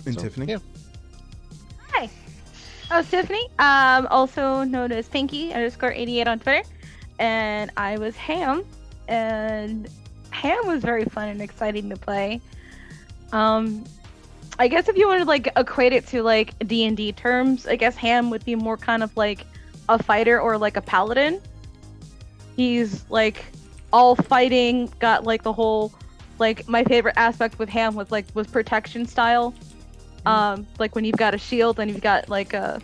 And So, Tiffany? yeah. Hi. I was Tiffany, also known as Pinky_88 on Twitter. And I was Ham. And Ham was very fun and exciting to play. I guess if you want to equate it to D&D terms, I guess Ham would be more kind of a fighter or a paladin. He's all fighting, got the whole my favorite aspect with Ham was protection style. When you've got a shield and you've got a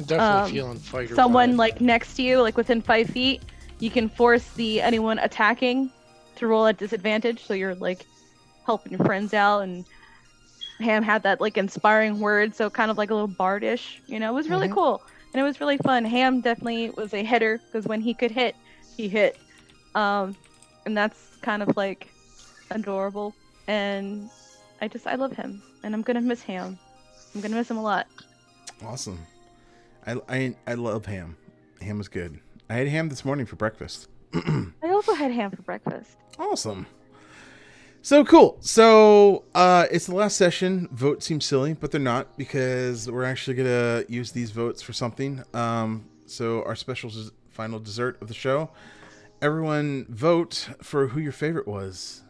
Definitely feeling fighter someone vibe. next to you, within 5 feet, you can force anyone attacking to roll at disadvantage, so you're helping your friends out. And Ham had that inspiring word, so kind of a little bardish, it was really cool, and it was really fun. Ham definitely was a hitter, because when he could hit, he hit, and that's kind of adorable, and I love him, and I'm gonna miss Ham. I'm gonna miss him a lot. Awesome. I love Ham. Ham was good. I had ham this morning for breakfast. I also had Ham for breakfast. Awesome. So cool. So it's the last session. Votes seem silly, but they're not, because we're actually gonna use these votes for something. So our special final dessert of the show. Everyone vote for who your favorite was.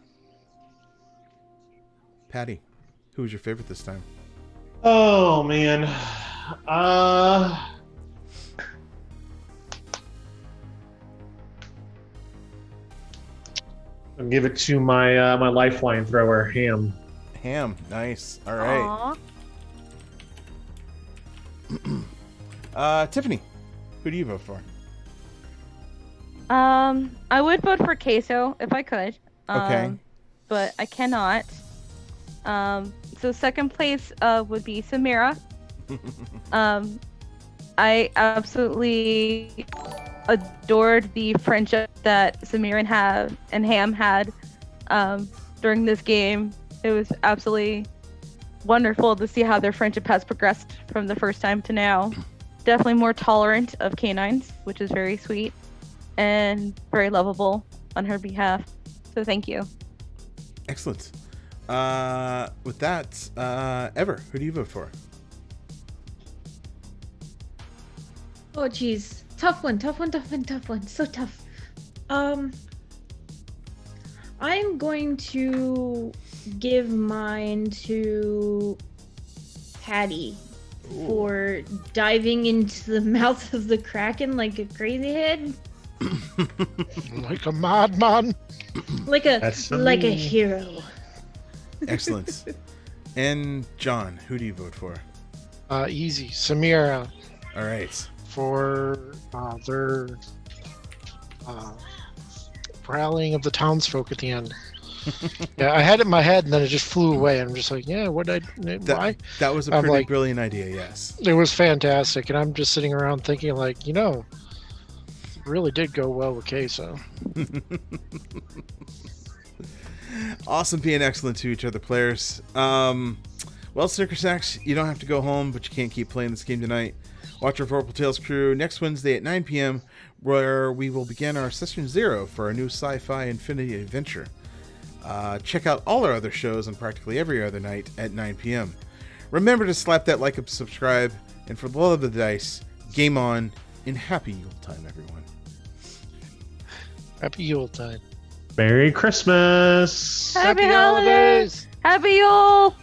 Patty, who was your favorite this time? Oh man. I'll give it to my my lifeline thrower, Ham. Ham. Nice. All right. Tiffany, who do you vote for? I would vote for Queso if I could. Okay. But I cannot. So second place would be Samira. I absolutely adored the friendship that Samir and Ham had during this game. It was absolutely wonderful to see how their friendship has progressed from the first time to now. Definitely more tolerant of canines, which is very sweet and very lovable on her behalf. So thank you. Excellent. With that, Ever, who do you vote for? Oh, geez. Tough one. So tough. I'm going to give mine to Patty for diving into the mouth of the Kraken like a crazy head. Like a madman. Like a hero. Excellent. And John, who do you vote for? Easy. Samira All right. for their rallying of the townsfolk at the end. Yeah, I had it in my head and then it just flew away. I'm just like, yeah, why? That was a pretty brilliant idea, yes. It was fantastic, and I'm just sitting around thinking, like, it really did go well with Queso. Awesome being excellent to each other, players. Well, Snicker Snacks, you don't have to go home, but you can't keep playing this game tonight. Watch our Vorpal Tales crew next Wednesday at 9 p.m., where we will begin our Session 0 for our new sci-fi infinity adventure. Check out all our other shows on practically every other night at 9 p.m. Remember to slap that like and subscribe, and for the love of the dice, game on, and happy Yuletime, everyone. Happy Yuletime. Merry Christmas. Happy holidays. Happy Yule.